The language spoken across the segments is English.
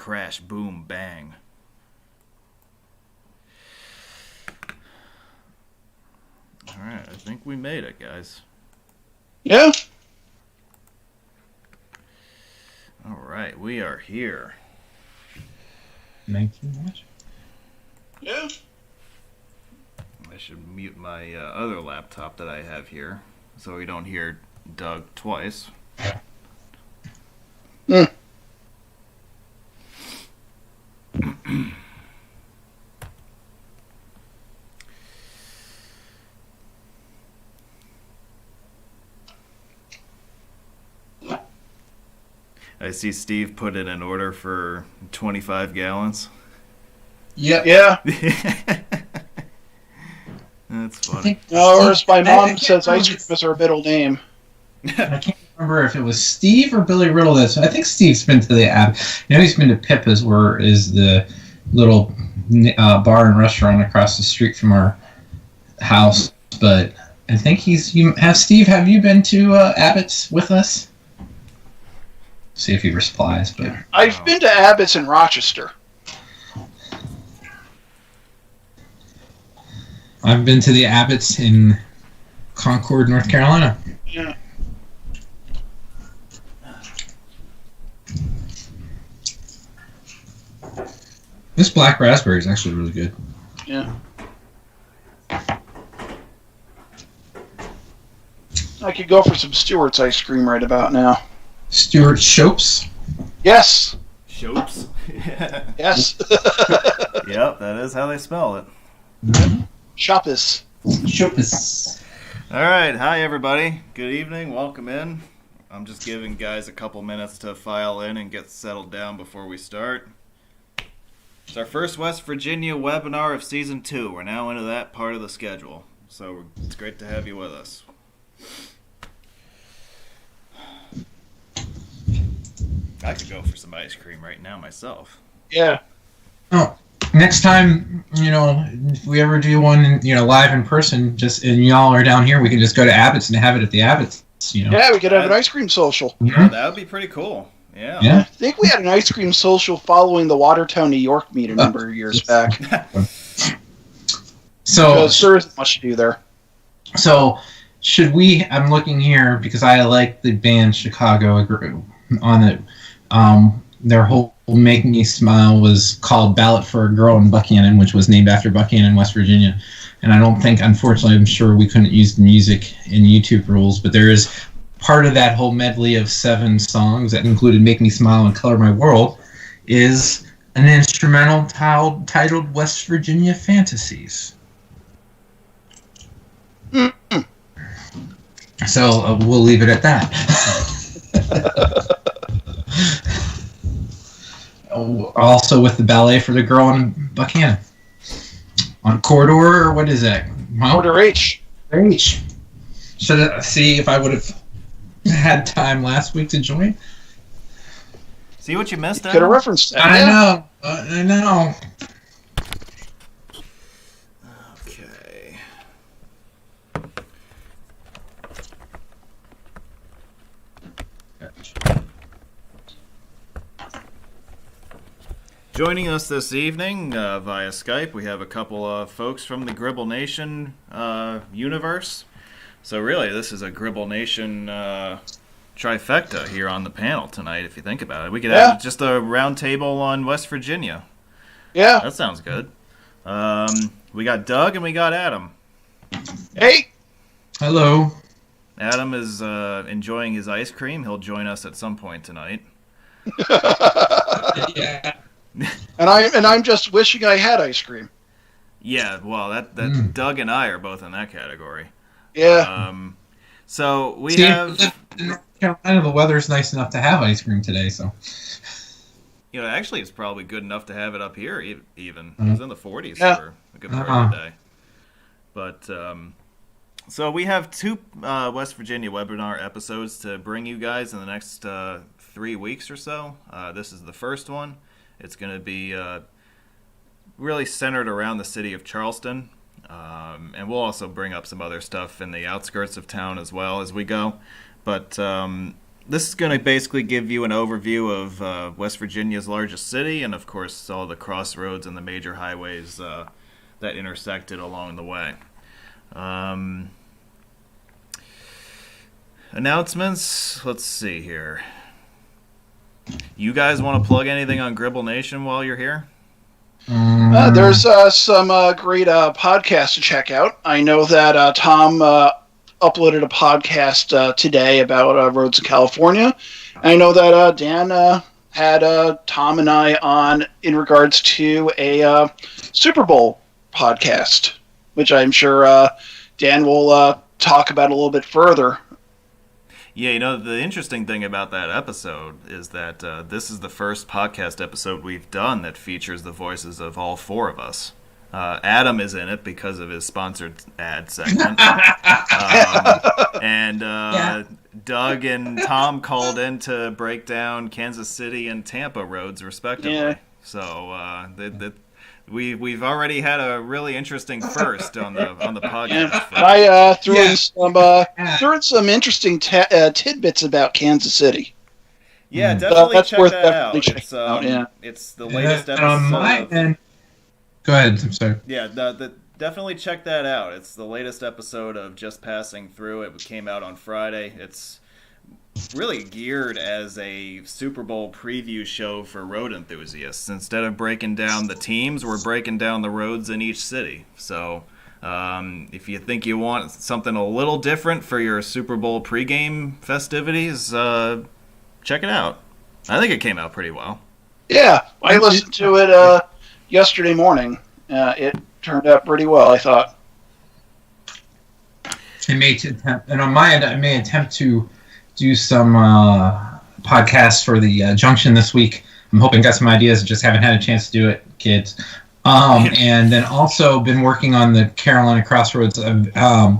crash, boom, bang. All right, I think we made it, guys. Yeah. All right, we are here. 19 watch. Yeah. I should mute my other laptop that I have here so we don't hear Doug twice. Hmm. I see Steve put in an order for 25 gallons. Yep. Yeah. That's funny. Or as my mom says, ice cream is her middle name. I can't remember if it was Steve or Billy Riddle. I think Steve's been to the Abbey. He's been to Pippa's, where is the little bar and restaurant across the street from our house. But I think Steve, have you been to Abbott's with us? See if he replies. But I've been to Abbott's in Rochester. I've been to the Abbott's in Concord, North Carolina. Yeah. This black raspberry is actually really good. Yeah. I could go for some Stewart's ice cream right about now. Stuart Shopes. Yes. Shopes? Yes. Yep, that is how they spell it. Shoppus. Shopes. All right, hi everybody. Good evening. Welcome in. I'm just giving guys a couple minutes to file in and get settled down before we start. It's our first West Virginia webinar of Season 2. We're now into that part of the schedule, so it's great to have you with us. I could go for some ice cream right now myself. Yeah. Oh, next time, if we ever do one, live in person, and y'all are down here, we can just go to Abbott's and have it at the Abbott's. Yeah, we could have an ice cream social. Yeah, that would be pretty cool. Yeah. I think we had an ice cream social following the Watertown, New York meet a number of years back. So Because there isn't much to do there. So, should we? I'm looking here because I like the band Chicago on it. Their whole "Make Me Smile" was called "Ballot for a Girl in Buchanan," which was named after Buchanan, West Virginia. And I don't think, unfortunately, I'm sure we couldn't use the music in YouTube rules, but there is part of that whole medley of 7 songs that included "Make Me Smile" and "Color My World" is an instrumental titled "West Virginia Fantasies." So we'll leave it at that. Also with the ballet for the girl in Buchanan. On Corridor, or what is that? Corridor H. H. Should I see if I would have had time last week to join? See what you missed out? Could have referenced that. I know. I know. Okay. Joining us this evening via Skype, we have a couple of folks from the Gribble Nation universe. So really, this is a Gribble Nation trifecta here on the panel tonight, if you think about it. We could have just a round table on West Virginia. Yeah. That sounds good. We got Doug and we got Adam. Hey. Hello. Adam is enjoying his ice cream. He'll join us at some point tonight. Yeah. And I'm just wishing I had ice cream. Yeah, well, that Doug and I are both in that category. Yeah. So we See, have. in North Carolina, the weather's nice enough to have ice cream today, so. Actually, it's probably good enough to have it up here. Even it was in the 40s for a good part of the day. But so we have 2 West Virginia webinar episodes to bring you guys in the next 3 weeks or so. This is the first one. It's going to be really centered around the city of Charleston. And we'll also bring up some other stuff in the outskirts of town as well as we go. But this is going to basically give you an overview of West Virginia's largest city, and of course all the crossroads and the major highways that intersected along the way. Announcements. Let's see here. You guys want to plug anything on Gribble Nation while you're here? There's some great podcasts to check out. I know that Tom uploaded a podcast today about roads in California. I know that Dan had Tom and I on in regards to a Super Bowl podcast, which I'm sure Dan will talk about a little bit further. Yeah, the interesting thing about that episode is that this is the first podcast episode we've done that features the voices of all four of us. Adam is in it because of his sponsored ad segment. Doug and Tom called in to break down Kansas City and Tampa roads, respectively. Yeah. So we've already had a really interesting first on the podcast. I threw in some interesting tidbits about Kansas City. Yeah, definitely check that out. It's the latest episode. On my end, go ahead. I'm sorry. Yeah, definitely check that out. It's the latest episode of Just Passing Through. It came out on Friday. It's really geared as a Super Bowl preview show for road enthusiasts. Instead of breaking down the teams, we're breaking down the roads in each city. So if you think you want something a little different for your Super Bowl pregame festivities, check it out. I think it came out pretty well. Yeah, I listened to it yesterday morning. It turned out pretty well, I thought. And on my end, I may attempt to do some podcasts for the Junction this week. I'm hoping I got some ideas. Just haven't had a chance to do it, kids. And then also been working on the Carolina Crossroads. I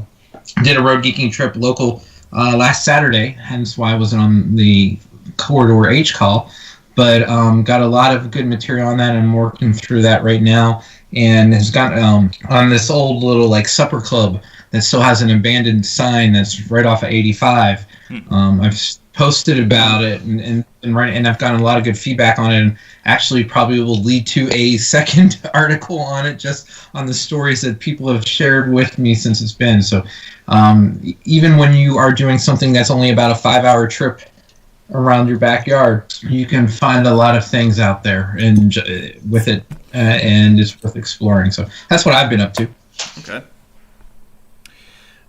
did a road geeking trip local last Saturday, hence why I wasn't on the Corridor H call. But got a lot of good material on that, and I'm working through that right now. And has got on this old little supper club that still has an abandoned sign that's right off of 85. I've posted about it and I've gotten a lot of good feedback on it, and actually probably will lead to a second article on it, just on the stories that people have shared with me since it's been. So even when you are doing something that's only about a 5-hour trip around your backyard, you can find a lot of things out there and with it, and it's worth exploring. So that's what I've been up to. Okay.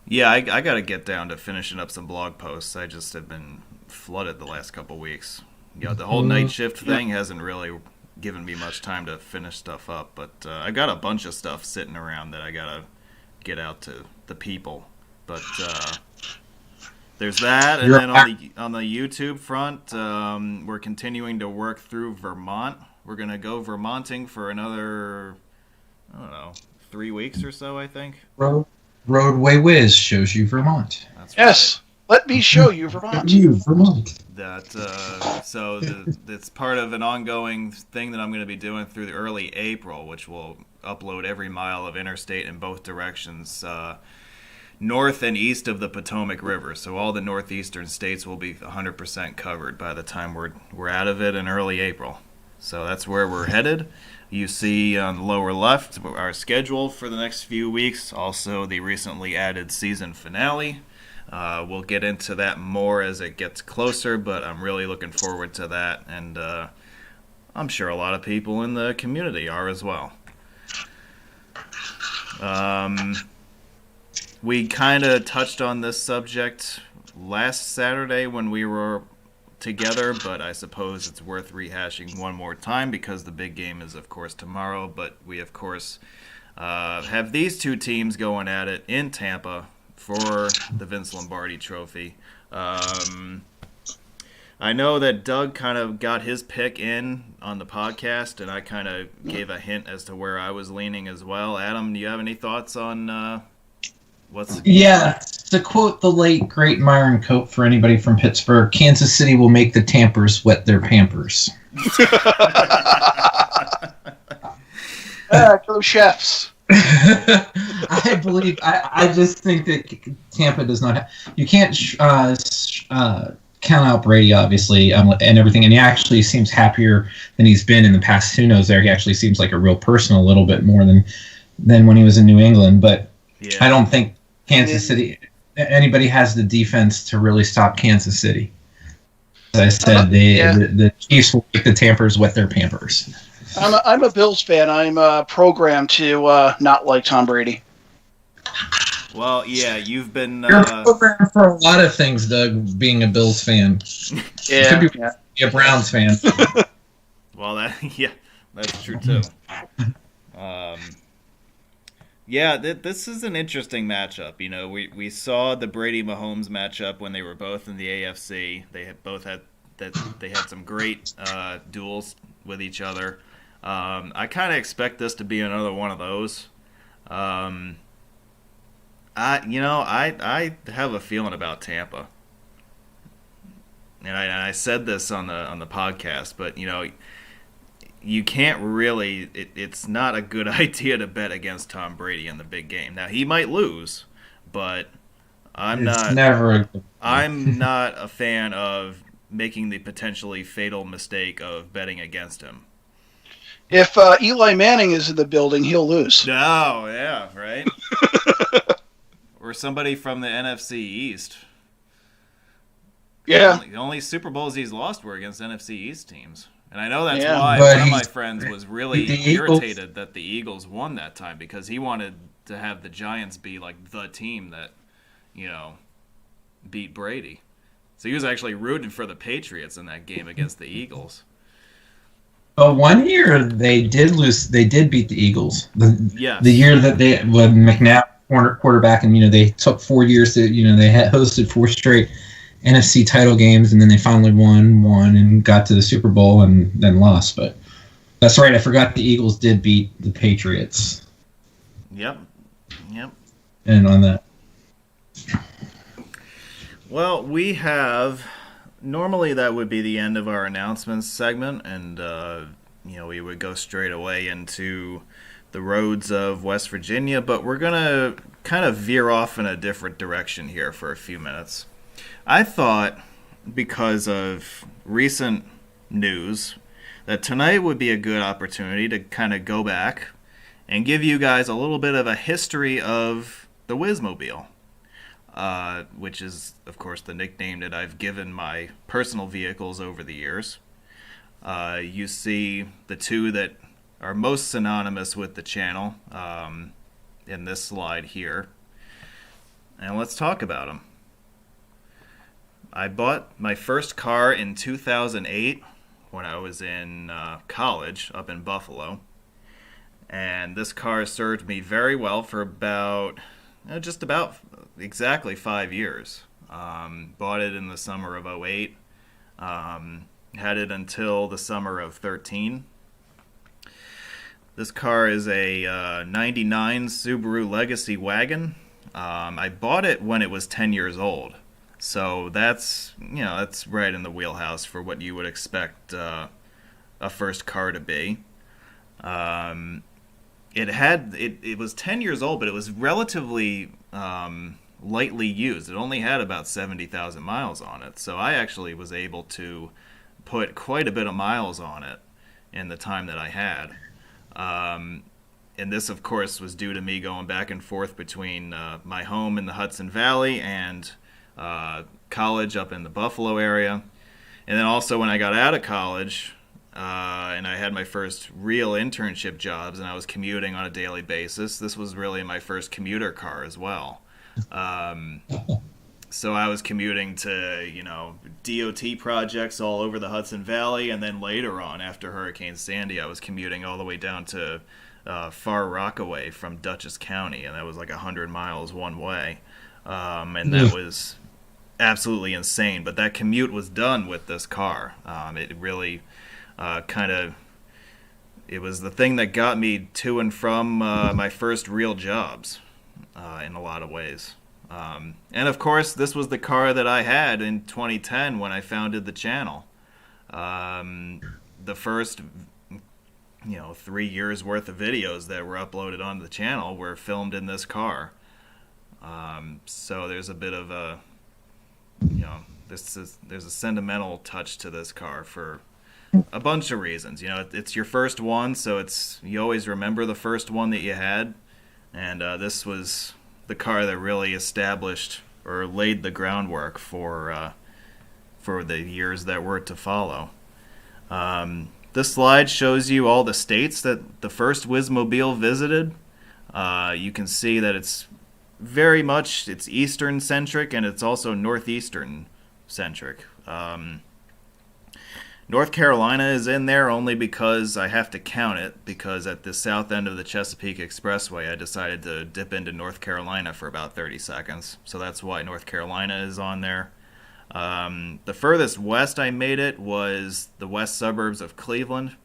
Yeah, I got to get down to finishing up some blog posts. I just have been flooded the last couple weeks. The whole night shift thing hasn't really given me much time to finish stuff up, but I got a bunch of stuff sitting around that I got to get out to the people. But there's that, and then on the YouTube front, we're continuing to work through Vermont. We're going to go Vermonting for another, 3 weeks or so, I think. Roadway Wiz shows you Vermont. That's yes, right. Let me show you Vermont. It's part of an ongoing thing that I'm going to be doing through the early April, which will upload every mile of interstate in both directions, north and east of the Potomac River. So all the northeastern states will be 100% covered by the time we're out of it in early April. So that's where we're headed. You see on the lower left our schedule for the next few weeks, also the recently added season finale. We'll get into that more as it gets closer, but I'm really looking forward to that, and I'm sure a lot of people in the community are as well. We kind of touched on this subject last Saturday when we were together, but I suppose it's worth rehashing one more time because the big game is, of course, tomorrow. But we, of course, have these two teams going at it in Tampa for the Vince Lombardi Trophy. I know that Doug kind of got his pick in on the podcast, and I kind of gave a hint as to where I was leaning as well. Adam, do you have any thoughts on what's... Yeah, to quote the late, great Myron Cope, for anybody from Pittsburgh, Kansas City will make the Tampers wet their Pampers. Go Chefs. I believe. I just think that Tampa does not have. You can't count out Brady, obviously, and everything, and he actually seems happier than he's been in the past. Who knows? There, he actually seems like a real person a little bit more than when he was in New England. But I don't think Kansas City, anybody has the defense to really stop Kansas City. As I said, the Chiefs will make the Tampers wet their Pampers. I'm a Bills fan. I'm programmed to not like Tom Brady. Well, yeah, you've been... You're programmed for a lot of things, Doug, being a Bills fan. Yeah. You could be a Browns fan. Well, that's true, too. This is an interesting matchup. You know, we saw the Brady-Mahomes matchup when they were both in the AFC. They had some great duels with each other. I kind of expect this to be another one of those. I have a feeling about Tampa, and I said this on the podcast, but you can't really. It's not a good idea to bet against Tom Brady in the big game. Now he might lose, but I'm not a fan of making the potentially fatal mistake of betting against him. If Eli Manning is in the building, he'll lose. No, yeah, right. Or somebody from the NFC East. Yeah. The only Super Bowls he's lost were against NFC East teams. And I know that's why but one of my friends was really irritated that the Eagles won that time, because he wanted to have the Giants be like the team that, beat Brady. So he was actually rooting for the Patriots in that game against the Eagles. But one year they did lose. They did beat the Eagles. Yes. The year that when McNabb quarterback, and they took 4 years to they had hosted 4 straight NFC title games, and then they finally won and got to the Super Bowl and then lost. But that's right. I forgot the Eagles did beat the Patriots. Yep. And on that. Well, we have. Normally that would be the end of our announcements segment, and we would go straight away into the roads of West Virginia, but we're going to kind of veer off in a different direction here for a few minutes. I thought, because of recent news, that tonight would be a good opportunity to kind of go back and give you guys a little bit of a history of the Wizmobile. Which is, of course, the nickname that I've given my personal vehicles over the years. You see the two that are most synonymous with the channel in this slide here. And let's talk about them. I bought my first car in 2008 when I was in college up in Buffalo. And this car served me very well for just about exactly 5 years. Bought it in the summer of 08. Had it until the summer of 13. This car is a 99 Subaru Legacy wagon. I bought it when it was 10 years old. So that's right in the wheelhouse for what you would expect a first car to be. It was 10 years old, but it was relatively lightly used. It only had about 70,000 miles on it. So I actually was able to put quite a bit of miles on it in the time that I had. And this, of course, was due to me going back and forth between my home in the Hudson Valley and college up in the Buffalo area. And then also when I got out of college, and I had my first real internship jobs, and I was commuting on a daily basis. This was really my first commuter car as well. So I was commuting to, DOT projects all over the Hudson Valley, and then later on, after Hurricane Sandy, I was commuting all the way down to Far Rockaway from Dutchess County, and that was like 100 miles one way. And that was absolutely insane. But that commute was done with this car. It really... it was the thing that got me to and from my first real jobs in a lot of ways. And of course, this was the car that I had in 2010 when I founded the channel. The first 3 years worth of videos that were uploaded onto the channel were filmed in this car. So there's a bit of a, there's a sentimental touch to this car for a bunch of reasons. It's your first one, so you always remember the first one that you had, and this was the car that really established or laid the groundwork for the years that were to follow. This slide shows you all the states that the first Wizmobile visited. You can see that it's very much eastern centric, and it's also northeastern centric. North Carolina is in there only because I have to count it, because at the south end of the Chesapeake Expressway I decided to dip into North Carolina for about 30 seconds. So that's why North Carolina is on there. The furthest west I made it was the west suburbs of Cleveland.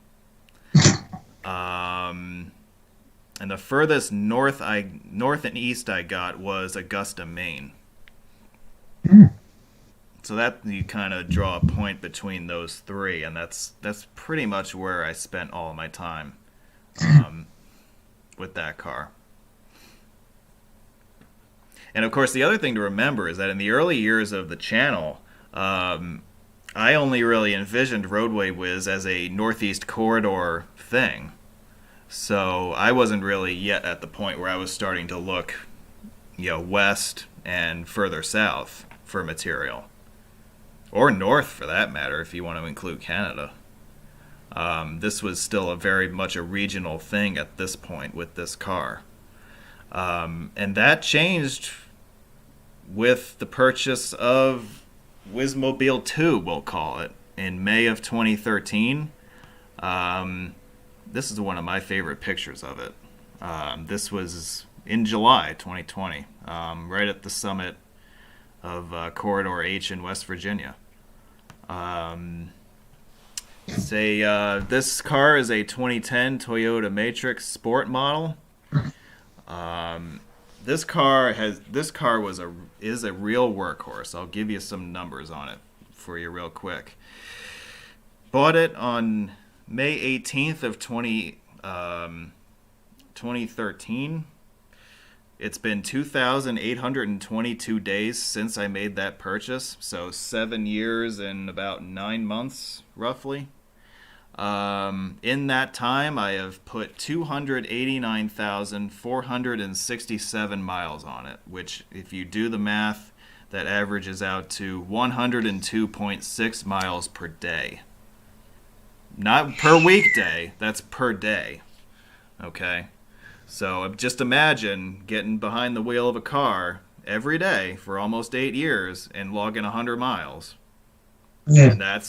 And the furthest north and east I got was Augusta, Maine. So that you kind of draw a point between those three, and that's pretty much where I spent all of my time with that car. And of course, the other thing to remember is that in the early years of the channel, I only really envisioned Roadway Wiz as a Northeast corridor thing. So I wasn't really yet at the point where I was starting to look, west and further south for material. Or north, for that matter, if you want to include Canada. This was still very much a regional thing at this point with this car. And that changed with the purchase of Wizmobile 2, we'll call it, in May of 2013. This is one of my favorite pictures of it. This was in July 2020, right at the summit of Corridor H in West Virginia. This car is a 2010 Toyota Matrix Sport model. This car is a real workhorse. I'll give you some numbers on it for you real quick. Bought it on May 18th of 2013. It's been 2,822 days since I made that purchase, so 7 years and about 9 months, roughly. In that time, I have put 289,467 miles on it, which, if you do the math, that averages out to 102.6 miles per day. Not per weekday, that's per day. Okay? So just imagine getting behind the wheel of a car every day for almost 8 years and logging 100 miles. Yeah. And that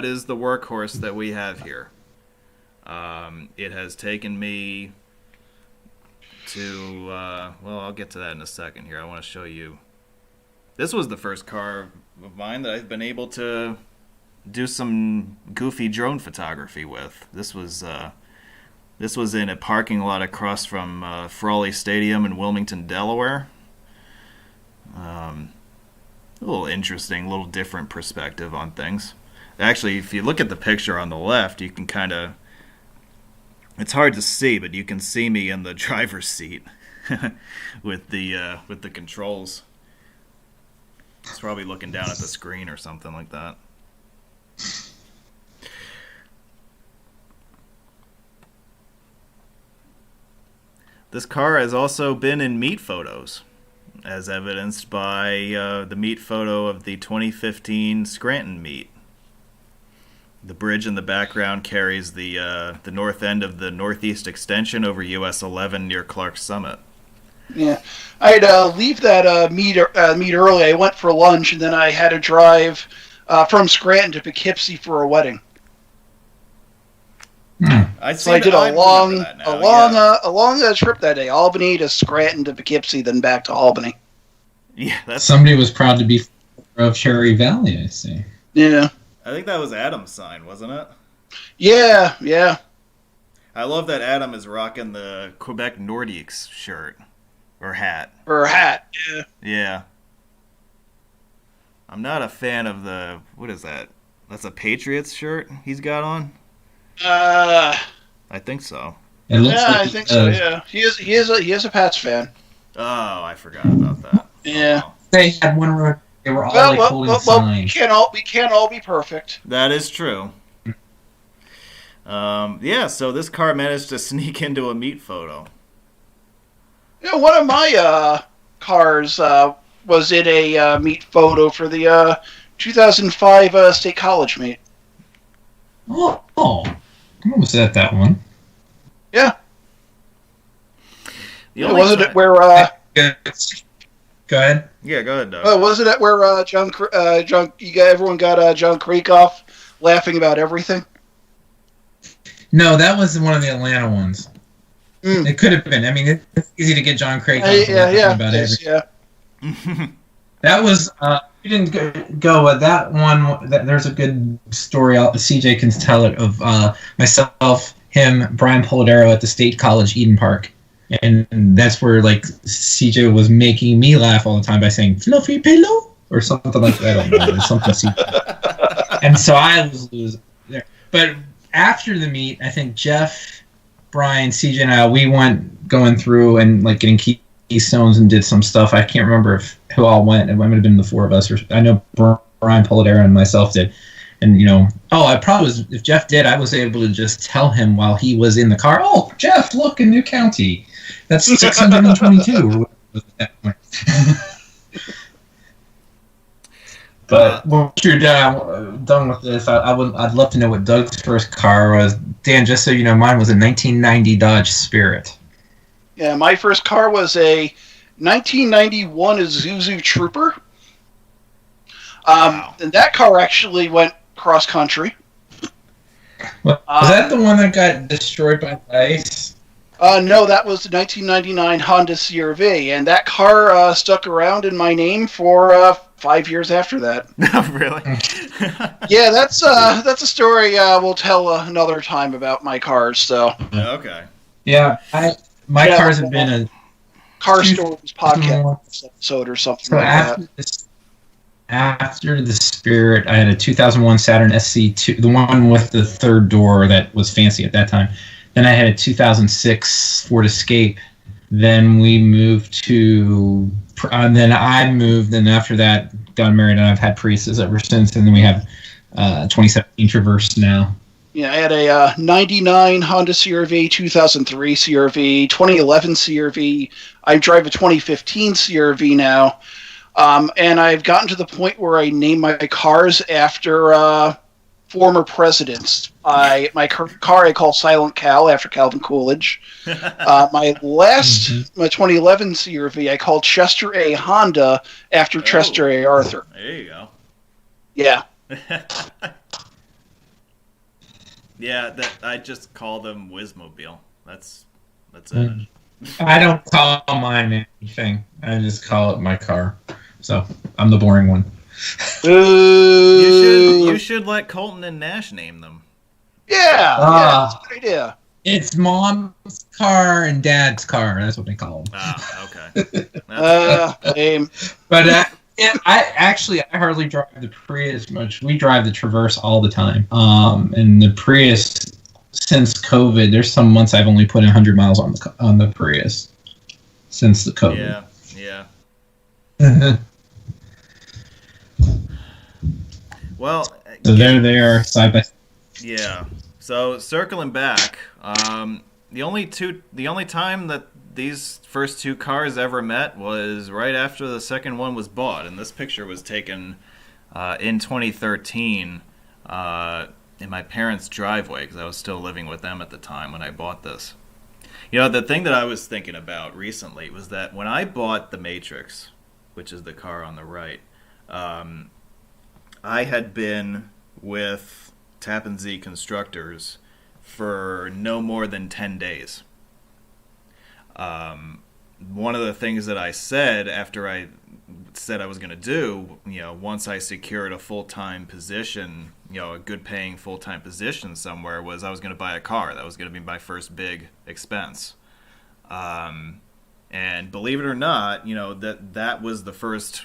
is the workhorse that we have here. It has taken me to, I'll get to that in a second here. I want to show you. This was the first car of mine that I've been able to do some goofy drone photography with. This was in a parking lot across from Frawley Stadium in Wilmington, Delaware. A little interesting, little different perspective on things. Actually, if you look at the picture on the left, you can kind of... It's hard to see, but you can see me in the driver's seat with the controls. It's probably looking down at the screen or something like that. This car has also been in meet photos, as evidenced by the meet photo of the 2015 Scranton meet. The bridge in the background carries the north end of the Northeast Extension over US 11 near Clark Summit. Yeah, I'd leave that meet early. I went for lunch, and then I had to drive from Scranton to Poughkeepsie for a wedding. I did a long trip that day, Albany to Scranton to Poughkeepsie, then back to Albany. Yeah, somebody was proud to be of Cherry Valley, I see. Yeah, I think that was Adam's sign, wasn't it? Yeah. I love that Adam is rocking the Quebec Nordiques shirt or hat. Yeah. Yeah. I'm not a fan of what is that? That's a Patriots shirt he's got on. I think so. I think so. Yeah, he is a Pats fan. Oh, I forgot about that. Yeah, they had one They were all holding signs. We can't all be perfect. That is true. So this car managed to sneak into a meet photo. One of my cars was in a meet photo for the 2005 State College meet. Oh, was that one? Yeah. Wasn't it where? Go ahead. Yeah, go ahead, Doug. Wasn't it where everyone got John Krekoff laughing about everything? No, that was one of the Atlanta ones. It could have been. I mean, it's easy to get John Krekoff about everything. Yeah. That was. We didn't go with that one. There's a good story. CJ can tell it of myself, him, Brian Polidoro at the State College Eden Park. And that's where CJ was making me laugh all the time by saying "fluffy pillow" or something like that. I don't know. There's something CJ. And so I was losing there. But after the meet, I think Jeff, Brian, CJ, and I, we went going through and getting keystones and did some stuff. I can't remember who all went. It might have been the four of us. Or I know Brian Polidoro and myself did. And, I probably was, if Jeff did, I was able to just tell him while he was in the car, "Oh, Jeff, look, in New County. That's 622. Or that point." But once you're done with this, I'd love to know what Doug's first car was. Dan, just so you know, mine was a 1990 Dodge Spirit. Yeah, my first car was a 1991 Isuzu Trooper. Wow. And that car actually went cross country. Was that the one that got destroyed by ice? No, that was the 1999 Honda CR-V, and that car stuck around in my name for 5 years after that. Really? Yeah, that's a story we'll tell another time about my cars. So. Okay. Yeah, my cars have been a car stories podcast episode or something that. After the Spirit, I had a 2001 Saturn SC2, the one with the third door that was fancy at that time. Then I had a 2006 Ford Escape. Then we moved to, then I moved, and after that got married, and I've had Priuses ever since. And then we have 2017 Traverse now. Yeah, I had a 99 Honda CR-V, 2003 CR-V, 2011 CR-V. I drive a 2015 CR-V now. And I've gotten to the point where I name my cars after former presidents. My car I call Silent Cal after Calvin Coolidge. My 2011 CR-V I called Chester A. Honda after Chester A. Arthur. There you go. Yeah. Yeah, I just call them Wizmobile. That's it. I don't call mine anything. I just call it my car. So I'm the boring one. You should let Colton and Nash name them. Yeah, that's a good idea. It's Mom's car and Dad's car. That's what they call them. Okay. Lame. But I hardly drive the Prius much. We drive the Traverse all the time. And the Prius, since COVID, there's some months I've only put in 100 miles on the Prius since the COVID. Yeah. Well, so there they are, side by side. Yeah. So circling back, the only time that these first two cars ever met was right after the second one was bought, and this picture was taken in 2013 in my parents' driveway because I was still living with them at the time when I bought this. The thing that I was thinking about recently was that when I bought the Matrix, which is the car on the right, I had been with Tappan Zee Constructors for no more than 10 days. One of the things that I said after I said I was going to do, once I secured a full-time position, a good-paying full-time position somewhere, was I was going to buy a car. That was going to be my first big expense. And believe it or not, that was the first,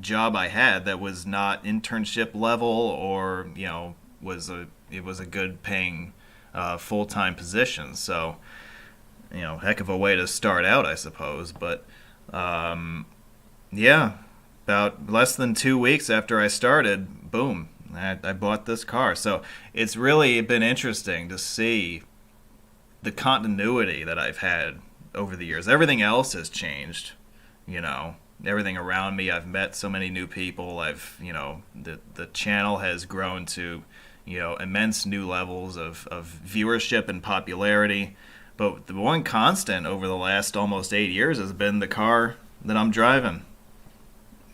job I had that was not internship level or, it was a good paying full-time position. So, heck of a way to start out, I suppose. But, yeah, about less than 2 weeks after I started, boom, I bought this car. So it's really been interesting to see the continuity that I've had over the years. Everything else has changed, everything around me. I've met so many new people. The channel has grown to, immense new levels of viewership and popularity. But the one constant over the last almost 8 years has been the car that I'm driving.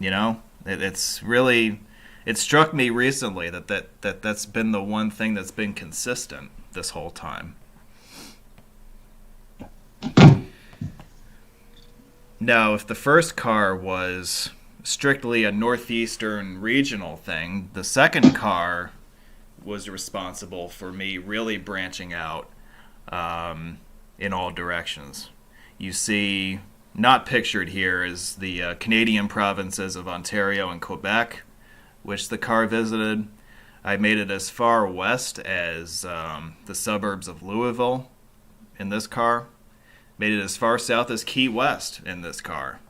It struck me recently that's been the one thing that's been consistent this whole time. Now, if the first car was strictly a northeastern regional thing, the second car was responsible for me really branching out in all directions. You see, not pictured here is the Canadian provinces of Ontario and Quebec, which the car visited. I made it as far west as the suburbs of Louisville in this car. Made it as far south as Key West in this car.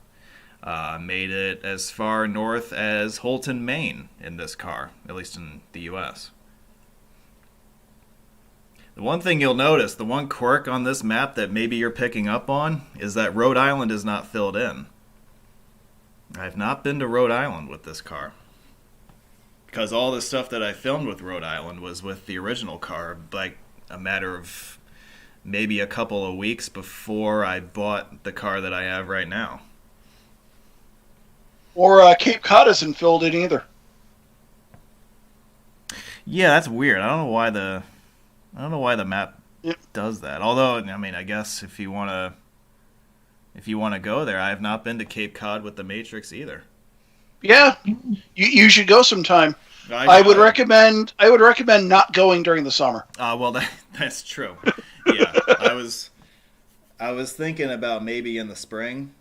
Made it as far north as Holton, Maine in this car, at least in the U.S. The one thing you'll notice, the one quirk on this map that maybe you're picking up on, is that Rhode Island is not filled in. I've not been to Rhode Island with this car. Because all the stuff that I filmed with Rhode Island was with the original car, like a matter of maybe a couple of weeks before I bought the car that I have right now. Or Cape Cod isn't filled in either. Yeah, that's weird. I don't know why the map does that. Although, I mean, I guess if you want to go there, I have not been to Cape Cod with the Matrix either. Yeah, you should go sometime. I would recommend not going during the summer. Well, that's true. Yeah, I was thinking about maybe in the spring.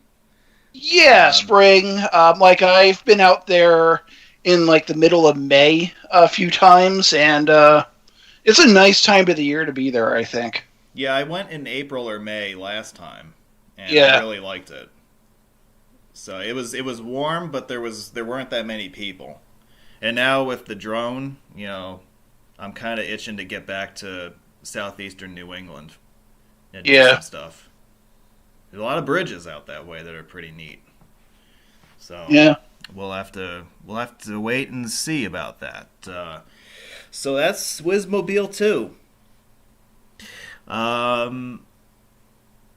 Yeah, spring. Like I've been out there in like the middle of May a few times, and it's a nice time of the year to be there, I think. Yeah, I went in April or May last time, and I really liked it. So it was warm, but there weren't that many people. And now with the drone, I'm kind of itching to get back to southeastern New England and do some stuff. There's a lot of bridges out that way that are pretty neat. So we'll have to wait and see about that. So that's Wizmobile 2.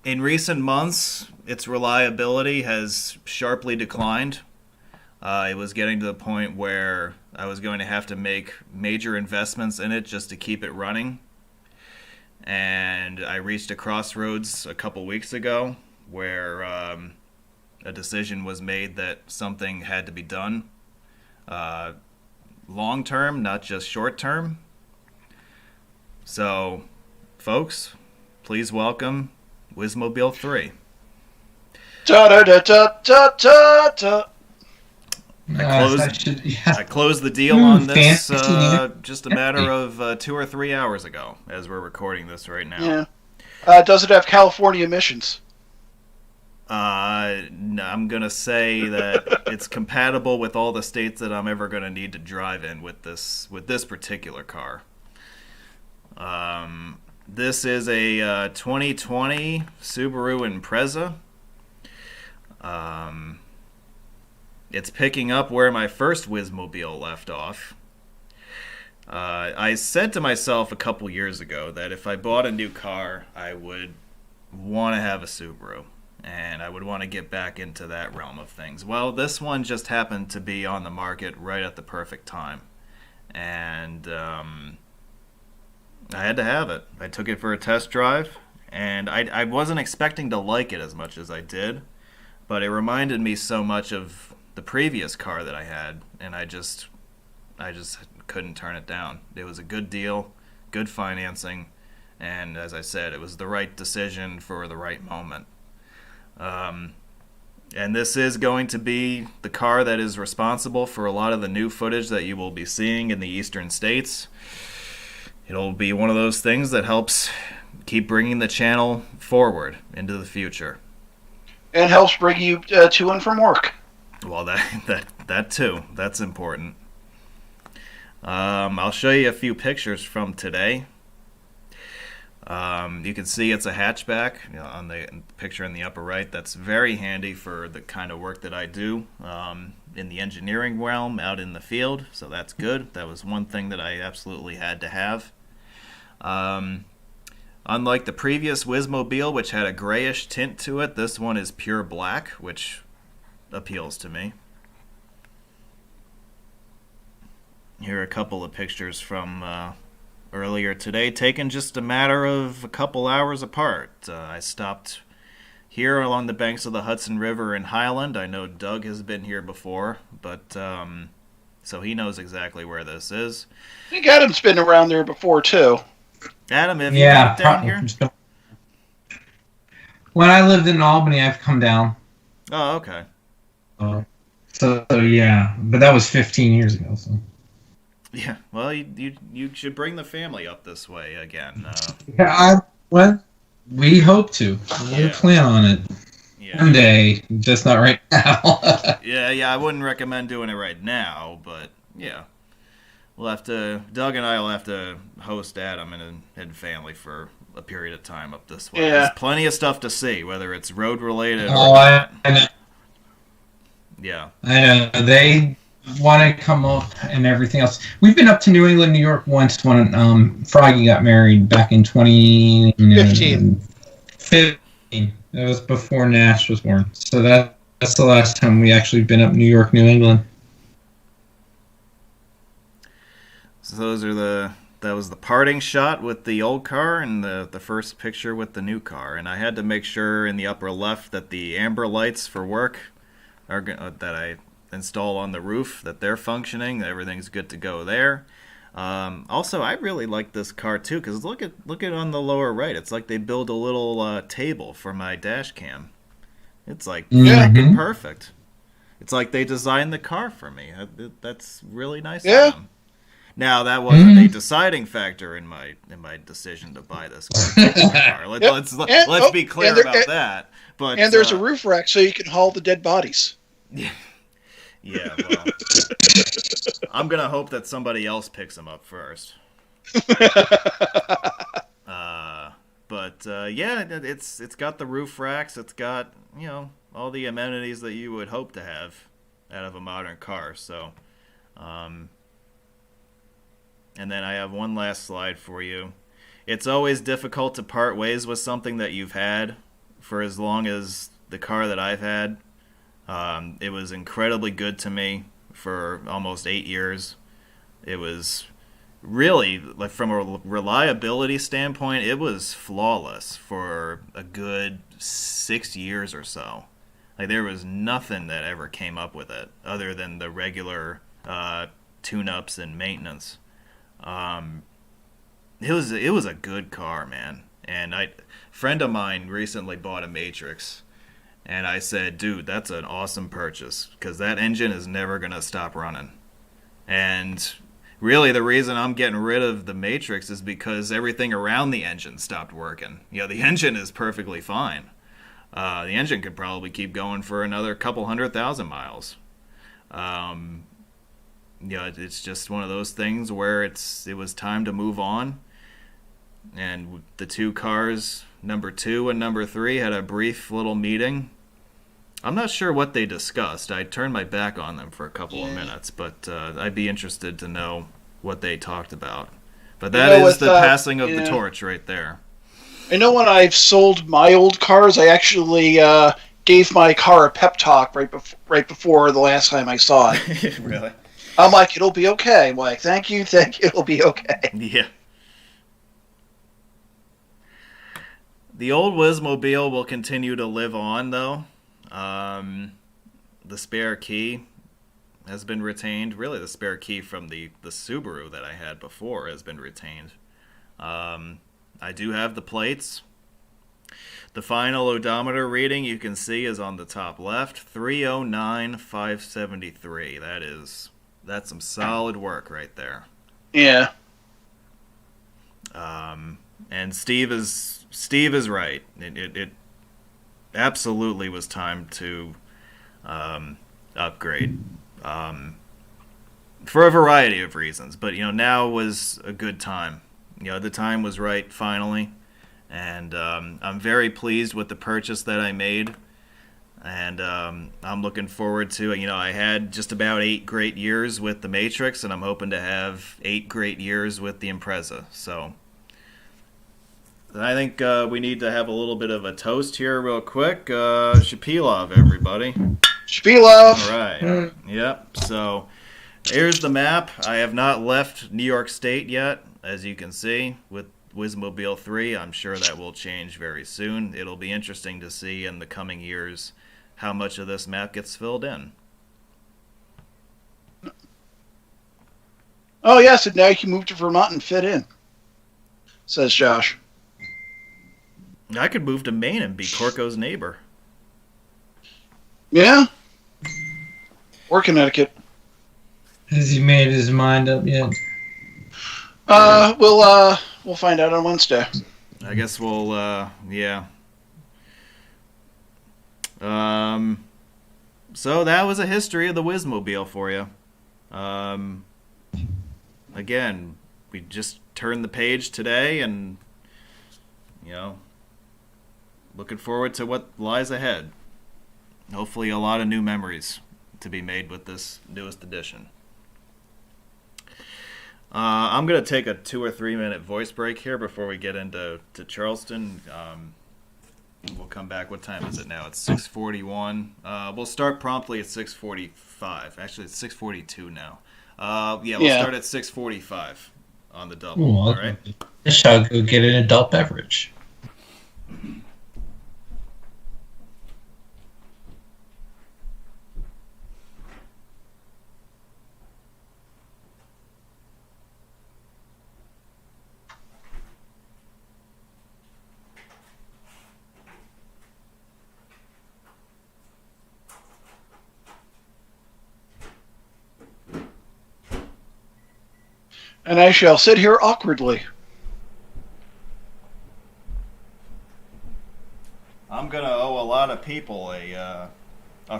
In recent months, its reliability has sharply declined. It was getting to the point where I was going to have to make major investments in it just to keep it running. And I reached a crossroads a couple weeks ago where a decision was made that something had to be done. Long term, not just short term. So, folks, please welcome Wizmobile 3. Da da da da da da da. I closed the deal on this just a matter of 2 or 3 hours ago, as we're recording this right now. Yeah. Does it have California emissions? No, I'm going to say that it's compatible with all the states that I'm ever going to need to drive in with this particular car. This is a 2020 Subaru Impreza. It's picking up where my first Wizmobile left off. I said to myself a couple years ago that if I bought a new car, I would want to have a Subaru, and I would want to get back into that realm of things. Well, this one just happened to be on the market right at the perfect time, and I had to have it. I took it for a test drive, and I wasn't expecting to like it as much as I did, but it reminded me so much of the previous car that I had, and I just couldn't turn it down. It was a good deal, good financing, and as I said, it was the right decision for the right moment. And this is going to be the car that is responsible for a lot of the new footage that you will be seeing in the eastern states. It'll be one of those things that helps keep bringing the channel forward into the future. And helps bring you to and from work. Well, that too. That's important. I'll show you a few pictures from today. You can see it's a hatchback, on the picture in the upper right. That's very handy for the kind of work that I do in the engineering realm out in the field. So that's good. That was one thing that I absolutely had to have. Unlike the previous Wizmobile, which had a grayish tint to it, this one is pure black, which appeals to me. Here are a couple of pictures from earlier today, taken just a matter of a couple hours apart. I stopped here along the banks of the Hudson River in Highland. I know Doug has been here before, but so he knows exactly where this is. I think Adam's been around there before, too. Adam, have you been down here? When I lived in Albany, I've come down. Oh, okay. So yeah, but that was 15 years ago, so... Yeah, well, you should bring the family up this way again. We hope to. We plan on it. Yeah. One day, just not right now. yeah, I wouldn't recommend doing it right now, but yeah. Doug and I will have to host Adam and family for a period of time up this way. Yeah. There's plenty of stuff to see, whether it's road related or I know. Yeah. I know. They want to come up and everything else. We've been up to New England, New York once when Froggy got married back in 2015. It was before Nash was born. So that's the last time we actually been up New York, New England. So that was the parting shot with the old car and the first picture with the new car. And I had to make sure in the upper left that the amber lights for work that I install on the roof, that they're functioning, that everything's good to go there. Also, I really like this car too, because look at on the lower right. It's like they build a little table for my dash cam. It's like freaking perfect. It's like they designed the car for me. That's really nice. Yeah. Of them. Now that wasn't a deciding factor in my decision to buy this car. Let's be clear about that. But there's a roof rack so you can haul the dead bodies. Yeah, well, I'm gonna hope that somebody else picks them up first. Yeah, it's got the roof racks. It's got all the amenities that you would hope to have out of a modern car. So, and then I have one last slide for you. It's always difficult to part ways with something that you've had for as long as the car that I've had. It was incredibly good to me for almost 8 years. It was really, like, from a reliability standpoint, it was flawless for a good 6 years or so. Like, there was nothing that ever came up with it other than the regular tune-ups and maintenance. It was a good car, man. And a friend of mine recently bought a Matrix. And I said, dude, that's an awesome purchase because that engine is never going to stop running. And really the reason I'm getting rid of the Matrix is because everything around the engine stopped working. The engine is perfectly fine. The engine could probably keep going for another couple 100,000 miles. It's just one of those things where it was time to move on. And the two cars, number 2 and number 3, had a brief little meeting. I'm not sure what they discussed. I turned my back on them for a couple of minutes, but I'd be interested to know what they talked about. But that is the passing of the torch right there. I know when I've sold my old cars, I actually gave my car a pep talk right before the last time I saw it. Really? I'm like, it'll be okay. I'm like, thank you, it'll be okay. Yeah. The old Wizmobile will continue to live on, though. The spare key has been retained. Really, the spare key from the Subaru that I had before has been retained. I do have the plates. The final odometer reading you can see is on the top left, 309,573. That's some solid work right there. Yeah. And Steve is right. It absolutely was time to upgrade for a variety of reasons. But now was a good time. The time was right finally, and I'm very pleased with the purchase that I made. And I'm looking forward to it. I had just about 8 great years with the Matrix, and I'm hoping to have 8 great years with the Impreza. So I think we need to have a little bit of a toast here real quick. Shapilov, everybody. Shapilov! All right. Yep. So here's the map. I have not left New York State yet, as you can see, with Wizmobile 3. I'm sure that will change very soon. It'll be interesting to see in the coming years how much of this map gets filled in. Oh, yes, and now you can move to Vermont and fit in, says Josh. I could move to Maine and be Corco's neighbor. Yeah? Or Connecticut. Has he made his mind up yet? We'll find out on Wednesday. I guess we'll, yeah. So that was a history of the Wizmobile for you. Again, we just turned the page today, and looking forward to what lies ahead. Hopefully a lot of new memories to be made with this newest edition. I'm going to take a 2 or 3 minute voice break here before we get into Charleston. We'll come back. What time is it now? It's 6:41. We'll start promptly at 6:45. Actually, it's 6:42 now. We'll start at 6:45 on the double. Ooh, all right. I shall go get an adult beverage. And I shall sit here awkwardly. I'm going to owe a lot of people a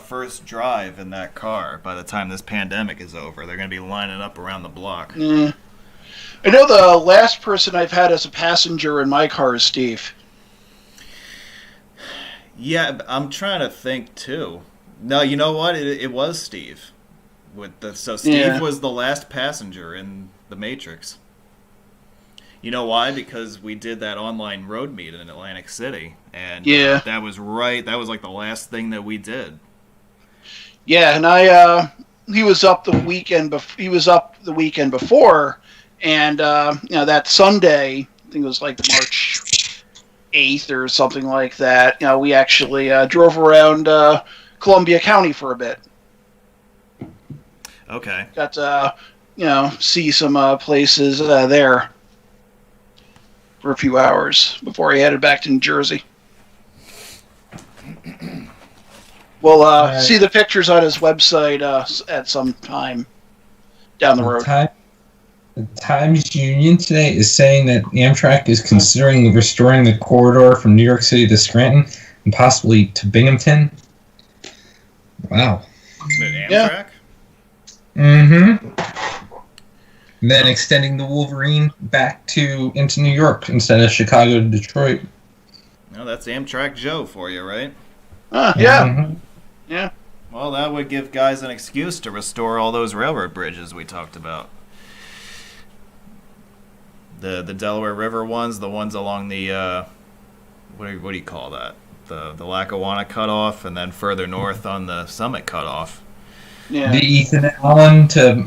first drive in that car by the time this pandemic is over. They're going to be lining up around the block. I know the last person I've had as a passenger in my car is Steve. Yeah, I'm trying to think, too. No, you know what? It was Steve. So Steve was the last passenger in the Matrix. You know why? Because we did that online road meet in Atlantic City, and that was like the last thing that we did. Yeah, and he was up the weekend. He was up the weekend before, and that Sunday, I think it was like March 8th or something like that. We actually drove around Columbia County for a bit. Okay. Got to see some places there for a few hours before he headed back to New Jersey. We'll see the pictures on his website at some time down the road. The Times Union today is saying that Amtrak is considering restoring the corridor from New York City to Scranton and possibly to Binghamton. Wow. Amtrak? Yeah. Mm-hmm. And then extending the Wolverine back into New York instead of Chicago to Detroit. No, that's Amtrak Joe for you, right? Yeah. Mm-hmm. Yeah. Well, that would give guys an excuse to restore all those railroad bridges we talked about. The Delaware River ones, the ones along the what do you call that? The Lackawanna cutoff, and then further north on the Summit cutoff. Yeah. The Ethan Allen to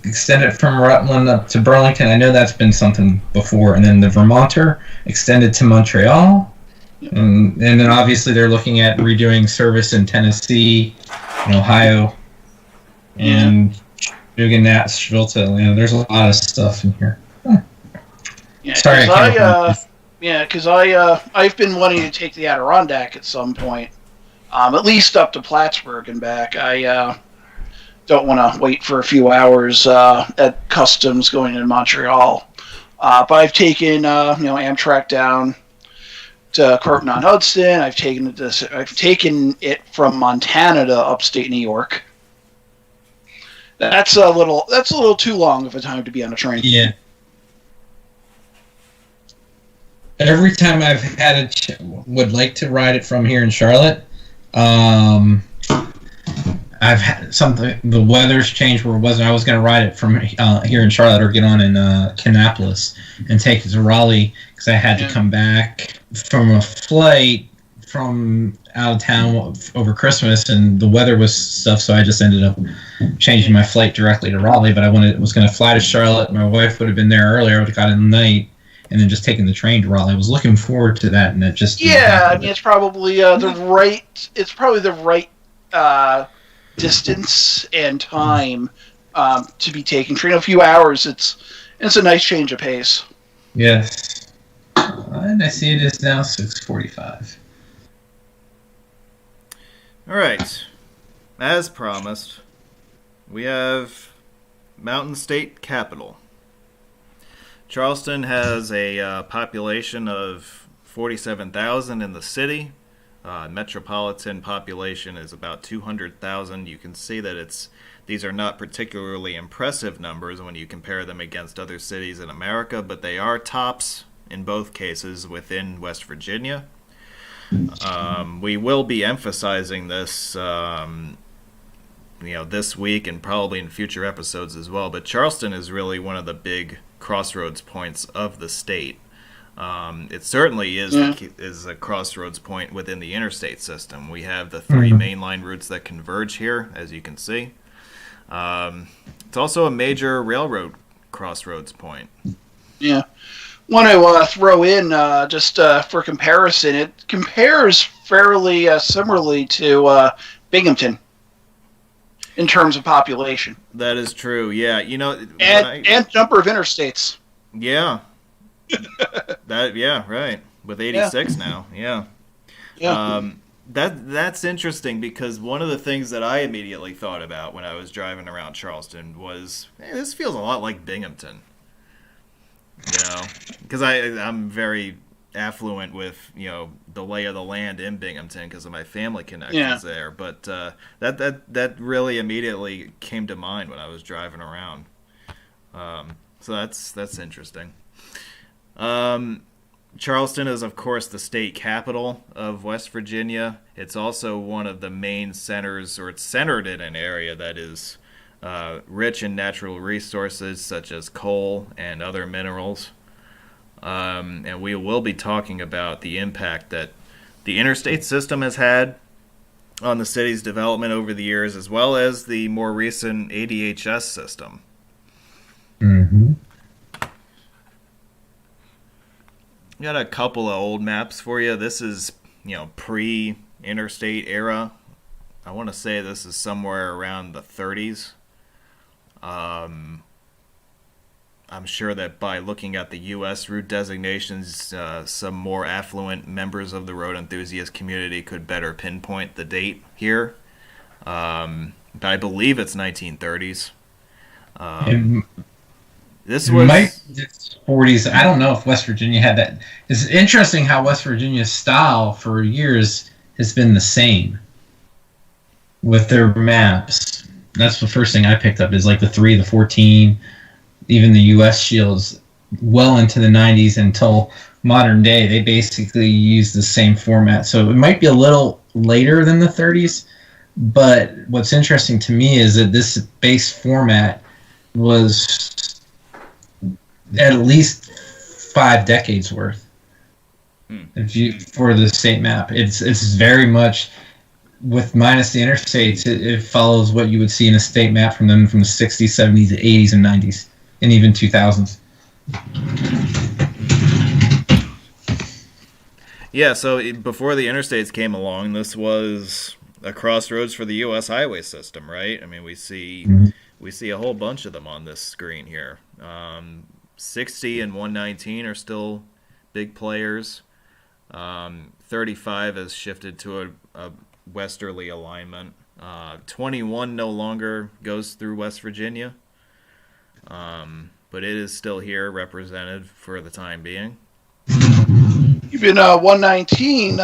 extend it from Rutland up to Burlington. I know that's been something before. And then the Vermonter extended to Montreal. Yep. And then obviously they're looking at redoing service in Tennessee and Ohio and Nashville to Atlanta. There's a lot of stuff in here. Yeah, sorry, because I've been wanting to take the Adirondack at some point, at least up to Plattsburgh and back. I don't want to wait for a few hours at customs going into Montreal. But I've taken Amtrak down to Croton-on-Hudson. I've taken it from Montana to upstate New York. That's a little too long of a time to be on a train. Yeah. Every time I've had would like to ride it from here in Charlotte, I've had something. The weather's changed where it wasn't. I was going to ride it from here in Charlotte or get on in Kannapolis and take it to Raleigh because I had to come back from a flight from out of town over Christmas, and the weather was stuff. So I just ended up changing my flight directly to Raleigh. But I was going to fly to Charlotte. My wife would have been there earlier. I would have got in the night. And then just taking the train to Raleigh. I was looking forward to that, and it just I mean, it's probably the right distance and time to be taking train. A few hours. It's a nice change of pace. Yes, and I see it is now 6:45. All right, as promised, we have Mountain State Capital. Charleston has a population of 47,000 in the city. Metropolitan population is about 200,000. You can see that these are not particularly impressive numbers when you compare them against other cities in America, but they are tops in both cases within West Virginia. We will be emphasizing this this week and probably in future episodes as well, but Charleston is really one of the big crossroads points of the state. It certainly is a crossroads point within the interstate system. We have the three mainline routes that converge here, as you can see. It's also a major railroad crossroads point. Yeah. Want to throw in, just for comparison, it compares fairly similarly to Binghamton in terms of population. That is true, yeah. And number of interstates. Yeah. Right. With 86 now, yeah. That's interesting because one of the things that I immediately thought about when I was driving around Charleston was, hey, this feels a lot like Binghamton. Because I'm very affluent with the lay of the land in Binghamton because of my family connections there. But that really immediately came to mind when I was driving around. So that's interesting. Charleston is, of course, the state capital of West Virginia. It's also one of the main centers, or it's centered in an area that is rich in natural resources such as coal and other minerals. And we will be talking about the impact that the interstate system has had on the city's development over the years, as well as the more recent ADHS system. Mm-hmm. Got a couple of old maps for you. This is, pre-interstate era. I want to say this is somewhere around the 30s. I'm sure that by looking at the U.S. route designations, some more affluent members of the road enthusiast community could better pinpoint the date here. But I believe it's 1930s. This was 40s. I don't know if West Virginia had that. It's interesting how West Virginia's style for years has been the same with their maps. That's the first thing I picked up is like the 3, the 14, even the U.S. shields well into the 90s until modern day. They basically use the same format. So it might be a little later than the 30s, but what's interesting to me is that this base format was at least 5 decades worth. For the state map. It's very much, with minus the interstates, it follows what you would see in a state map from the 60s, 70s, 80s, and 90s, and even 2000s. Yeah, so before the interstates came along, this was a crossroads for the U.S. highway system, right? I mean, we see a whole bunch of them on this screen here. 60 and 119 are still big players. 35 has shifted to a westerly alignment. 21 no longer goes through West Virginia, but it is still here represented for the time being. Even 119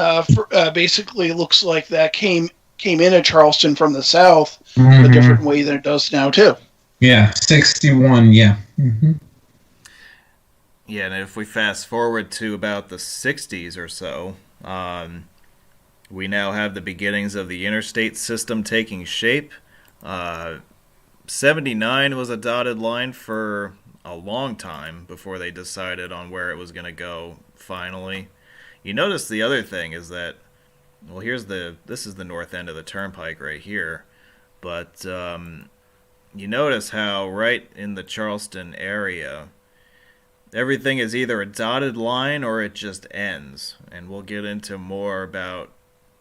basically looks like that came into Charleston from the south a different way than it does now too. Yeah, 61, yeah. Mm-hmm. Yeah, and if we fast forward to about the 60s or so, we now have the beginnings of the interstate system taking shape. Uh, 79 was a dotted line for a long time before they decided on where it was going to go finally. You notice the other thing is that, well, this is the north end of the turnpike right here, but you notice how right in the Charleston area, everything is either a dotted line or it just ends. And we'll get into more about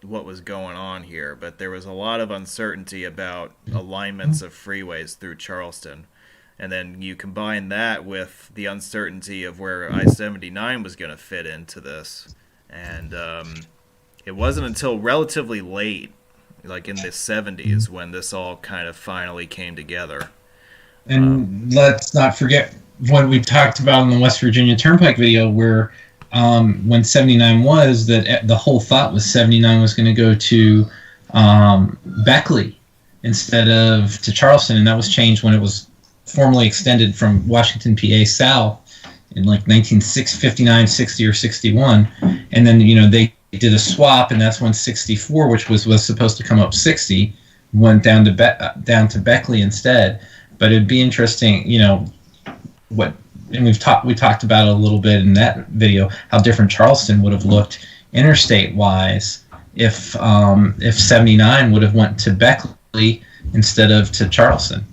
what was going on here, but there was a lot of uncertainty about alignments of freeways through Charleston. And then you combine that with the uncertainty of where I-79 was going to fit into this. And it wasn't until relatively late, like in the 70s, when this all kind of finally came together. And let's not forget what we talked about in the West Virginia Turnpike video, where when 79 was, that the whole thought was 79 was going to go to Beckley instead of to Charleston, and that was changed when it was formally extended from Washington, PA south in like 1959, 60, or 61, and then they did a swap, and that's when 64, which was supposed to come up 60, went down to Beckley instead. But it'd be interesting, what. And we talked about it a little bit in that video, how different Charleston would have looked interstate wise if 79 would have went to Beckley instead of to Charleston.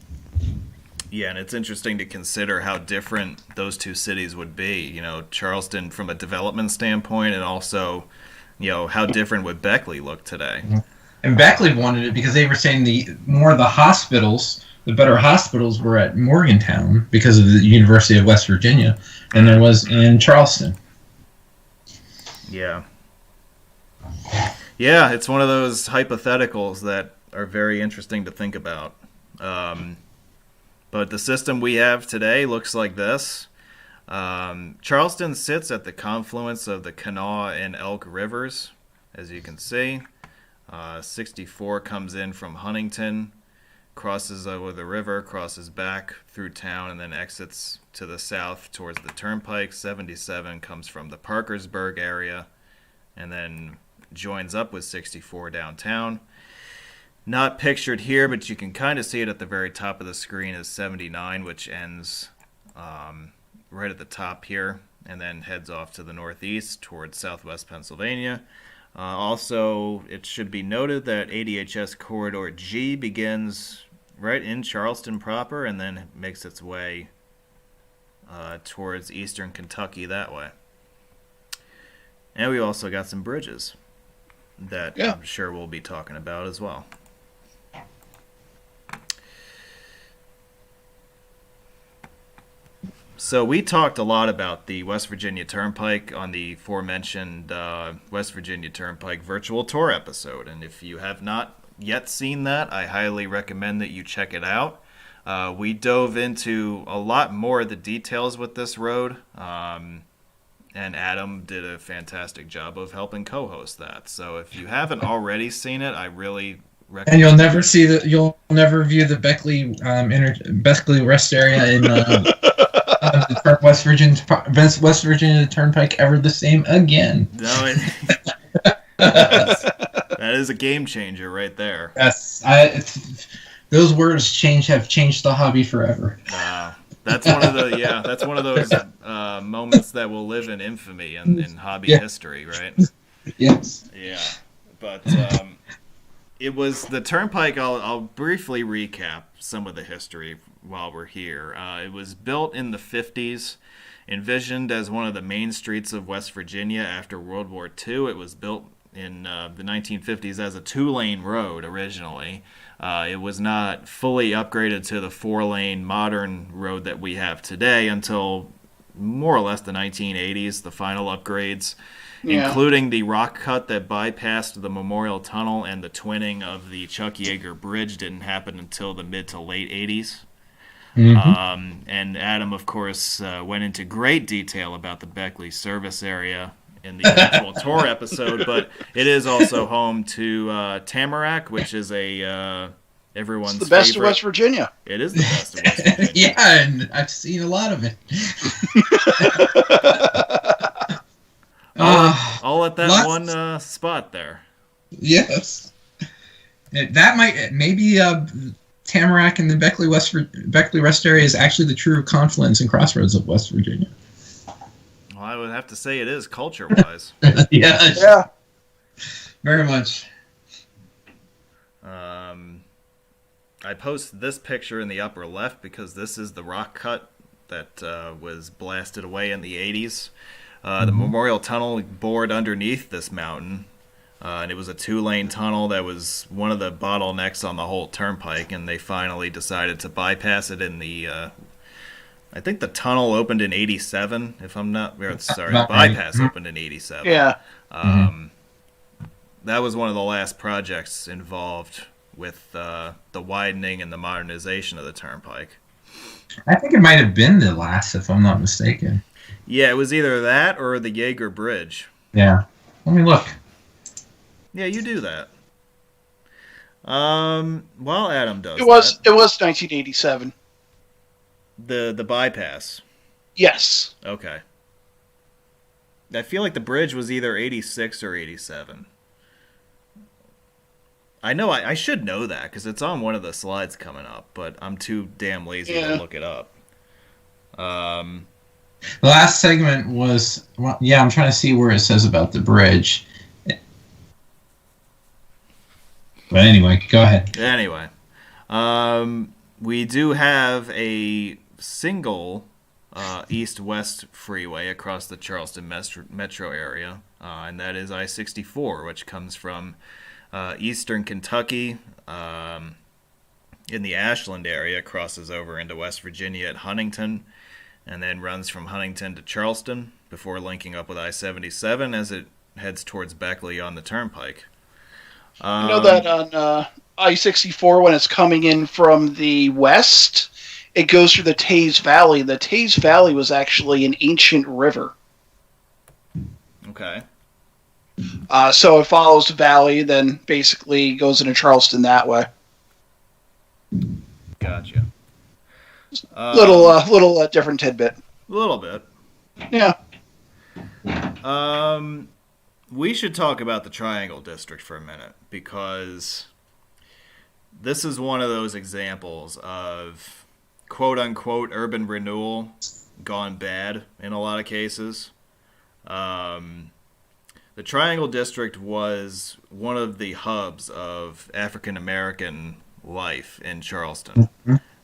Yeah, and it's interesting to consider how different those two cities would be. Charleston from a development standpoint, and also, how different would Beckley look today. And Beckley wanted it because they were saying the better hospitals were at Morgantown because of the University of West Virginia, and there was in Charleston. Yeah. Yeah, it's one of those hypotheticals that are very interesting to think about. But the system we have today looks like this. Charleston sits at the confluence of the Kanawha and Elk Rivers, as you can see. 64 comes in from Huntington, crosses over the river, crosses back through town, and then exits to the south towards the turnpike. 77 comes from the Parkersburg area and then joins up with 64 downtown. Not pictured here, but you can kind of see it at the very top of the screen, is 79, which ends right at the top here and then heads off to the northeast towards southwest Pennsylvania. Also, it should be noted that ADHS Corridor G begins right in Charleston proper and then makes its way towards eastern Kentucky that way. And we also got some bridges that I'm sure we'll be talking about as well. So we talked a lot about the West Virginia Turnpike on the aforementioned West Virginia Turnpike virtual tour episode. And if you have not yet seen that, I highly recommend that you check it out. We dove into a lot more of the details with this road, and Adam did a fantastic job of helping co-host that. So if you haven't already seen it, I really recommend. And you'll never view the Beckley rest area in West Virginia Turnpike ever the same again. No, that is a game changer right there. Yes, those words have changed the hobby forever. That's one of those moments that will live in infamy in hobby history, right? Yes. Yeah, but it was the turnpike. I'll briefly recap some of the history while we're here. It was built in the 50s, envisioned as one of the main streets of West Virginia after World War II. It was built in the 1950s as a 2-lane road originally. It was not fully upgraded to the 4-lane modern road that we have today until more or less the 1980s, the final upgrades, including the rock cut that bypassed the Memorial Tunnel, and the twinning of the Chuck Yeager Bridge didn't happen until the mid to late 80s. Mm-hmm. And Adam, of course, went into great detail about the Beckley service area in the actual tour episode, but it is also home to Tamarack, which is a Everyone's It's the best favorite. of West Virginia. It is the best of West Virginia. Yeah, and I've seen a lot of it. All at that lots- one spot there. Yes. That might maybe Tamarack and the Beckley Rest area is actually the true confluence and crossroads of West Virginia. Well, I would have to say it is culture-wise. Yes. Yeah. Very much. I post this picture in the upper left because this is the rock cut that was blasted away in the 80s. The Memorial Tunnel bored underneath this mountain, and it was a 2-lane tunnel that was one of the bottlenecks on the whole turnpike, and they finally decided to bypass it in the... I think the tunnel opened in 87, if I'm not... Sorry, the bypass opened in 87. Yeah. That was one of the last projects involved with the widening and the modernization of the turnpike. I think it might have been the last, if I'm not mistaken. Yeah, it was either that or the Jaeger Bridge. Yeah. Let me look. Yeah, you do that. While Adam does It was 1987. The bypass. Yes. Okay. I feel like the bridge was either 86 or 87. I know I should know that because it's on one of the slides coming up, but I'm too damn lazy to look it up. The last segment was... Well, yeah, I'm trying to see where it says about the bridge. But anyway, go ahead. Anyway, we do have a single east-west freeway across the Charleston metro area, and that is I-64, which comes from eastern Kentucky in the Ashland area, crosses over into West Virginia at Huntington, and then runs from Huntington to Charleston before linking up with I-77 as it heads towards Beckley on the turnpike. You know that on I-64, when it's coming in from the west, it goes through the Taze Valley. The Taze Valley was actually an ancient river. Okay. So it follows the valley, then basically goes into Charleston that way. Gotcha. Little different tidbit. A little bit. Yeah. We should talk about the Triangle District for a minute, because this is one of those examples of quote-unquote urban renewal gone bad in a lot of cases. The Triangle District was one of the hubs of African-American life in Charleston,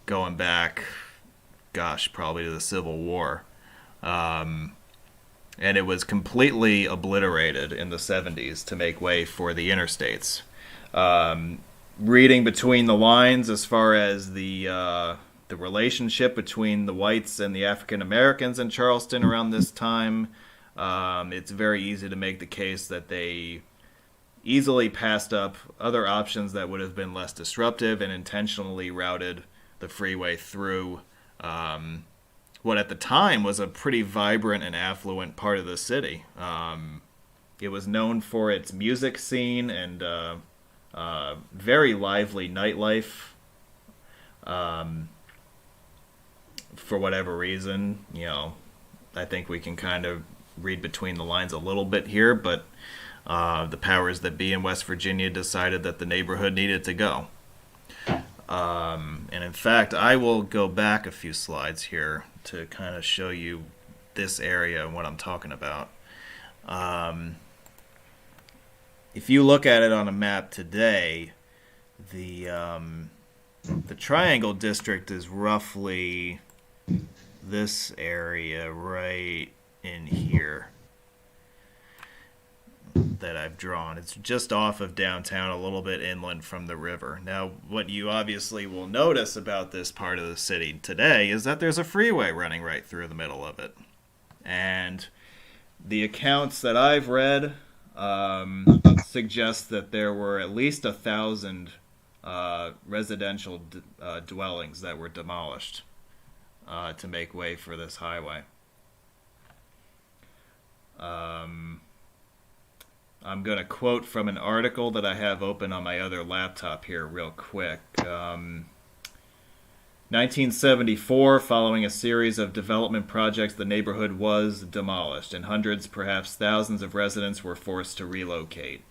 going back, probably to the Civil War. And it was completely obliterated in the 70s to make way for the Interstates. Reading between the lines as far as the relationship between the whites and the African Americans in Charleston around this time, it's very easy to make the case that they easily passed up other options that would have been less disruptive and intentionally routed the freeway through what at the time was a pretty vibrant and affluent part of the city. It was known for its music scene and very lively nightlife. For whatever reason, I think we can kind of read between the lines a little bit here, but the powers that be in West Virginia decided that the neighborhood needed to go. And in fact, I will go back a few slides here to kind of show you this area and what I'm talking about. If you look at it on a map today, the Triangle District is roughly this area right in here that I've drawn. It's just off of downtown, a little bit inland from the river. Now, what you obviously will notice about this part of the city today is that there's a freeway running right through the middle of it. And the accounts that I've read suggest that there were at least 1,000 residential dwellings that were demolished to make way for this highway. I'm going to quote from an article that I have open on my other laptop here real quick. 1974, following a series of development projects, the neighborhood was demolished, and hundreds, perhaps thousands of residents were forced to relocate.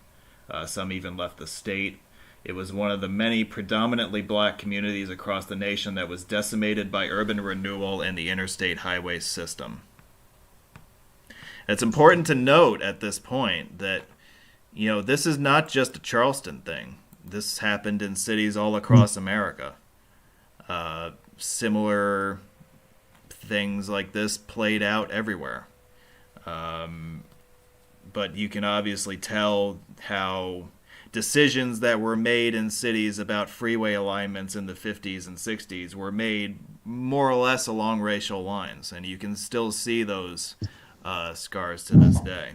Some even left the state. It was one of the many predominantly black communities across the nation that was decimated by urban renewal and the interstate highway system. It's important to note at this point that, this is not just a Charleston thing. This happened in cities all across America. Similar things like this played out everywhere. But you can obviously tell how decisions that were made in cities about freeway alignments in the 50s and 60s were made more or less along racial lines. And you can still see those scars to this day.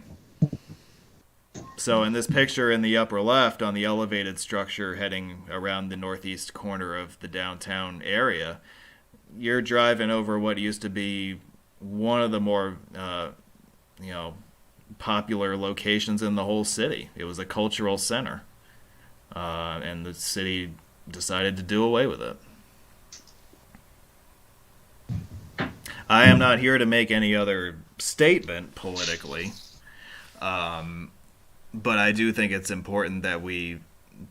So in this picture in the upper left, on the elevated structure heading around the northeast corner of the downtown area, you're driving over what used to be one of the more, popular locations in the whole city. It was a cultural center, and the city decided to do away with it. I am not here to make any other statement politically, but I do think it's important that we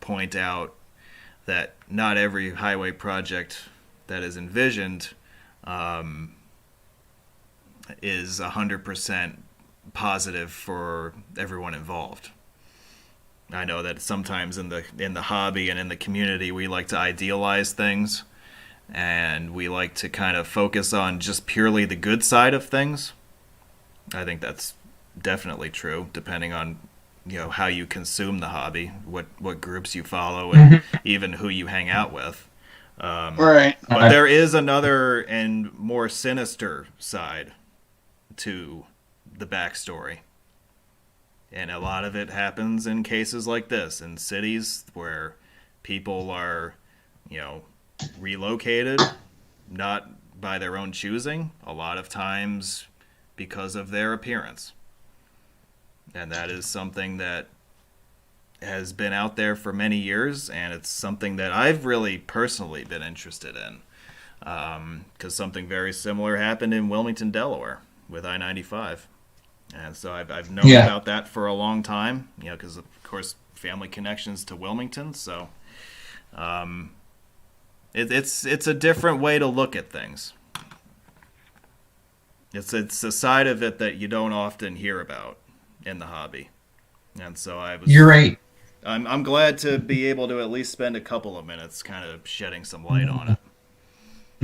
point out that not every highway project that is envisioned is 100% positive for everyone involved. I know that sometimes in the hobby and in the community we like to idealize things, and we like to kind of focus on just purely the good side of things. I think that's definitely true, depending on how you consume the hobby, what groups you follow, and even who you hang out with. Right. But there is another and more sinister side to the backstory. And a lot of it happens in cases like this, in cities where people are, relocated, not by their own choosing, a lot of times because of their appearance. And that is something that has been out there for many years, and it's something that I've really personally been interested in. Because something very similar happened in Wilmington, Delaware, with I-95. And so I've known about that for a long time, because, of course, family connections to Wilmington. So it's a different way to look at things. It's a side of it that you don't often hear about in the hobby. And so You're right. I'm glad to be able to at least spend a couple of minutes kind of shedding some light on it.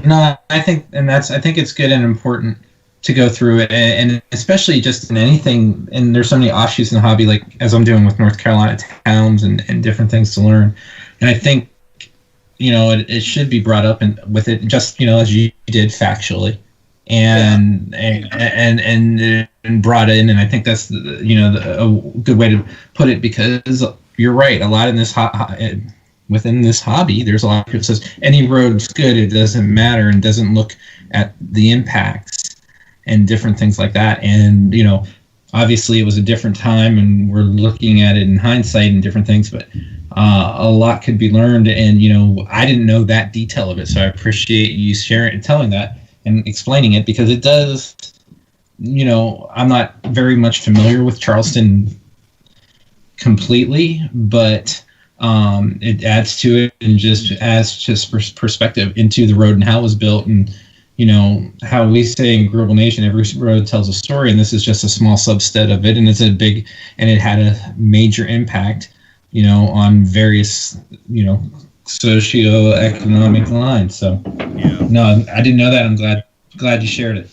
No, I think it's good and important to go through it, and especially just in anything. And there's so many offshoots in the hobby, like as I'm doing with North Carolina towns and different things to learn. And I think, it should be brought up and with it, just as you did factually, and brought in. And I think that's a good way to put it, because you're right. A lot in this within this hobby, there's a lot of people that says any road's good. It doesn't matter, and doesn't look at the impacts and different things like that. And obviously it was a different time, and we're looking at it in hindsight and different things, but a lot could be learned. And I didn't know that detail of it, so I appreciate you sharing and telling that and explaining it, because it does. I'm not very much familiar with Charleston completely, but it adds to it, and just adds perspective into the road and how it was built. And how we say in Gribble Nation, every road tells a story, and this is just a small subset of it, and it had a major impact, on various, socioeconomic lines. So, no, I didn't know that. I'm glad you shared it.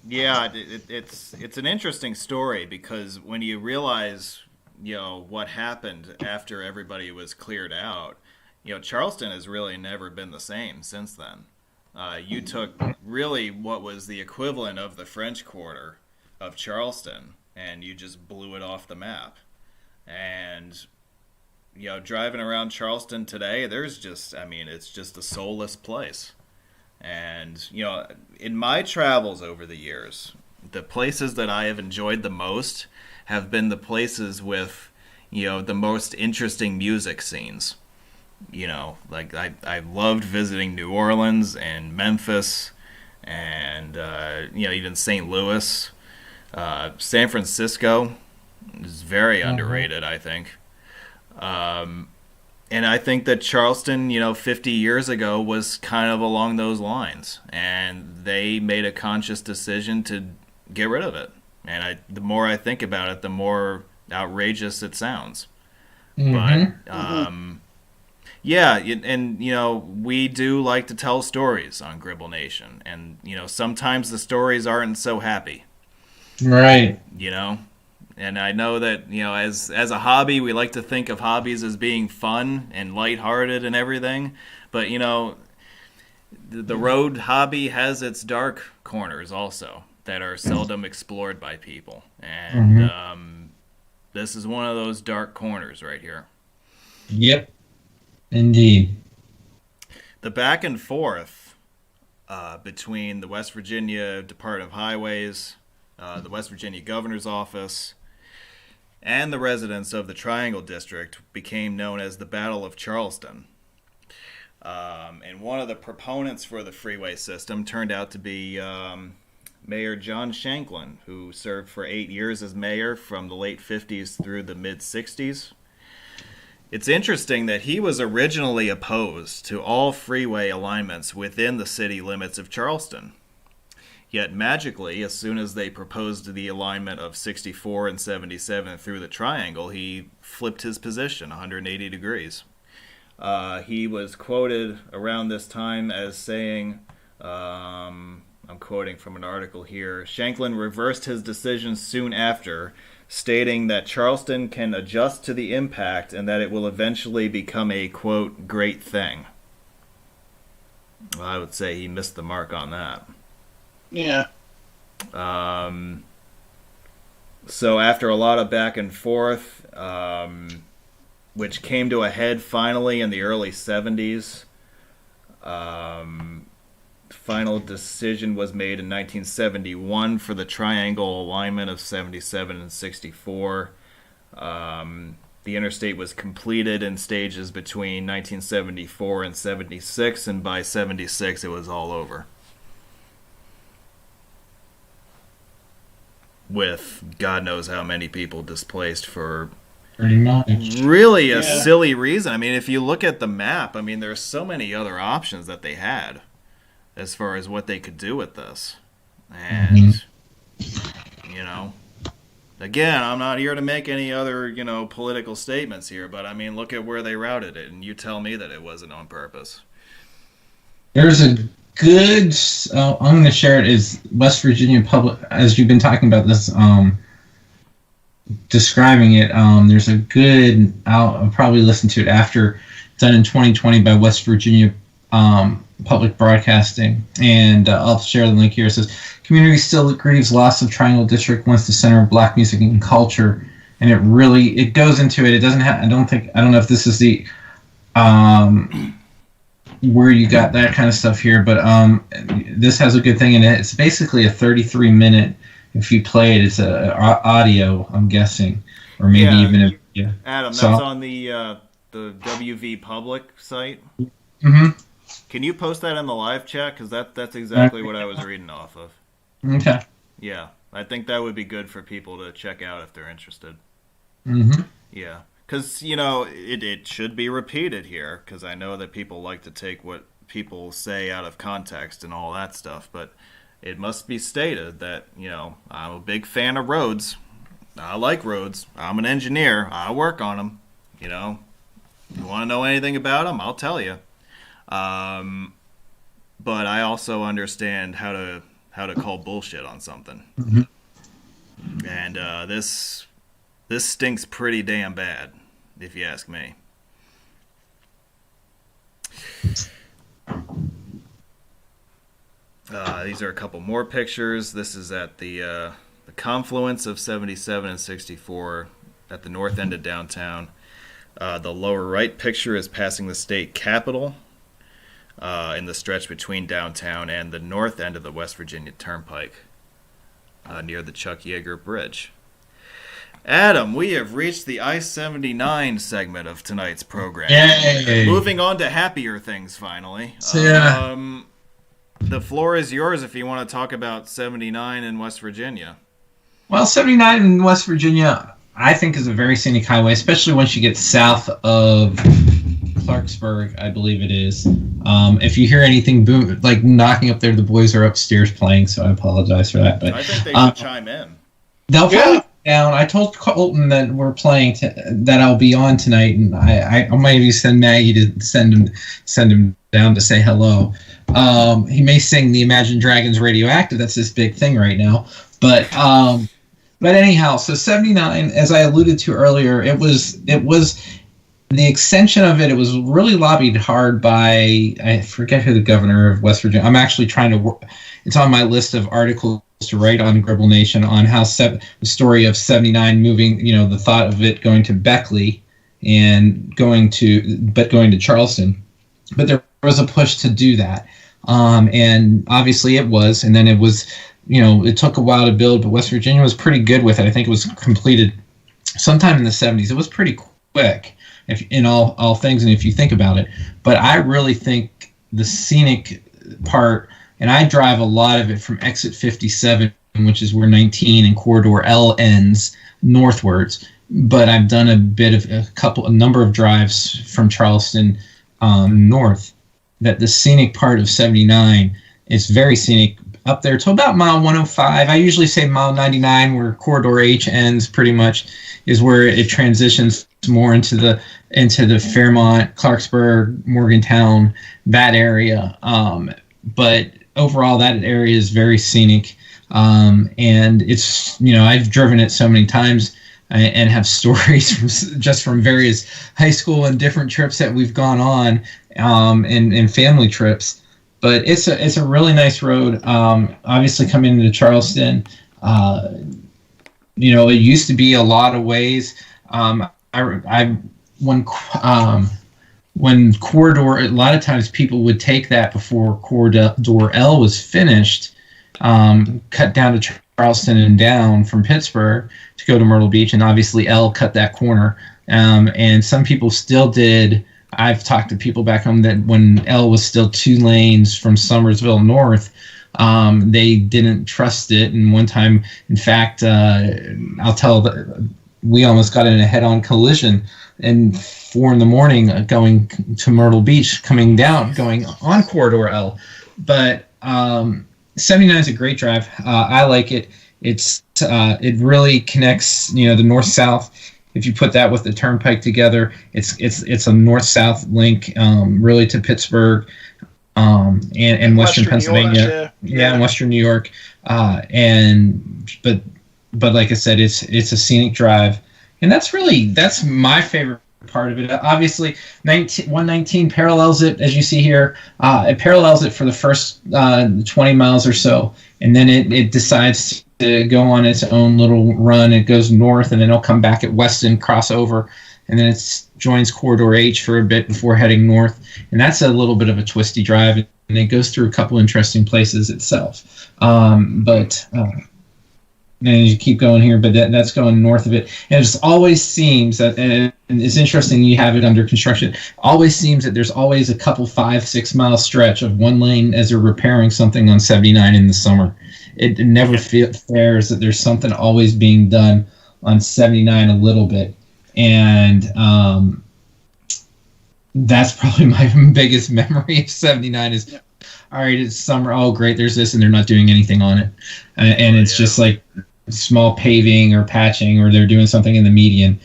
Yeah, it's an interesting story, because when you realize, what happened after everybody was cleared out, Charleston has really never been the same since then. You took really what was the equivalent of the French Quarter of Charleston, and you just blew it off the map. And, driving around Charleston today, it's just a soulless place. And, in my travels over the years, the places that I have enjoyed the most have been the places with the most interesting music scenes. Like I loved visiting New Orleans and Memphis and, even St. Louis. San Francisco is very underrated, I think. And I think that Charleston, 50 years ago was kind of along those lines. And they made a conscious decision to get rid of it. And the more I think about it, the more outrageous it sounds. But, yeah, and, we do like to tell stories on Gribble Nation. And, sometimes the stories aren't so happy. Right. And I know that, as a hobby, we like to think of hobbies as being fun and lighthearted and everything. But, the road hobby has its dark corners also that are seldom explored by people. And this is one of those dark corners right here. Yep. Indeed. The back and forth between the West Virginia Department of Highways, the West Virginia Governor's Office, and the residents of the Triangle District became known as the Battle of Charleston. And one of the proponents for the freeway system turned out to be Mayor John Shanklin, who served for 8 years as mayor from the late 50s through the mid-60s. It's interesting that he was originally opposed to all freeway alignments within the city limits of Charleston. Yet magically, as soon as they proposed the alignment of 64 and 77 through the triangle, he flipped his position 180 degrees. He was quoted around this time as saying, I'm quoting from an article here, Shanklin reversed his decision soon after, stating that Charleston can adjust to the impact and that it will eventually become a, quote, great thing. Well, I would say he missed the mark on that. Yeah. So after a lot of back and forth, which came to a head finally in the early 70s, final decision was made in 1971 for the triangle alignment of 77 and 64. The interstate was completed in stages between 1974 and 76, and by 76 it was all over. With God knows how many people displaced for pretty much really a silly reason. I mean, if you look at the map, I mean, there's so many other options that they had as far as what they could do with this. And, again, I'm not here to make any other, political statements here, but I mean, look at where they routed it, and you tell me that it wasn't on purpose. There's a good, I'm going to share it, is West Virginia Public, as you've been talking about this, describing it, there's a good, I'll probably listen to it after, done in 2020 by West Virginia Public Broadcasting, and I'll share the link here. It says, community still grieves loss of Triangle District, once the center of black music and culture, and it goes into it. It doesn't have, I don't know if this is the, where you got that kind of stuff here, but this has a good thing in it. It's basically a 33-minute, if you play it, it's a audio, I'm guessing, or maybe even a video. Adam, that's on the WV Public site. Mm-hmm. Can you post that in the live chat? Because that's exactly what I was reading off of. Okay. Yeah, I think that would be good for people to check out if they're interested. Mm-hmm. Yeah, because, it should be repeated here, because I know that people like to take what people say out of context and all that stuff, but it must be stated that, I'm a big fan of roads. I like roads. I'm an engineer. I work on them. You want to know anything about them, I'll tell you. But I also understand how to call bullshit on something. Mm-hmm. And this stinks pretty damn bad, if you ask me. These are a couple more pictures. This is at the confluence of 77 and 64 at the north end of downtown. The lower right picture is passing the state capitol in the stretch between downtown and the north end of the West Virginia Turnpike near the Chuck Yeager Bridge. Adam, we have reached the I-79 segment of tonight's program. Yay. Moving on to happier things, finally. Yeah. The floor is yours if you want to talk about 79 in West Virginia. Well, 79 in West Virginia, I think, is a very scenic highway, especially once you get south of Clarksburg, I believe it is. If you hear anything boom, like knocking up there, the boys are upstairs playing, so I apologize for that. But I think they should chime in. They'll probably down. I told Colton that we're playing that I'll be on tonight, and I might even send Maggie to send him down to say hello. He may sing the Imagine Dragons Radioactive. That's his big thing right now. But anyhow, so 79, as I alluded to earlier, it was the extension of it. It was really lobbied hard by, I forget who the governor of West Virginia. I'm actually trying to work. It's on my list of articles to write on Gribble Nation on how the story of 79 moving, the thought of it going to Beckley and going to Charleston. But there was a push to do that. And obviously it was, and then it was, it took a while to build, but West Virginia was pretty good with it. I think it was completed sometime in the 70s. It was pretty quick in all things, and if you think about it. But I really think the scenic part, and I drive a lot of it from exit 57, which is where 19 and corridor L ends northwards. But I've done a number of drives from Charleston north. That the scenic part of 79 is very scenic up there to about mile 105. I usually say mile 99, where corridor H ends pretty much, is where it transitions more into the Fairmont, Clarksburg, Morgantown, that area. But overall, that area is very scenic. And it's, I've driven it so many times and have stories from various high school and different trips that we've gone on, and family trips. But it's a really nice road. Obviously, coming into Charleston, it used to be a lot of ways. When corridor, a lot of times people would take that before corridor L was finished, cut down to Charleston and down from Pittsburgh to go to Myrtle Beach, and obviously L cut that corner. And some people still did. I've talked to people back home that when L was still 2 lanes from Summersville north, they didn't trust it. And one time, in fact, we almost got in a head-on collision and 4 a.m. going to Myrtle Beach, going on corridor L. But 79 is a great drive. I like it. It really connects, the north-south. If you put that with the turnpike together, it's a north-south link, really, to Pittsburgh and western Pennsylvania, and western New York. But like I said, it's a scenic drive, and that's my favorite part of it. Obviously, 119 parallels it, as you see here. It parallels it for the first 20 miles or so, and then it decides to go on its own little run. It goes north, and then it'll come back at Weston, cross over, and then it joins corridor H for a bit before heading north. And that's a little bit of a twisty drive, and it goes through a couple interesting places itself. And you keep going here, but that's going north of it. And it just always seems that, and it's interesting you have it under construction, always seems that there's always a couple 5-6 mile stretch of one lane as they're repairing something on 79 in the summer. It never fares that there's something always being done on 79 a little bit. And that's probably my biggest memory of 79 is, all right, it's summer. Oh, great, there's this, and they're not doing anything on it. And it's just like small paving or patching, or they're doing something in the median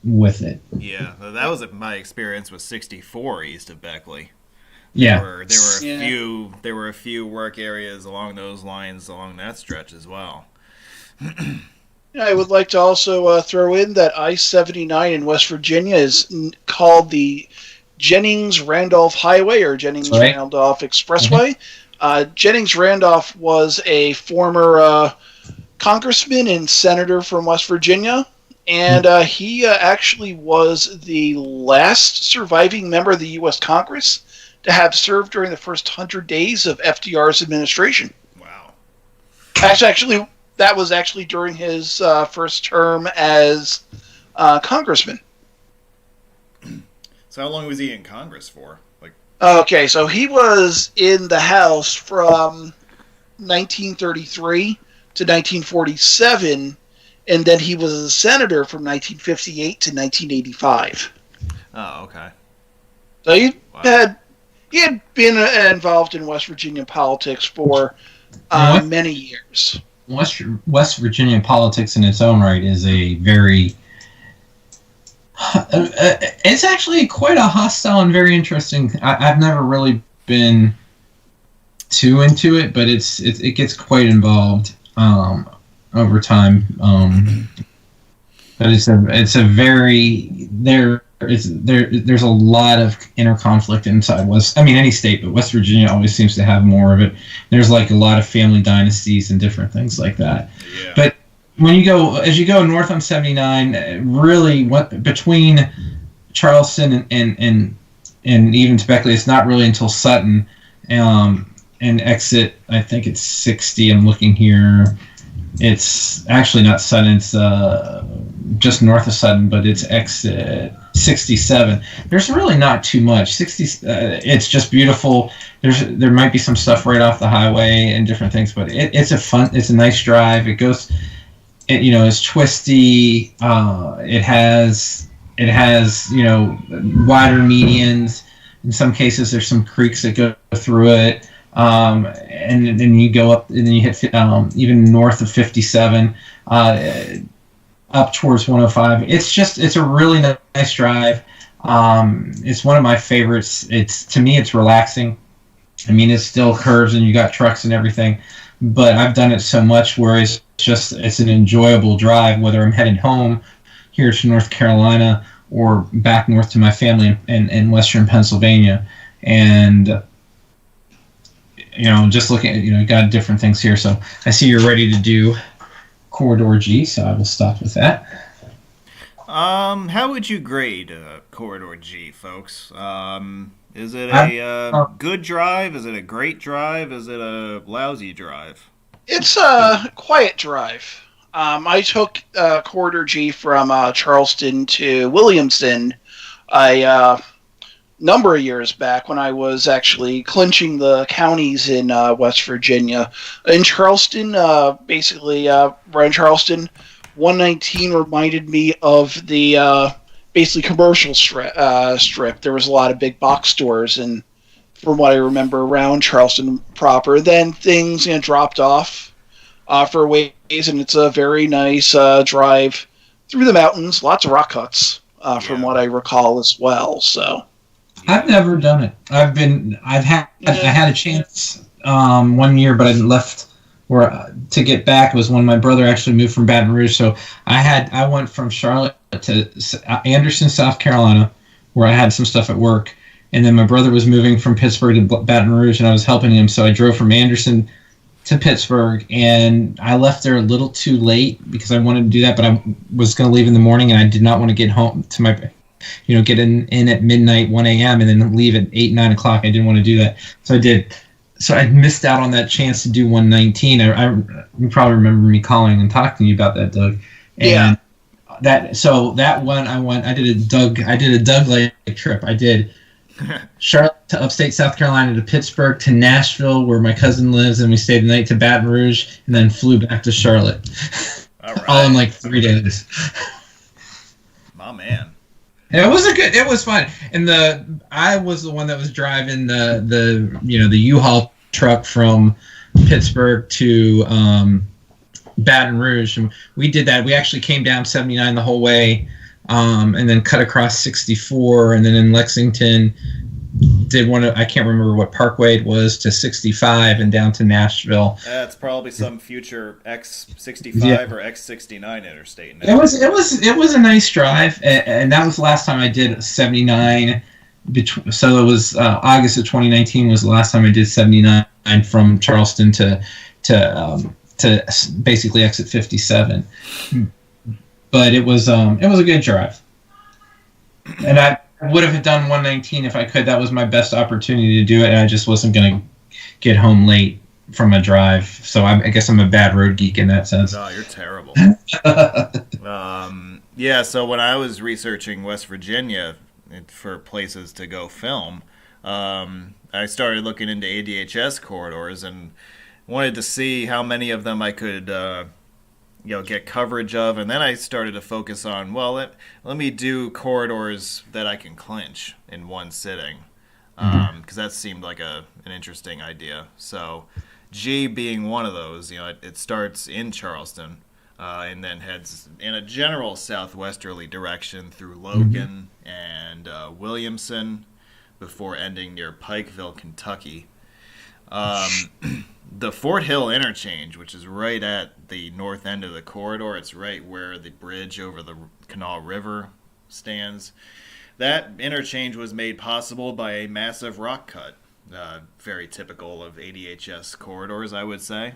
with it. Yeah, that was my experience with 64 east of Beckley. Yeah, there were a few work areas along those lines along that stretch as well. I would like to also throw in that I-79 in West Virginia is called the Jennings-Randolph Highway, or Jennings-Randolph Expressway. Jennings-Randolph was a former congressman and senator from West Virginia, and he actually was the last surviving member of the U.S. Congress to have served during the first 100 days of FDR's administration. Wow. That's that was actually during his first term as congressman. So how long was he in Congress for? Okay, so he was in the House from 1933 to 1947, and then he was a senator from 1958 to 1985. Oh, okay. So he had been involved in West Virginia politics for many years. West Virginia politics in its own right is a very... it's actually quite a hostile and very interesting... I've never really been too into it, but it gets quite involved over time. But it's a very... There's a lot of inner conflict inside any state, but West Virginia always seems to have more of it. There's a lot of family dynasties and different things like that. Yeah. But as you go north on 79, really between Charleston and even to Beckley, it's not really until Sutton and exit. I think it's 60. I'm looking here. It's actually not Sutton. It's just north of Sutton, but it's exit 67. There's really not too much. It's just beautiful. There might be some stuff right off the highway and different things, but it's a nice drive. It's twisty. It has wider medians. In some cases, there's some creeks that go through it. And then you go up, and then you hit even north of 57, up towards 105. It's a really nice drive. It's one of my favorites. To me, it's relaxing. It's still curves and you got trucks and everything, but I've done it so much where it's an enjoyable drive, whether I'm headed home here to North Carolina or back north to my family in Western Pennsylvania. And just looking at, got different things here. So I see you're ready to do Corridor G, so I will stop with that. How would you grade Corridor G, folks? Is it a good drive? Is it a great drive? Is it a lousy drive? It's a quiet drive. I took Corridor G from Charleston to Williamston a number of years back when I was actually clinching the counties in West Virginia. In Charleston, right in Charleston, 119 reminded me of the basically commercial strip. There was a lot of big box stores, and from what I remember around Charleston proper, then things dropped off for ways, and it's a very nice drive through the mountains. Lots of rock cuts, from what I recall as well. So. I've never done it. I had a chance 1 year, but I left to get back. It was when my brother actually moved from Baton Rouge. So I went from Charlotte to Anderson, South Carolina, where I had some stuff at work, and then my brother was moving from Pittsburgh to Baton Rouge, and I was helping him. So I drove from Anderson to Pittsburgh, and I left there a little too late because I wanted to do that, but I was going to leave in the morning, and I did not want to get home to my. Get in at midnight, 1 a.m., and then leave at 8, 9 o'clock. I didn't want to do that. So I did. So I missed out on that chance to do 119. You probably remember me calling and talking to you about that, Doug. And that one I did a Doug-like trip. I did Charlotte to upstate South Carolina to Pittsburgh to Nashville, where my cousin lives, and we stayed the night to Baton Rouge, and then flew back to Charlotte. All right. All in 3 days. My man. It was fun, and I was the one that was driving the U-Haul truck from Pittsburgh to Baton Rouge, and we did that. We actually came down 79 the whole way, and then cut across 64, and then in Lexington did I can't remember what parkway it was, to 65 and down to Nashville. That's probably some future X65 or X69 interstate. It was a nice drive, and that was the last time I did 79. So it was August of 2019 was the last time I did 79 from Charleston to basically exit 57. But it was a good drive, and I would have done 119 if I could. That was my best opportunity to do it, and I just wasn't going to get home late from a drive. So I guess I'm a bad road geek in that sense. No, you're terrible. Yeah, so when I was researching West Virginia for places to go film, I started looking into ADHS corridors and wanted to see how many of them I could get coverage of, and then I started to focus on, well, let me do corridors that I can clinch in one sitting, because that seemed like an interesting idea. So G being one of those, it starts in Charleston, and then heads in a general southwesterly direction through Logan and Williamson before ending near Pikeville, Kentucky. The Fort Hill interchange, which is right at the north end of the corridor, it's right where the bridge over the Kanawha River stands. That interchange was made possible by a massive rock cut. Very typical of ADHS corridors, I would say.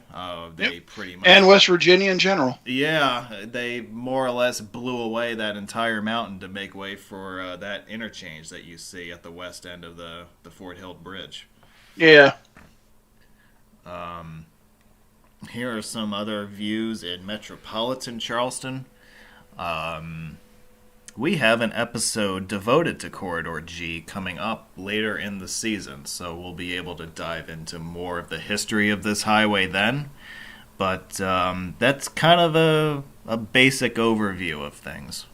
They pretty much, and West Virginia in general. Yeah, they more or less blew away that entire mountain to make way for that interchange that you see at the west end of the Fort Hill Bridge. Yeah. Here are some other views in metropolitan Charleston. We have an episode devoted to Corridor G coming up later in the season, so we'll be able to dive into more of the history of this highway then. But that's kind of a basic overview of things.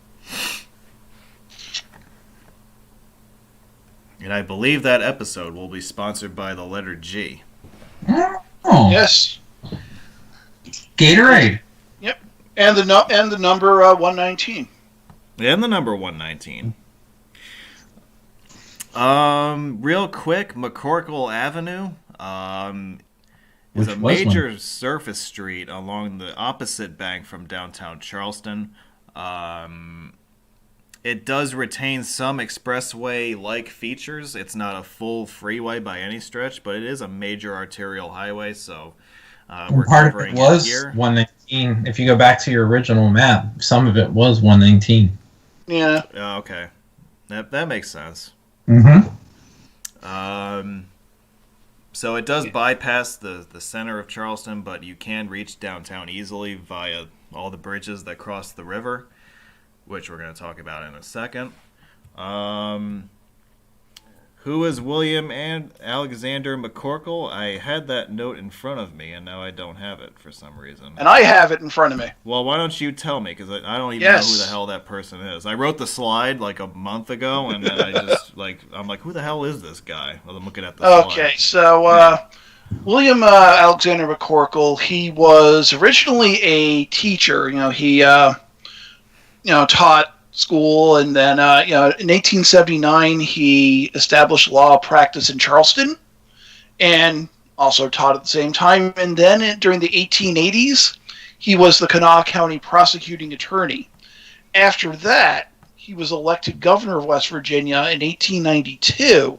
And I believe that episode will be sponsored by the letter G. Oh. Yes. Gatorade. Yep. And the number 119. And the number 119. Real quick, McCorkle Avenue is a major surface street along the opposite bank from downtown Charleston. It does retain some expressway-like features. It's not a full freeway by any stretch, but it is a major arterial highway, so we're part covering of it was here. 119. If you go back to your original map, some of it was 119. Yeah. Oh, okay. That makes sense. Mm-hmm. So it does bypass the center of Charleston, but you can reach downtown easily via all the bridges that cross the river, which we're going to talk about in a second. Who is William and Alexander McCorkle? I had that note in front of me, and now I don't have it for some reason. And I have it in front of me. Well, why don't you tell me? Because I don't even know who the hell that person is. I wrote the slide like a month ago, and then I just, I'm like, who the hell is this guy? Well, I'm looking at the slide. Okay, so William Alexander McCorkle, he was originally a teacher. He taught school, and then in 1879 he established law practice in Charleston, and also taught at the same time. And then during the 1880s, he was the Kanawha County prosecuting attorney. After that, he was elected governor of West Virginia in 1892.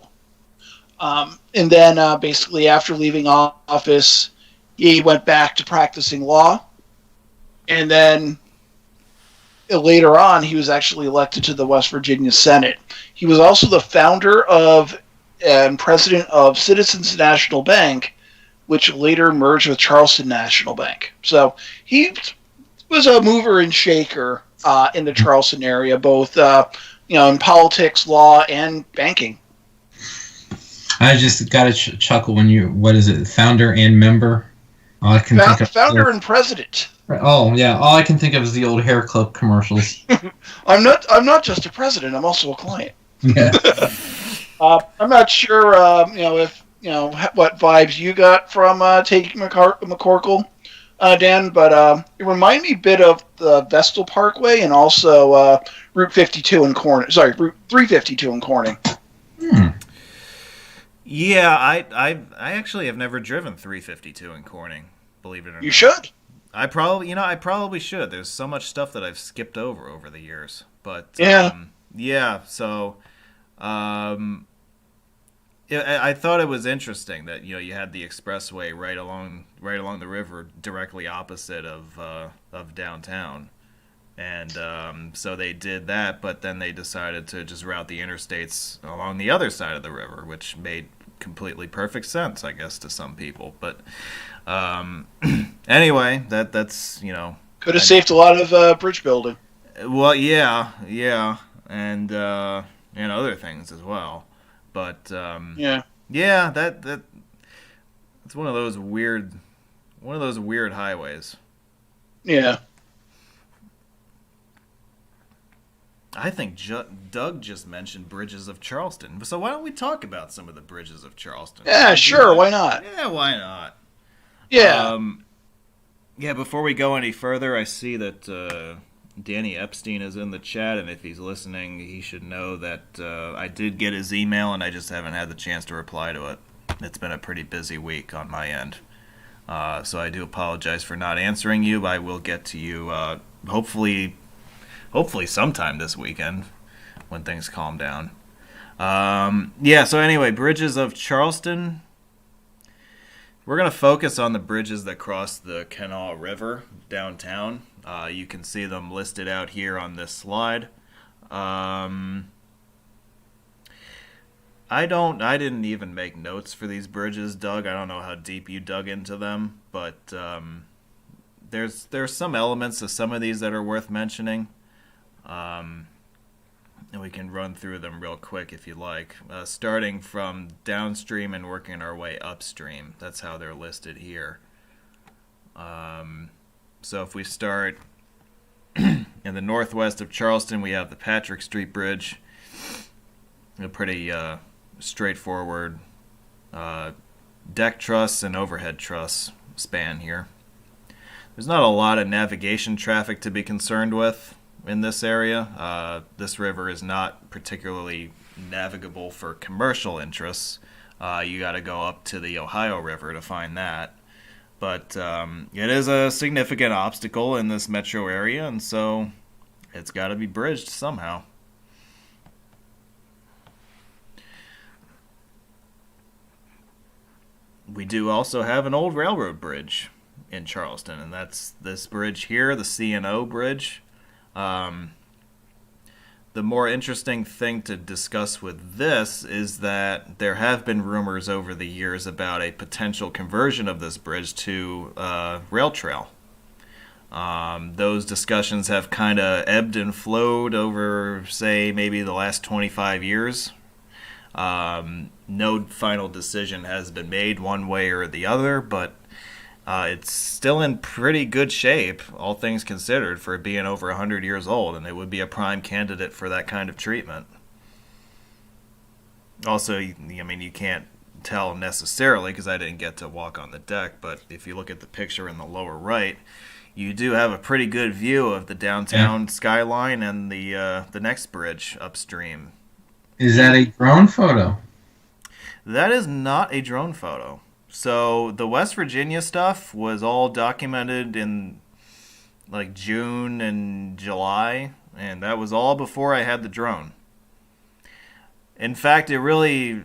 And then basically after leaving office, he went back to practicing law, and then later on, he was actually elected to the West Virginia Senate. He was also the founder of and president of Citizens National Bank, which later merged with Charleston National Bank. So he was a mover and shaker in the Charleston area, both in politics, law, and banking. I just got to chuckle when what is it, founder and member? All I can think of founder and president. Oh yeah, all I can think of is the old hair club commercials. I'm not just a president. I'm also a client. Yeah. I'm not sure, if what vibes you got from taking McCorkle, Dan, but it reminded me a bit of the Vestal Parkway and also Route 52 in Corning. Sorry, Route 352 in Corning. Yeah, I actually have never driven 352 in Corning. Believe it or not. You should. I probably should. There's so much stuff that I've skipped over the years. But so I thought it was interesting that you had the expressway right along the river, directly opposite of downtown, and so they did that. But then they decided to just route the interstates along the other side of the river, which made completely perfect sense, I guess, to some people. But anyway, that's could have saved a lot of bridge building. Well, yeah, and other things as well. But yeah, that it's one of those weird highways. Yeah. I think Doug just mentioned bridges of Charleston. So why don't we talk about some of the bridges of Charleston? Yeah, sure. Why not? Yeah, why not? Yeah. Yeah, before we go any further, I see that Danny Epstein is in the chat, and if he's listening, he should know that I did get his email, and I just haven't had the chance to reply to it. It's been a pretty busy week on my end. So I do apologize for not answering you. I will get to you hopefully sometime this weekend when things calm down. So anyway, bridges of Charleston. We're going to focus on the bridges that cross the Kanawha River downtown. You can see them listed out here on this slide. I didn't even make notes for these bridges, Doug. I don't know how deep you dug into them, but there's some elements of some of these that are worth mentioning. And we can run through them real quick if you like, starting from downstream and working our way upstream. That's how they're listed here. So if we start in the northwest of Charleston, we have the Patrick Street Bridge, a pretty straightforward deck truss and overhead truss span here. There's not a lot of navigation traffic to be concerned with in this area. This river is not particularly navigable for commercial interests. You got to go up to the Ohio River to find that. But it is a significant obstacle in this metro area, and so it's got to be bridged somehow. We do also have an old railroad bridge in Charleston, and that's this bridge here, the C&O Bridge. The more interesting thing to discuss with this is that there have been rumors over the years about a potential conversion of this bridge to rail trail. Those discussions have kind of ebbed and flowed over, say, maybe the last 25 years. No final decision has been made one way or the other, but it's still in pretty good shape, all things considered, for being over 100 years old, and it would be a prime candidate for that kind of treatment. Also, I mean, you can't tell necessarily because I didn't get to walk on the deck, but if you look at the picture in the lower right, you do have a pretty good view of the downtown skyline and the next bridge upstream. Is that a drone photo? That is not a drone photo. So the West Virginia stuff was all documented in like June and July, and that was all before I had the drone. In fact, it really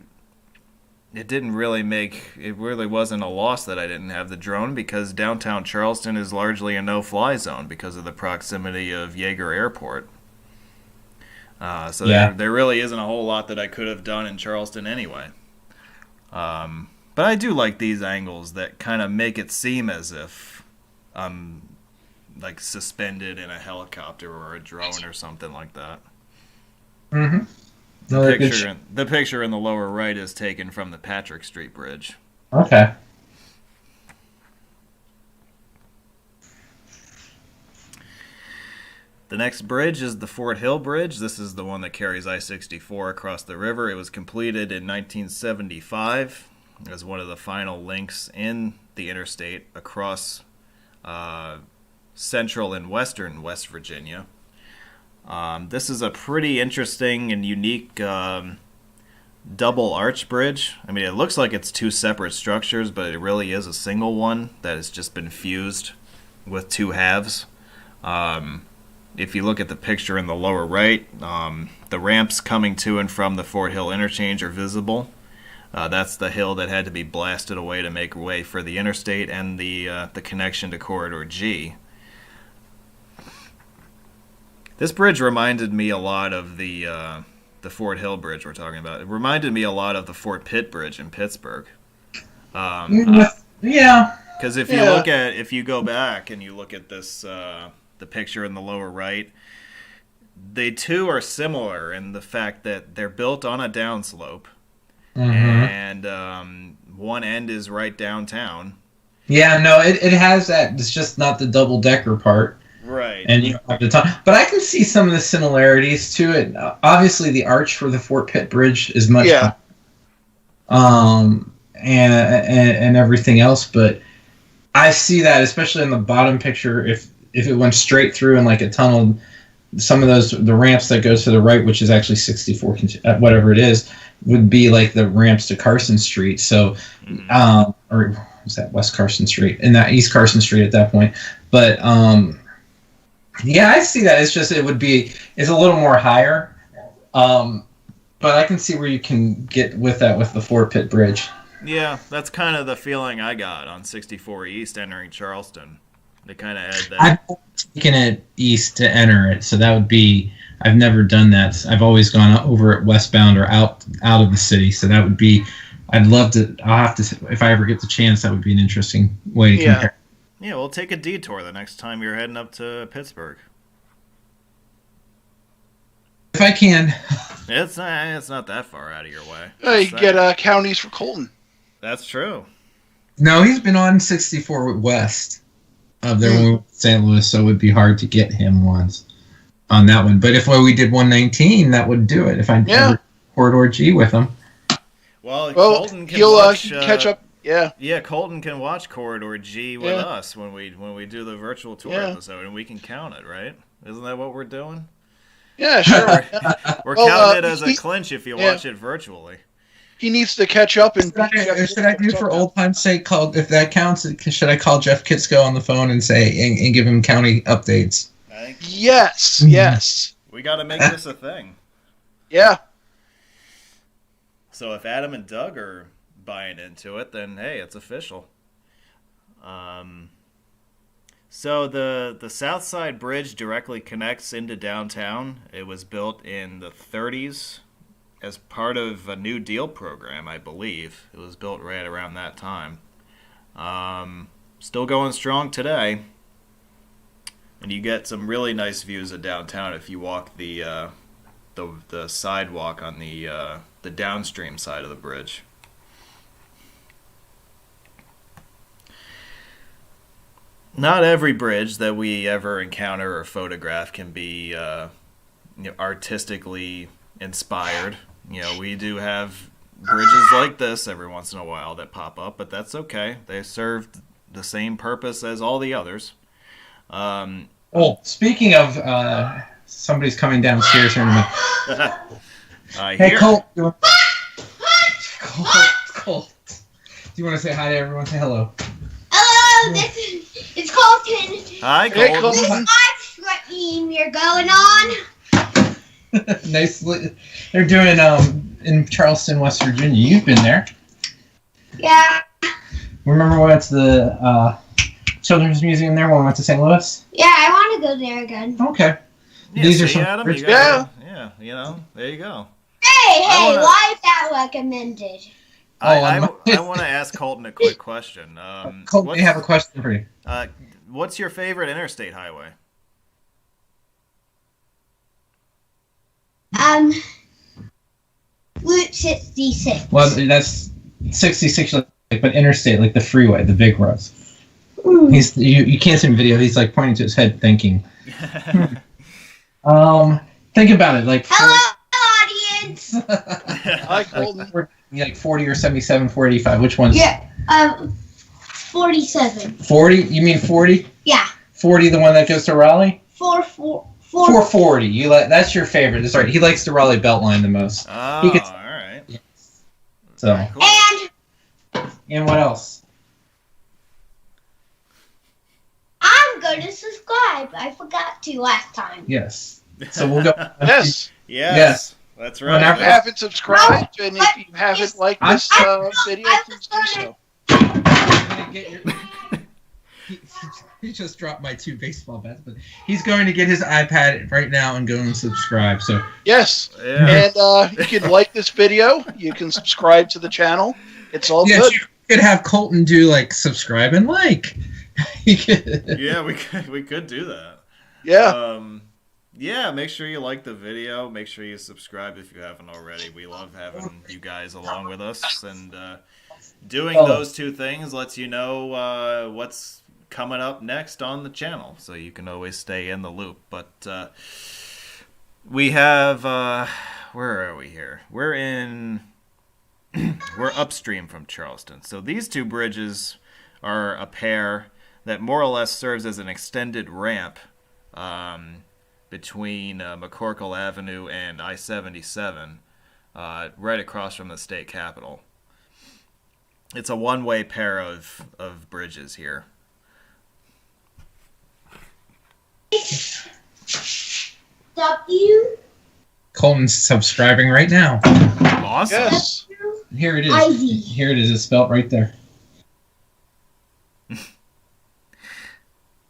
wasn't a loss that I didn't have the drone, because downtown Charleston is largely a no-fly zone because of the proximity of Yeager Airport. There really isn't a whole lot that I could have done in Charleston anyway. But I do like these angles that kind of make it seem as if I'm like suspended in a helicopter or a drone or something like that. Mm-hmm. The picture in the lower right is taken from the Patrick Street Bridge. Okay. The next bridge is the Fort Hill Bridge. This is the one that carries I-64 across the river. It was completed in 1975 as one of the final links in the interstate across central and western West Virginia. This is a pretty interesting and unique double arch bridge. I mean, it looks like it's two separate structures, but it really is a single one that has just been fused with two halves. If you look at the picture in the lower right, the ramps coming to and from the Fort Hill interchange are visible. That's the hill that had to be blasted away to make way for the interstate and the connection to Corridor G. This bridge reminded me a lot of the the Fort Hill Bridge we're talking about. It reminded me a lot of the Fort Pitt Bridge in Pittsburgh. Yeah. Because if you go back and you look at this, the picture in the lower right, they too are similar in the fact that they're built on a downslope, and one end is right downtown. Yeah, no, it has that. It's just not the double decker part. Right. And you have the top. But I can see some of the similarities to it. Obviously, the arch for the Fort Pitt Bridge is much and everything else, but I see that, especially in the bottom picture, if it went straight through in like a tunnel, some of the ramps that go to the right, which is actually 64, whatever it is, would be like the ramps to Carson Street. So, or was that West Carson Street? And that East Carson Street at that point. But, yeah, I see that. It's just, it's a little more higher. But I can see where you can get with that with the Fort Pitt Bridge. Yeah, that's kind of the feeling I got on 64 East entering Charleston. They kind of had that. I've taken it east to enter it, so that would be. I've never done that. I've always gone over it westbound or out of the city, so that would be. I'd love to. I'll have to. If I ever get the chance, that would be an interesting way to compare. Yeah, we'll take a detour the next time you're heading up to Pittsburgh. If I can. It's not that far out of your way. You can get counties for Colton. That's true. No, he's been on 64 west of there, St. Louis, so it would be hard to get him once on that one. But if we did 119, that would do it. If I did Corridor G with him. Well, Colton can watch, catch up. Yeah, Colton can watch Corridor G with us when we do the virtual tour episode, and we can count it, right? Isn't that what we're doing? Yeah, sure. We're counting it as a clinch if you watch it virtually. He needs to catch up. And should I do for old time's sake? If that counts, should I call Jeff Kitsko on the phone and say and give him county updates? Yes. We got to make this a thing. Yeah. So if Adam and Doug are buying into it, then hey, it's official. So the South Side Bridge directly connects into downtown. It was built in the 30s. As part of a New Deal program, I believe. It was built right around that time. Still going strong today. And you get some really nice views of downtown if you walk the sidewalk on the downstream side of the bridge. Not every bridge that we ever encounter or photograph can be artistically inspired. We do have bridges like this every once in a while that pop up, but that's okay. They serve the same purpose as all the others. Speaking of, somebody's coming downstairs here in a minute. Hey, Colt. Colt. Do you want to say hi to everyone? Say hello. Hello, it's Colton. Hi, Colton. Hey, Colton. This live stream you're going on. Nicely. They're doing in Charleston, West Virginia. You've been there. Yeah. Remember when we went to the Children's Museum there when we went to St. Louis? Yeah, I want to go there again. Okay. Yeah, These are some Adam, there you go. Hey, why is that recommended? I want to ask Colton a quick question. Colton, I have a question for you. What's your favorite interstate highway? Route 66. Well, that's 66, but interstate, like the freeway, the big roads. You can't see him video. He's like pointing to his head, thinking. Think about it, like. Hello, audience. Hi, Colton. Like 40 or 77, 485. Which one's? Yeah, 47. 40? You mean 40? Yeah. 40, the one that goes to Raleigh? 440. That's your favorite. That's right. He likes the Raleigh Beltline the most. Oh, all right. Yeah. So. Cool. And what else? I'm going to subscribe. I forgot to last time. Yes. So we'll go. Yes. That's right. If you haven't subscribed and if you haven't liked this video, please do so. He just dropped my 2 baseball bats, but he's going to get his iPad right now and go and subscribe. So yes, Yeah. and you can like this video. You can subscribe to the channel. It's all good. you could have Colton do like subscribe and like. Yeah, we could do that. Yeah. Yeah, make sure you like the video. Make sure you subscribe if you haven't already. We love having you guys along with us, and doing those 2 things lets you know what's coming up next on the channel, so you can always stay in the loop. But we have where are we here? We're upstream from Charleston. So these 2 bridges are a pair that more or less serves as an extended ramp between McCorkle Avenue and I-77, right across from the state capitol. It's a one-way pair of bridges here. W. Colton's subscribing right now. Awesome. Yes. Here it is. Ivy. Here it is. It's spelled right there.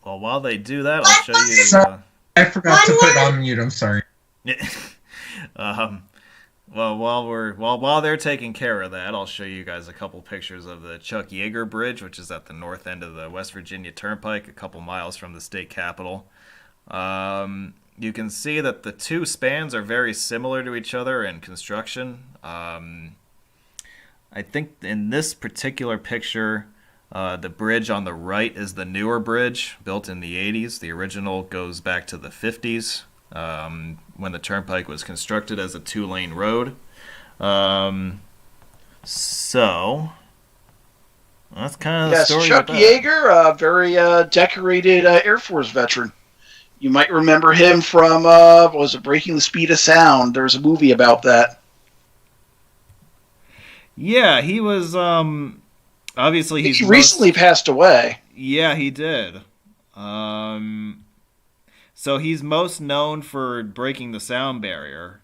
Well, while they do that, I'll show you. I forgot to put it on mute. I'm sorry. Well, while they're taking care of that, I'll show you guys a couple pictures of the Chuck Yeager Bridge, which is at the north end of the West Virginia Turnpike, a couple miles from the state capitol. You can see that the 2 spans are very similar to each other in construction. I think in this particular picture, the bridge on the right is the newer bridge, built in the 80s. The original goes back to the 50s, when the turnpike was constructed as a 2-lane road. So that's kind of the story. Yes, Chuck Yeager, a very decorated Air Force veteran. You might remember him from, was it Breaking the Speed of Sound? There's a movie about that. Yeah, he was, obviously He recently passed away. Yeah, he did. So he's most known for breaking the sound barrier.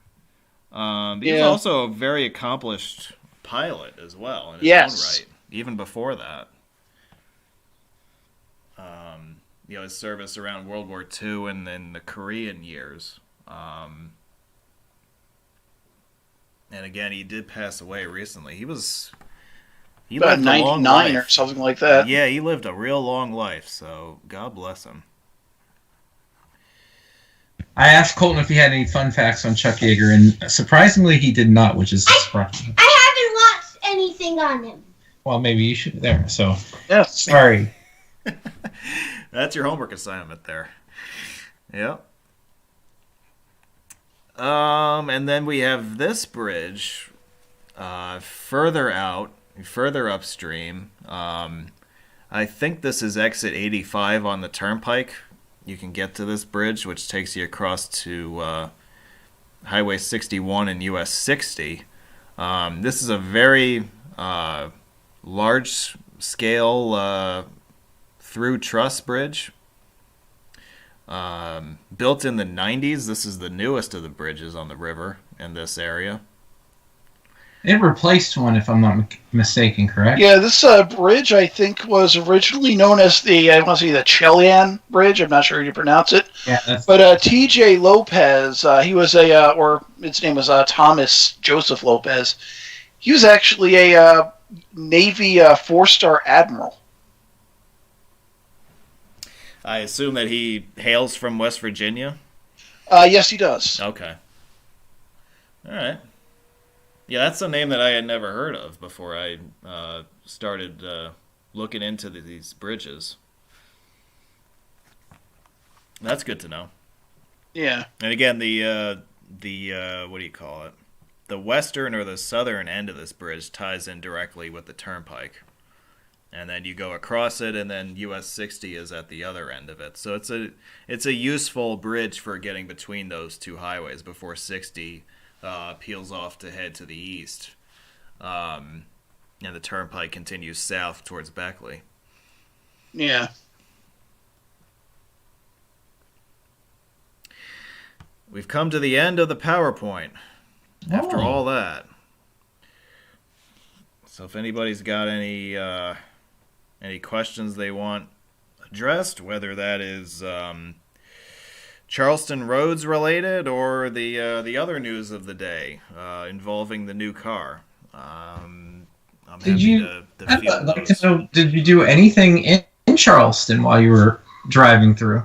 He's also a very accomplished pilot as well in his own right, even before that. His service around World War II and then the Korean years. And again, he did pass away recently. He About lived a long 99 life. or something like that. Yeah, he lived a real long life, so God bless him. I asked Colton if he had any fun facts on Chuck Yeager, and surprisingly, he did not, which is surprising. I haven't watched anything on him. Well, maybe you should there. So, Yes. sorry. That's your homework assignment there. Yep. And then we have this bridge further out, further upstream. I think this is exit 85 on the turnpike. You can get to this bridge, which takes you across to Highway 61 and US 60. This is a very large-scale through truss bridge. Built in the 90s, this is the newest of the bridges on the river in this area. It replaced one, if I'm not mistaken, correct? Yeah, this bridge, I think, was originally known as the Chelian Bridge. I'm not sure how you pronounce it. Yeah, that's... But T.J. Lopez, he was or his name was Thomas Joseph Lopez. He was actually a Navy 4-star admiral. I assume that he hails from West Virginia? Yes, he does. Okay. All right. Yeah, that's a name that I had never heard of before I started looking into these bridges. That's good to know. Yeah. And again, the what do you call it? The western or the southern end of this bridge ties in directly with the turnpike. And then you go across it, and then US 60 is at the other end of it. So it's a useful bridge for getting between those two highways before 60 peels off to head to the east. And the turnpike continues south towards Beckley. Yeah. We've come to the end of the PowerPoint after all that. So if anybody's got any questions they want addressed, whether that is Charleston roads related or the other news of the day involving the new car. I'm happy to field those. Did you do anything in Charleston while you were driving through?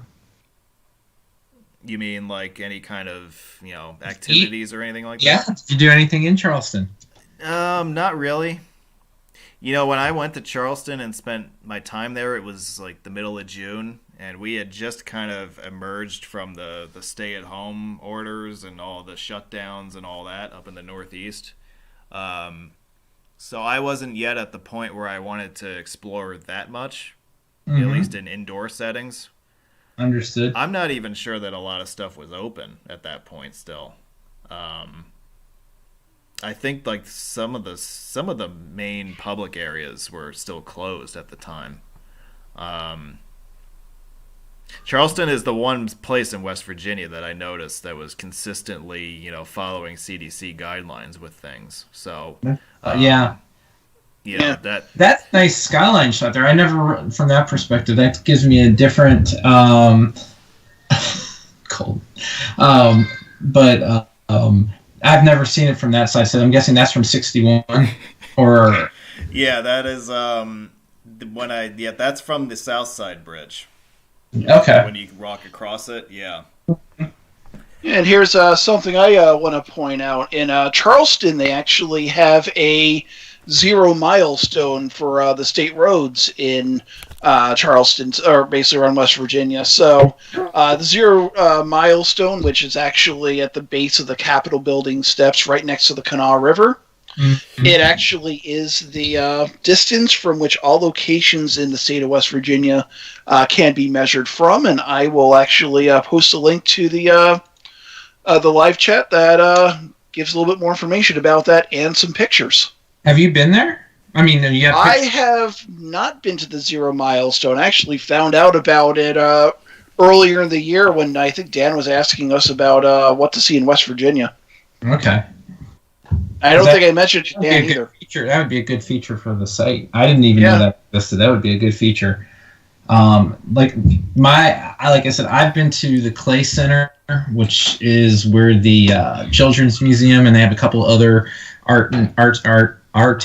You mean like any kind of activities or anything like that? Yeah. Did you do anything in Charleston? Not really. When I went to Charleston and spent my time there, it was like the middle of June, and we had just kind of emerged from the stay-at-home orders and all the shutdowns and all that up in the Northeast. So I wasn't yet at the point where I wanted to explore that much, at least in indoor settings. Understood. I'm not even sure that a lot of stuff was open at that point still. I think like some of the main public areas were still closed at the time. Charleston is the one place in West Virginia that I noticed that was consistently, following CDC guidelines with things. So that's nice skyline shot there. I never, from that perspective, that gives me a different cold. But I've never seen it from that side, so I'm guessing that's from 61 or yeah, that is that's from the South Side Bridge. Okay. When you walk across it, yeah. And here's something I want to point out. In Charleston, they actually have a 0 milestone for the state roads in Charleston, or basically around West Virginia. So the 0 milestone, which is actually at the base of the Capitol building steps right next to the Kanawha River, it actually is the distance from which all locations in the state of West Virginia can be measured from. And I will actually post a link to the live chat that gives a little bit more information about that and some pictures. Have you been there? I mean, I have not been to the 0 milestone. I actually found out about it earlier in the year when I think Dan was asking us about what to see in West Virginia. Okay. I don't think I mentioned it to Dan either. That would be a good feature for the site. I didn't even know that existed. That would be a good feature. Like I said, I've been to the Clay Center, which is where the Children's Museum, and they have a couple other art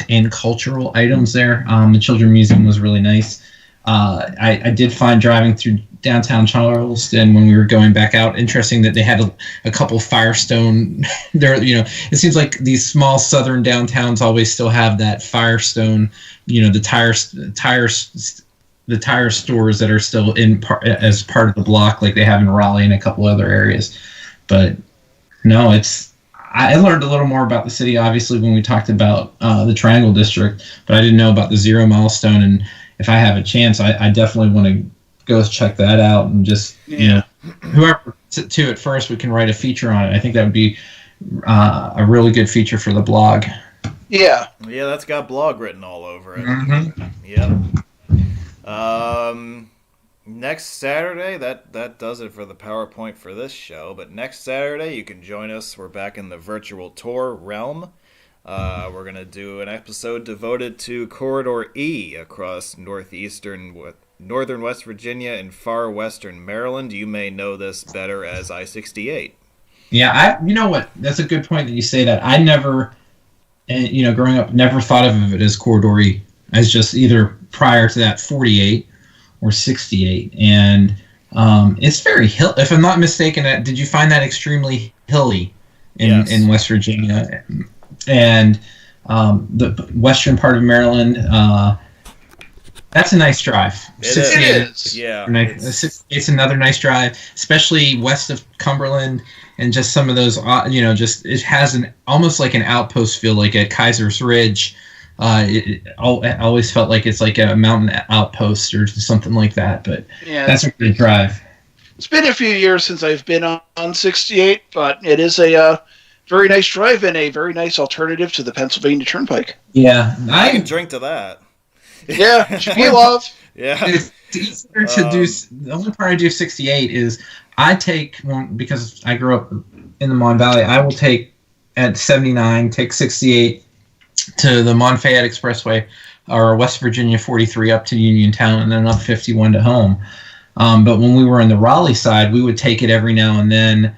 and cultural items there. The Children's Museum was really nice. I did find driving through downtown Charleston when we were going back out interesting that they had a couple Firestone there. It seems like these small southern downtowns always still have that Firestone. The tire stores that are still as part of the block, like they have in Raleigh and a couple other areas. But no, I learned a little more about the city, obviously, when we talked about the Triangle District, but I didn't know about the 0 milestone. And if I have a chance, I definitely want to go check that out and just, whoever to it first, we can write a feature on it. I think that would be a really good feature for the blog. Yeah. Yeah, that's got blog written all over it. Mm-hmm. Yep. Next Saturday, that does it for the PowerPoint for this show. But next Saturday, you can join us. We're back in the virtual tour realm. We're going to do an episode devoted to Corridor E across northern West Virginia and far western Maryland. You may know this better as I-68. Yeah, you know what? That's a good point that you say that. I never, growing up, never thought of it as Corridor E, as just either prior to that 48 or 68. And it's very hill. If I'm not mistaken, did you find that extremely hilly in West Virginia? And the western part of Maryland, that's a nice drive. It is. Yeah. It's another nice drive, especially west of Cumberland, and just some of those, it has almost like an outpost feel, like at Kaiser's Ridge. It always felt like it's like a mountain outpost or something like that, but that's a good drive. It's been a few years since I've been on 68, but it is a very nice drive and a very nice alternative to the Pennsylvania Turnpike. Yeah. I can drink to that. Yeah, we love. Yeah. It's easier to do. The only part I do 68 is I take one, because I grew up in the Mon Valley. I will take at 79, take 68 to the Monfayette Expressway or West Virginia 43 up to Uniontown, and then up 51 to home. But when we were on the Raleigh side, we would take it every now and then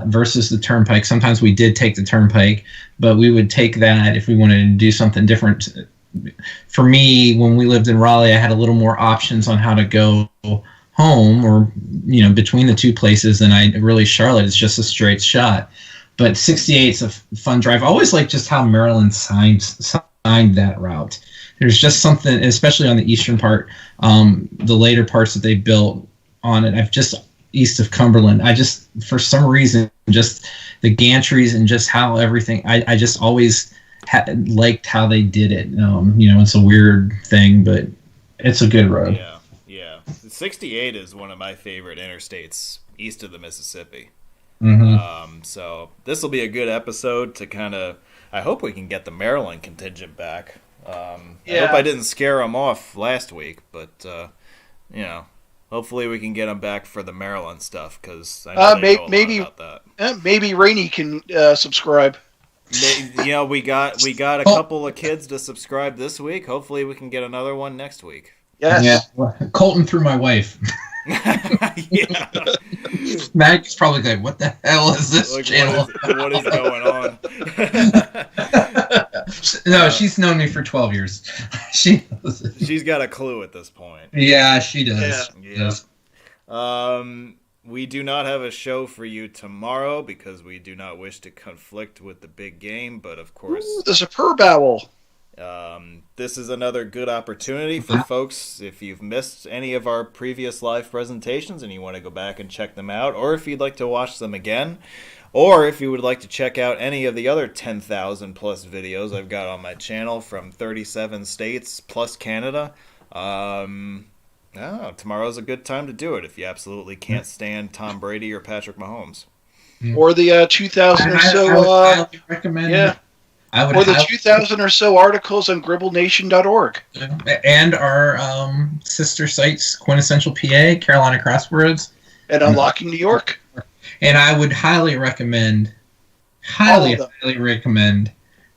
versus the Turnpike. Sometimes we did take the Turnpike, but we would take that if we wanted to do something different. For me, when we lived in Raleigh, I had a little more options on how to go home or, between the two places than Charlotte is just a straight shot. But 68 is a fun drive. I always like just how Maryland signed that route. There's just something, especially on the eastern part, the later parts that they built on it. I've just east of Cumberland. For some reason, just the gantries and just how everything. I just always liked how they did it. It's a weird thing, but it's a good road. Yeah. 68 is one of my favorite interstates east of the Mississippi. Mm-hmm. So this will be a good episode to kind of. I hope we can get the Maryland contingent back. I hope I didn't scare them off last week, but hopefully we can get them back for the Maryland stuff because I know they know a lot about that. Maybe Rainey can subscribe. We got a couple of kids to subscribe this week. Hopefully we can get another one next week. Yes. Yeah. Colton through my wife. Yeah. Maggie's probably like, what the hell is this channel? What is going on? No, she's known me for 12 years. She's got a clue at this point. Yeah, she does. Yeah. We do not have a show for you tomorrow because we do not wish to conflict with the big game, but of course... Ooh, the Superb Owl. This is another good opportunity for folks, if you've missed any of our previous live presentations and you want to go back and check them out, or if you'd like to watch them again, or if you would like to check out any of the other 10,000 plus videos I've got on my channel from 37 states plus Canada. Tomorrow's a good time to do it if you absolutely can't stand Tom Brady or Patrick Mahomes. Or the 2,000 or so... I would recommend... Yeah. Or the 2,000 or so articles on GribbleNation.org. And our sister sites, Quintessential PA, Carolina Crosswords. And Unlocking New York. And I would highly recommend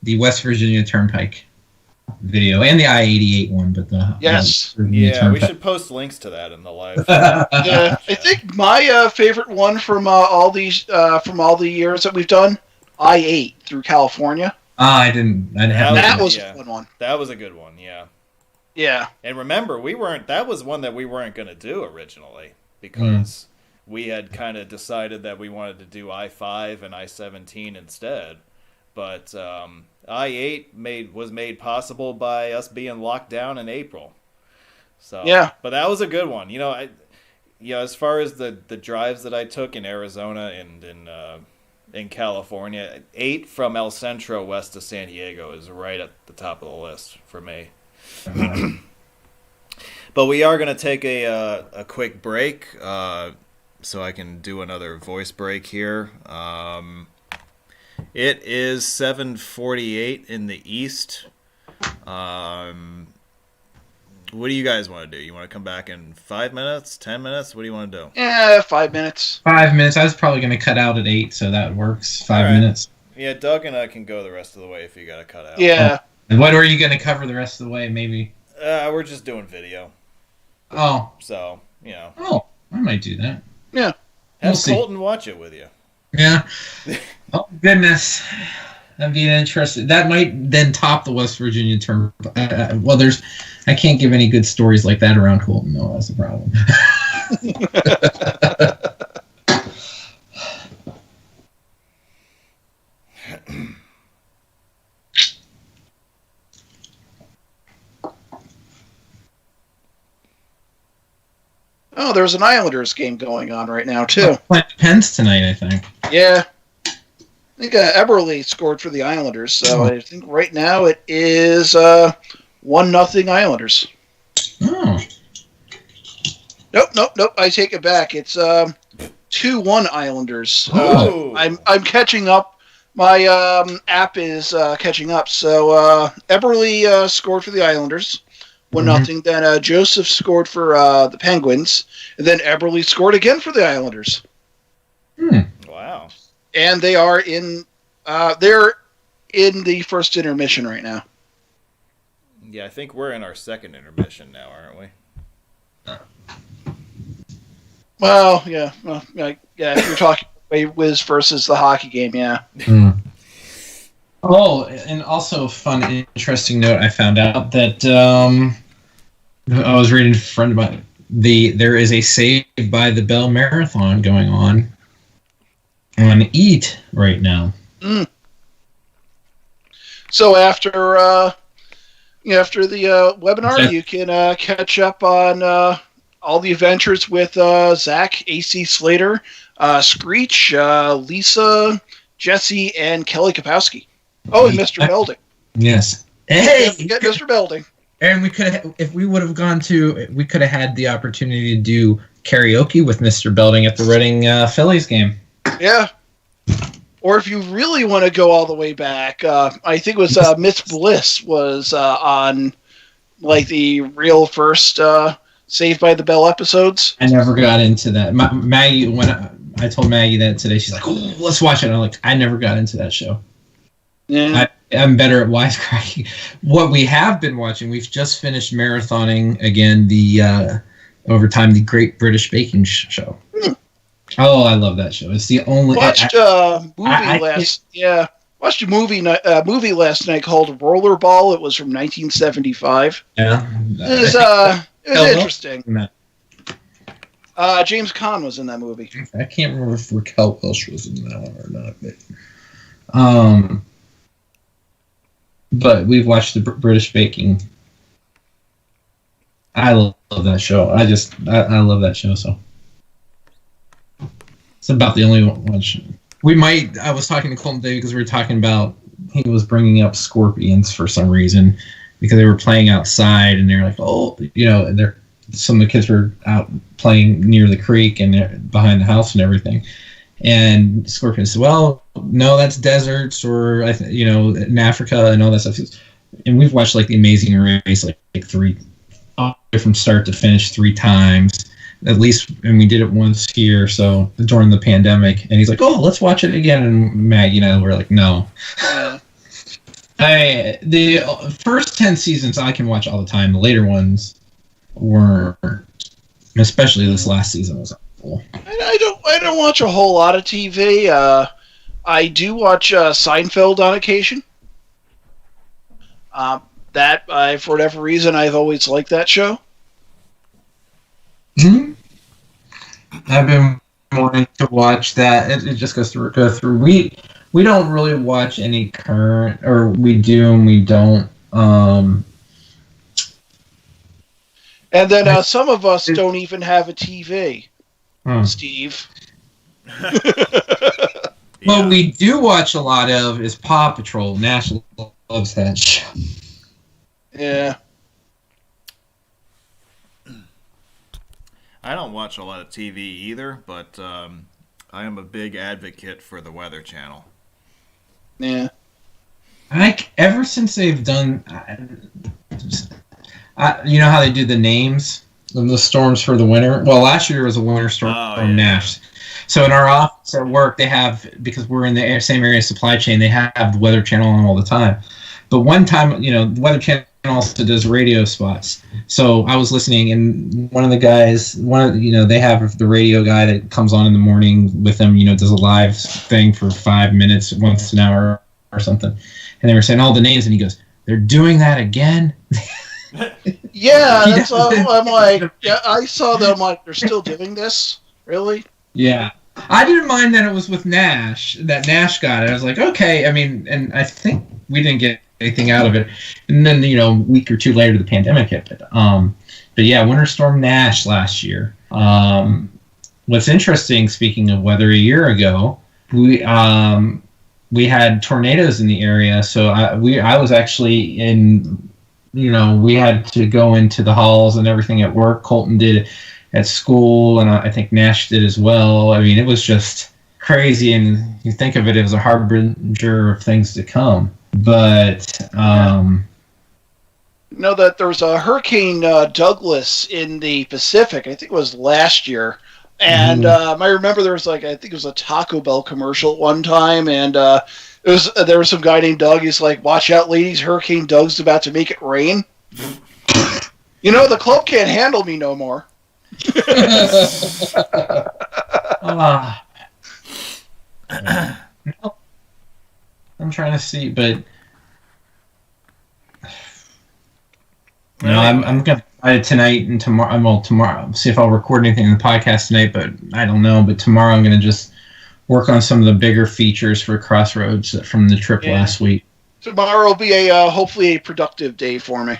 the West Virginia Turnpike video and the I-88 one. But yes. We should post links to that in the live. I think my favorite one from all the years that we've done, I-8 through California. I didn't have that. Was a fun one. That was a good one, yeah. Yeah. And remember, that was one that we weren't going to do originally because we had kind of decided that we wanted to do I-5 and I-17 instead. But I-8 was made possible by us being locked down in April. So yeah. But that was a good one. As far as the drives that I took in Arizona and in California, 8 from El Centro west to San Diego is right at the top of the list for me. But we are going to take a quick break so I can do another voice break here. It is 7:48 in the East. What do you guys want to do? You want to come back in 5 minutes, 10 minutes? What do you want to do? Yeah, 5 minutes. 5 minutes. I was probably going to cut out at 8, so that works. 5 minutes. Yeah, Doug and I can go the rest of the way if you got to cut out. Yeah. And what are you going to cover the rest of the way, maybe? We're just doing video. Oh. So, Oh, I might do that. Yeah. Have Colton watch it with you. Yeah. Oh, goodness. That'd be interesting. That might then top the West Virginia term. I can't give any good stories like that around Colton. No, that's the problem. Oh, there's an Islanders game going on right now, too. Playing Pens tonight, I think. Yeah. I think Eberle scored for the Islanders, so I think right now it is 1-0 Islanders. Oh. Nope. I take it back. It's 2-1 Islanders. I'm catching up. My app is catching up. So Eberle scored for the Islanders, 1-0. Then Joseph scored for the Penguins, and then Eberle scored again for the Islanders. Wow. And they are they're in the first intermission right now. Yeah, I think we're in our second intermission now, aren't we? Well, yeah. Well, yeah, if you're talking Wiz versus the hockey game, yeah. Mm. Oh, and also a fun, interesting note, I found out that I was reading a friend about it. There is a Saved by the Bell marathon going on EAT right now. Mm. So after the webinar, you can catch up on all the adventures with Zach, AC Slater, Screech, Lisa, Jesse, and Kelly Kapowski. Oh, and Mr. Belding. Yes. Hey, get Mr. Belding. And we could, if we would have gone to, we could have had the opportunity to do karaoke with Mr. Belding at the Reading Phillies game. Yeah. Or if you really want to go all the way back, I think it was Miss Bliss was on like the real first Saved by the Bell episodes. I never got into that. Maggie, when I told Maggie that today, she's like, "Oh, let's watch it." And I'm like, I never got into that show. Yeah. I'm better at wisecracking. What we have been watching, we've just finished marathoning again the Overtime, the Great British Baking Show. Oh, I love that show. It's the only watched a movie last night called Rollerball. It was from 1975. Yeah, it was interesting. James Caan was in that movie. I can't remember if Raquel Welch was in that one or not, but we've watched the British Baking. I love that show. I love that show. So it's about the only one. I was talking to Colton today because we were talking about, he was bringing up scorpions for some reason because they were playing outside and they're like, oh, and some of the kids were out playing near the creek and behind the house and everything. And Scorpion said, well, no, that's deserts or, in Africa and all that stuff. And we've watched like The Amazing Race, like three, from start to finish 3 times, at least. And we did it once here. So during the pandemic, and he's like, oh, let's watch it again. And Maggie and I were like, no. The first 10 seasons I can watch all the time. The later ones were, especially this last season, was awful. I don't watch a whole lot of TV. I do watch Seinfeld on occasion. For whatever reason, I've always liked that show. Mm-hmm. I've been wanting to watch that. It just goes through. We don't really watch any current, or we do and we don't. And then some of us don't even have a TV. Steve. What we do watch a lot of is Paw Patrol. Nash loves that show. Yeah. I don't watch a lot of TV either, but I am a big advocate for the Weather Channel. Yeah. Ever since they've done, you know how they do the names of the storms for the winter? Well, last year was a winter storm from Nash. So in our office at work, they have, because we're in the same area of supply chain, they have the Weather Channel on all the time. But one time, the Weather Channel also does radio spots. So I was listening, and one of the guys, they have the radio guy that comes on in the morning with them, does a live thing for 5 minutes, once an hour or something. And they were saying all the names, and he goes, "They're doing that again?" Yeah, that's all. I'm like, yeah, I saw them. Like, they're still doing this, really? Yeah, I didn't mind that it was with Nash. That Nash got it. I was like, okay. I mean, and I think we didn't get anything out of it. And then a week or two later, the pandemic hit. But yeah, Winter Storm Nash last year. What's interesting, speaking of weather, a year ago, we had tornadoes in the area. So I was actually in. We had to go into the halls and everything at work. Colton did at school, and I think Nash did as well. I mean, it was just crazy, and you think of it as a harbinger of things to come. But know that there was a Hurricane Douglas in the Pacific. I think it was last year, and I remember there was I think it was a Taco Bell commercial at one time, and there was some guy named Doug. He's like, "Watch out, ladies! Hurricane Doug's about to make it rain." You know, the club can't handle me no more. No. I'm trying to see, but I'm gonna try it tonight and tomorrow. Well, tomorrow, see if I'll record anything in the podcast tonight. But I don't know. But tomorrow I'm gonna just work on some of the bigger features for Crossroads from the trip last week. Tomorrow will be a hopefully a productive day for me.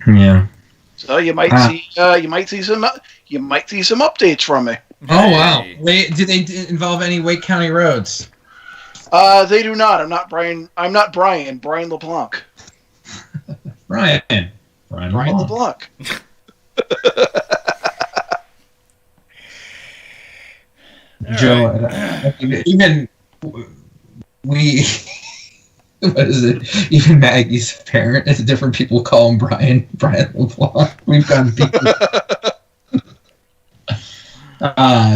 Yeah. So you might see some updates from me. Oh wow! Wait, do they involve any Wake County roads? They do not. I'm not Brian. Brian LeBlanc. Brian LeBlanc. Joe, even we. What is it? Even Maggie's parent, it's different people call him Brian LeBlanc. We've gotten people.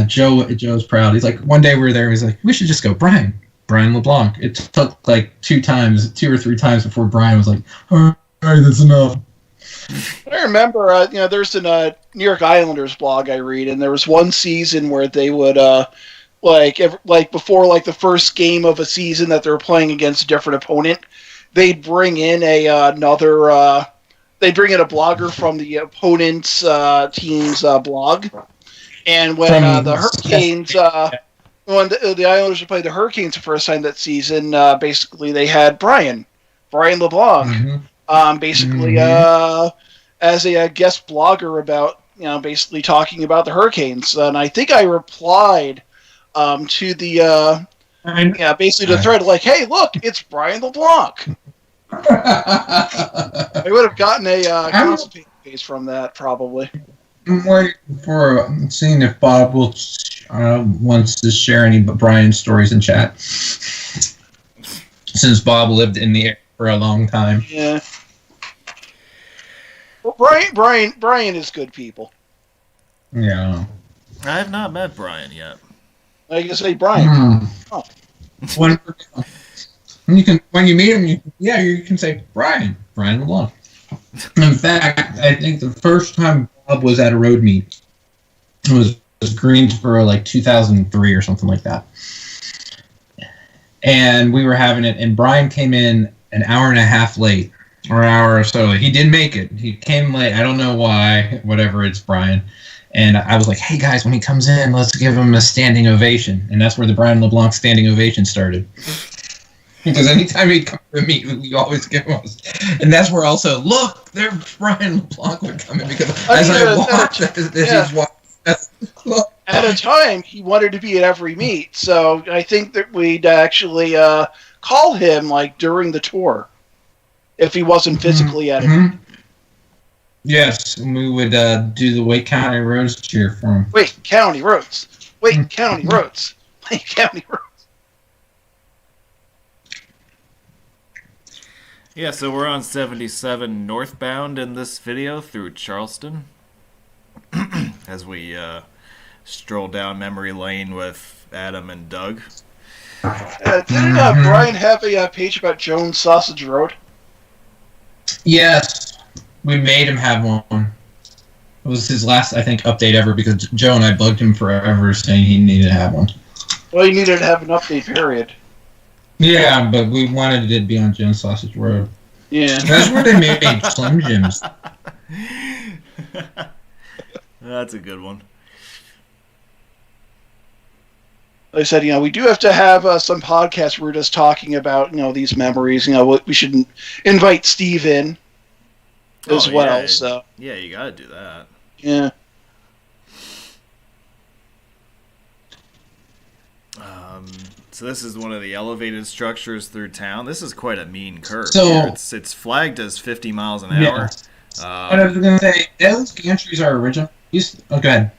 Joe's proud. He's like, one day we were there. He's like, we should just go Brian LeBlanc. It took like two or three times before Brian was like, all right, that's enough. I remember, there's a New York Islanders blog I read, and there was one season where they would, before the first game of a season that they were playing against a different opponent, they'd bring in a blogger from the opponent's team's blog. And when the Hurricanes, when the Islanders would play the Hurricanes the first time that season, basically they had Brian LeBlanc, as a guest blogger about, basically talking about the Hurricanes. And I think I replied to the the thread like, "Hey, look, it's Brian LeBlanc." I would have gotten a constipated face from that probably. I'm waiting for seeing if Bob will wants to share any Brian stories in chat. Since Bob lived in the area for a long time. Yeah. Well, Brian is good people. Yeah. I have not met Brian yet. I can say Brian. Oh. When you meet him, you can say Brian LeBlanc. In fact, I think the first time Bob was at a road meet, it was Greensboro, like 2003 or something like that. And we were having it, and Brian came in an hour and a half late, or an hour or so late. He didn't make it. He came late. I don't know why. Whatever, it's Brian. And I was like, hey, guys, when he comes in, let's give him a standing ovation. And that's where the Brian LeBlanc standing ovation started. Because anytime he'd come to meet, we always give him and that's where also, look, there Brian LeBlanc would come in. Because as I watched, at a time, he wanted to be at every meet. So I think that we'd actually call him during the tour if he wasn't physically at it. Yes, and we would do the Wake County Roads cheer for him. Wake County Roads. Wake County Roads. Wake County Roads. Yeah, so we're on 77 northbound in this video through Charleston as we stroll down memory lane with Adam and Doug. Didn't Brian have a page about Jones Sausage Road? Yes. We made him have one. It was his last, I think, update ever because Joe and I bugged him forever saying he needed to have one. Well, he needed to have an update, period. Yeah, but we wanted it to be on Jones Sausage Road. Yeah. That's where they made Slim Jims. That's a good one. Like I said, we do have to have some podcasts where we're just talking about, these memories. We should invite Steve in. As well, so yeah, you gotta do that. Yeah. So this is one of the elevated structures through town. This is quite a mean curve. So here. It's flagged as 50 miles an hour. What I was gonna say, those gantries are original. Go ahead.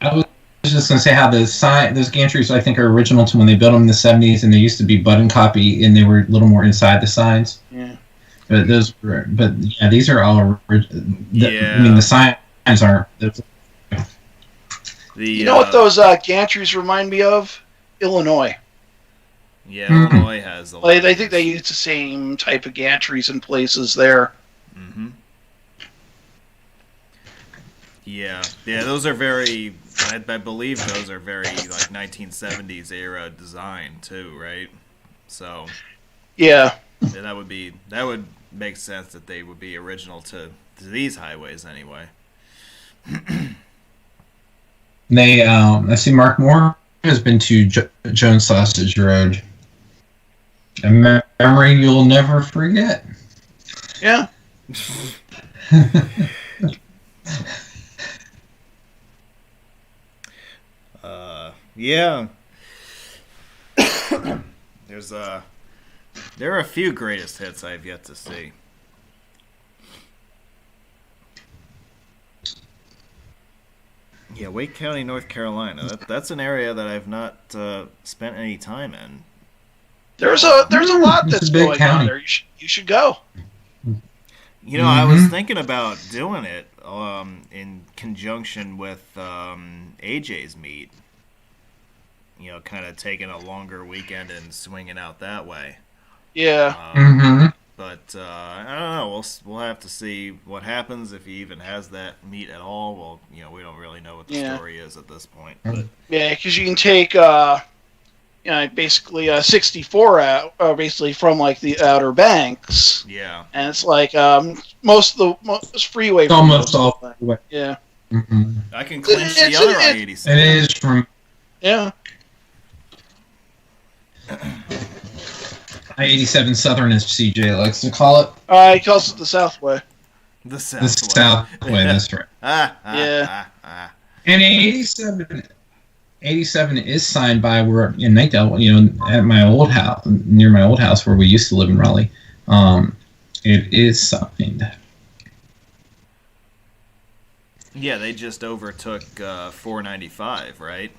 I was just gonna say how those gantries I think are original to when they built them in the 70s, and they used to be button copy, and they were a little more inside the signs. Yeah. But these are all original. Yeah. I mean, the signs are. You know what those gantries remind me of? Illinois. Yeah, Illinois has a lot. I think they use the same type of gantries in places there. Mm-hmm. Yeah, those are very. I believe those are very like 1970s era design too, right? So Yeah. that would make sense that they would be original to these highways anyway. I see Mark Moore has been to Jones Sausage Road. A memory you'll never forget. Yeah. Yeah. There are a few greatest hits I've yet to see. Yeah, Wake County, North Carolina. That's an area that I've not spent any time in. There's a lot that's big going county. on there. You should go. You know, I was thinking about doing it in conjunction with AJ's meet. You know, kind of taking a longer weekend and swinging out that way. Yeah. But I don't know. We'll have to see what happens if he even has that meet at all. Well, you know, we don't really know what the story is at this point. But Yeah, because you can take basically 64 out, basically from like the Outer Banks. Yeah. And it's like most freeway. Almost all the way. Yeah. I can clinch the other I-87. It is from. Yeah. I-87 Southern, as CJ likes to call it. He calls it the Southway. The The Southway, that's right. And 87 is signed by, we're in Nightdale, you know, at my old house, near my old house where we used to live in Raleigh. It is signed. Yeah, they just overtook 495, right?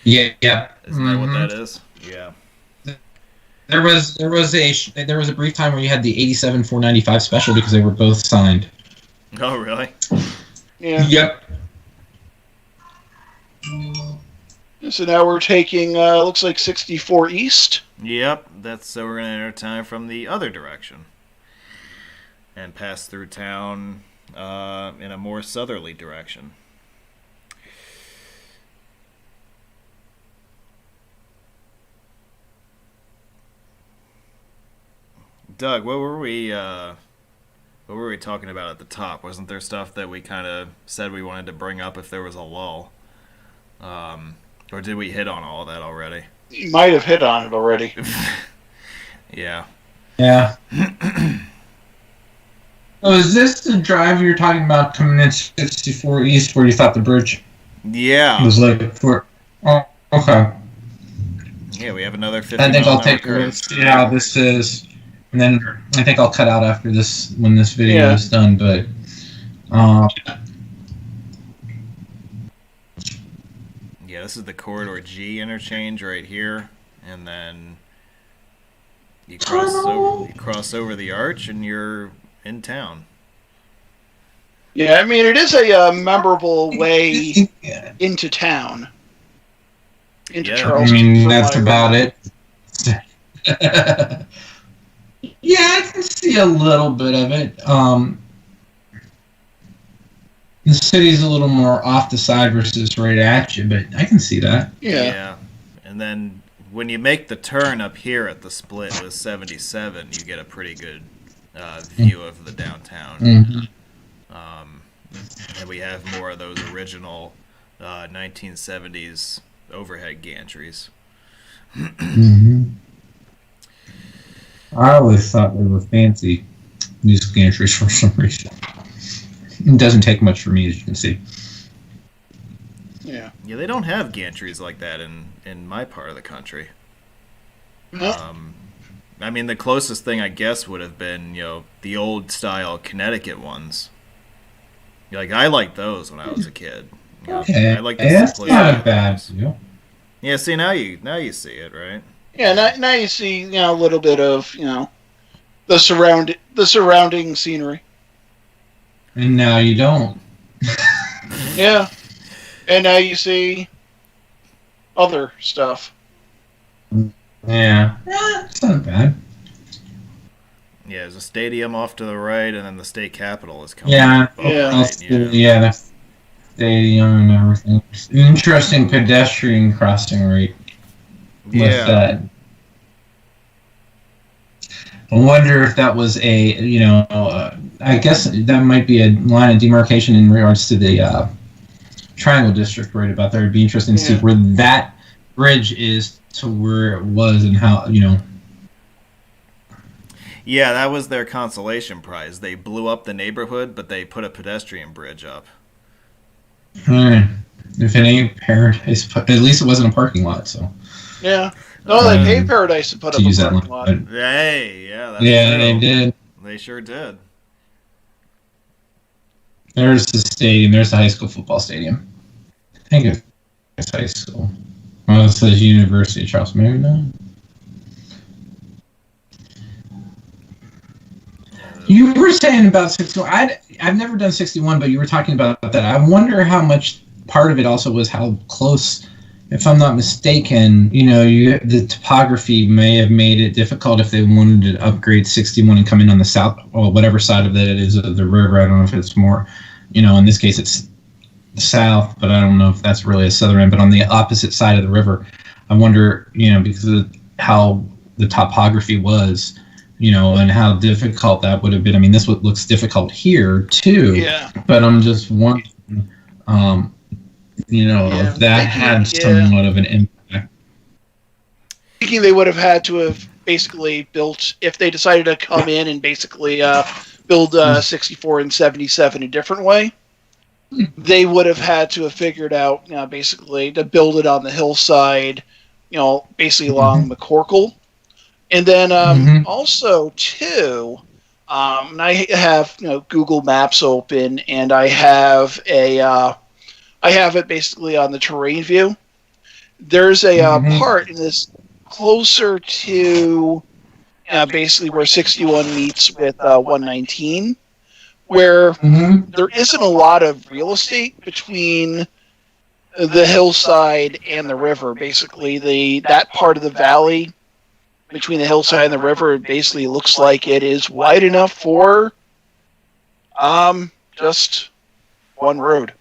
Yeah. Isn't that what that is? Yeah. There was a brief time where you had the 87 495 special because they were both signed. Oh, really? Yeah. Yep. So now we're taking looks like 64 east. Yep. So we're gonna enter town from the other direction and pass through town in a more southerly direction. Doug, what were we talking about at the top? Wasn't there stuff that we kind of said we wanted to bring up if there was a lull? Or did we hit on all that already? You might have hit on it already. Yeah. Yeah. Oh, is this the drive you're talking about coming in 64 east where you thought the bridge Yeah. was like for? Oh, okay. Yeah, we have another 50 I think mile I'll an take hour a curve. look, see how this is, and then I think I'll cut out after this when this video is done. But yeah, this is the Corridor G interchange right here, and then you cross over the arch, and you're in town. Yeah, I mean, it is a memorable way into town. Into Charleston. I mean, that's about it. Yeah, I can see a little bit of it. The city's a little more off the side versus right at you, but I can see that. Yeah. And then when you make the turn up here at the split with 77, you get a pretty good view of the downtown. And we have more of those original 1970s overhead gantries. I always thought they were fancy, these gantries, for some reason. It doesn't take much for me, as you can see. Yeah, they don't have gantries like that in my part of the country. No. I mean, the closest thing I guess would have been, the old style Connecticut ones. Like, I liked those when I was a kid. Okay, I like the that's simplicity not of bad. those. Yeah, see, now you see it, right? Yeah, now you see a little bit of the surrounding scenery. And now you don't. Yeah, and now you see other stuff. Yeah, it's not bad. Yeah, there's a stadium off to the right, and then the state capitol is coming. Yeah, up on the right, yeah. stadium and everything. Interesting pedestrian crossing rate with that. I wonder if that was I guess that might be a line of demarcation in regards to the Triangle District right about there. It'd be interesting to see where that bridge is to where it was and how, Yeah, that was their consolation prize. They blew up the neighborhood, but they put a pedestrian bridge up. If it ain't paradise, at least it wasn't a parking lot, so. Yeah. No, they paid Paradise to put up a parking lot. Hey, yeah, that's yeah, true. they did. They sure did. There's the stadium. There's the high school football stadium. I think it's high school. Well, it says University of Charleston. Maybe not. You were saying about 61. I've never done 61, but you were talking about that. I wonder how much part of it also was how close. If I'm not mistaken, the topography may have made it difficult if they wanted to upgrade 61 and come in on the south, or whatever side of that it is of the river. I don't know if it's more, in this case it's the south, but I don't know if that's really a southern end. But on the opposite side of the river, I wonder, because of how the topography was, and how difficult that would have been. I mean, this looks difficult here too. Yeah. But I'm just wondering. If that had somewhat of an impact. Thinking they would have had to have basically built, if they decided to come in and basically build 64 and 77 a different way, they would have had to have figured out, basically, to build it on the hillside, basically along McCorkle. And then also, too, I have Google Maps open, and I have I have it basically on the terrain view. There's a part in this closer to basically where 61 meets with 119, where there isn't a lot of real estate between the hillside and the river. Basically, that part of the valley between the hillside and the river basically looks like it is wide enough for just one road.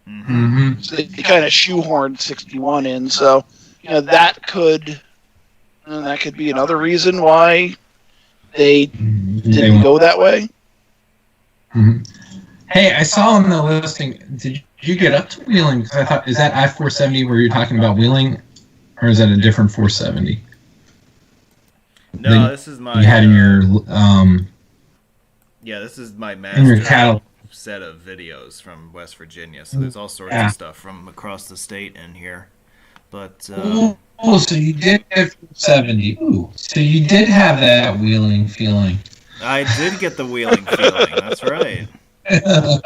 So they kind of shoehorned 61 in, so that could be another reason why they didn't go that way. Hey, I saw on the listing. Did you get up to Wheeling? Because I thought, is that I-470 where you're talking about Wheeling, or is that a different 470? No, this is my. You had in your Yeah, this is my in your master catalog. set of videos from West Virginia. So there's all sorts of stuff from across the state in here. But So you did have 70. Ooh, so you did have that Wheeling feeling. I did get the Wheeling feeling. That's right. Oh,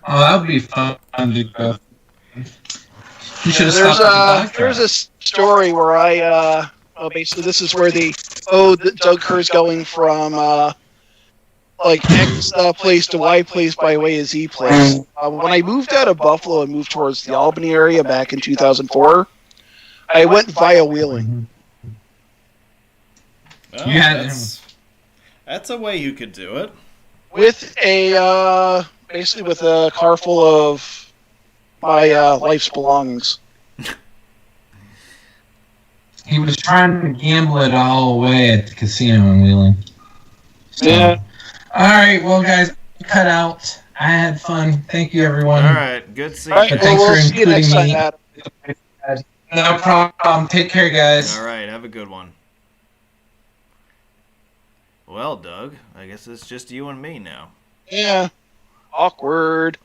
that would be fun to go. You should have stopped. There's a story where I basically this is where Doug Kerr's going from X place to Y place by way of Z place. When I moved out of Buffalo and moved towards the Albany area back in 2004, I went via Wheeling. Oh, that's a way you could do it. With basically with a car full of my life's belongings. He was trying to gamble it all away at the casino in Wheeling. So. Yeah. All right, well, guys, cut out. I had fun. Thank you, everyone. All right, good seeing All right, you. But thanks we'll for see you next including time, me. Adam. No problem. Take care, guys. All right, have a good one. Well, Doug, I guess it's just you and me now. Yeah. Awkward.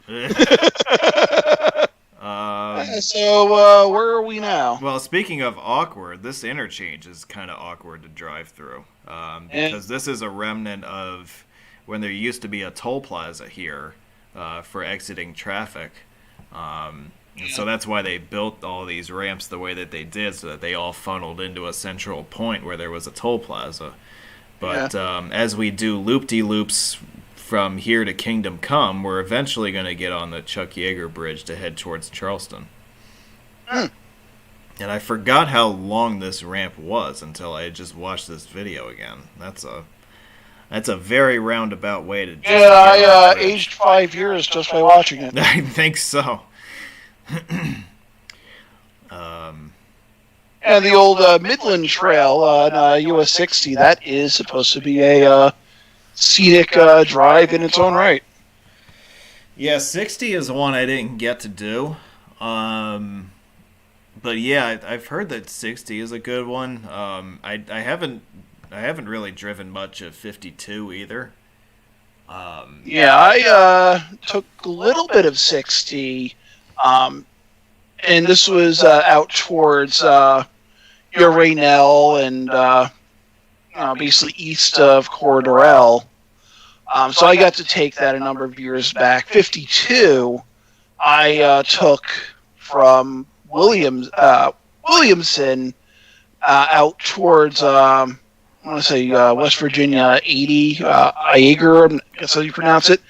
So, where are we now? Well, speaking of awkward, this interchange is kind of awkward to drive through because this is a remnant of when there used to be a toll plaza here for exiting traffic. So that's why they built all these ramps the way that they did, so that they all funneled into a central point where there was a toll plaza. But as we do loop-de-loops from here to Kingdom Come, we're eventually going to get on the Chuck Yeager Bridge to head towards Charleston. And I forgot how long this ramp was until I just watched this video again. That's a very roundabout way to just Yeah, I aged 5 years just by watching it. I think so. And the old Midland Trail on US 60, that is supposed to be a scenic drive in its own right. Yeah, 60 is one I didn't get to do. But yeah, I've heard that 60 is a good one. I haven't really driven much of 52 either. Yeah, I took a little bit of 60, and this was out towards Raynell and basically east of Corridor L. So I got to take that a number of years back. 52, I took from Williamson out towards I want to say West Virginia 80, Iager, that's how you pronounce it.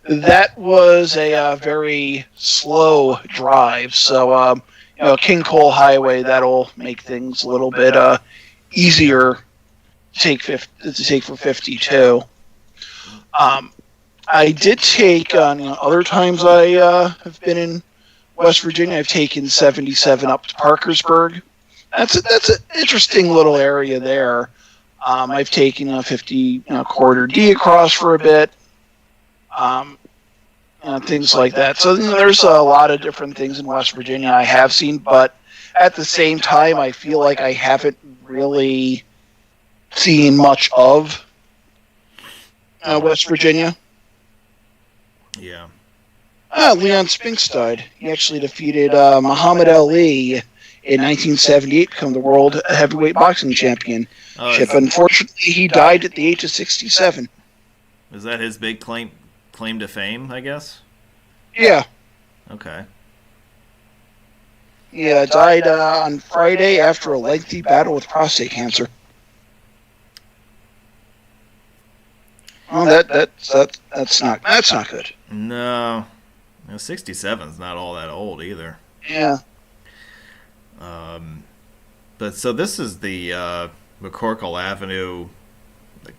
That was a very slow drive. So, King Cole Highway, that'll make things a little bit easier to take for 52. I did take on other times I have been in West Virginia. I've taken 77 up to Parkersburg. That's an interesting little area there. I've taken 50 Corridor D across for a bit, things like that. So there's a lot of different things in West Virginia I have seen, but at the same time, I feel like I haven't really seen much of West Virginia. Yeah. Leon Spinks died. He actually defeated Muhammad Ali in 1978, become the world heavyweight boxing champion. Unfortunately, he died at the age of 67. Is that his big claim to fame, I guess? Yeah. Okay. Yeah, died on Friday after a lengthy battle with prostate cancer. Oh, that's not good. No, 67's not all that old either. Yeah. But so this is the McCorkle Avenue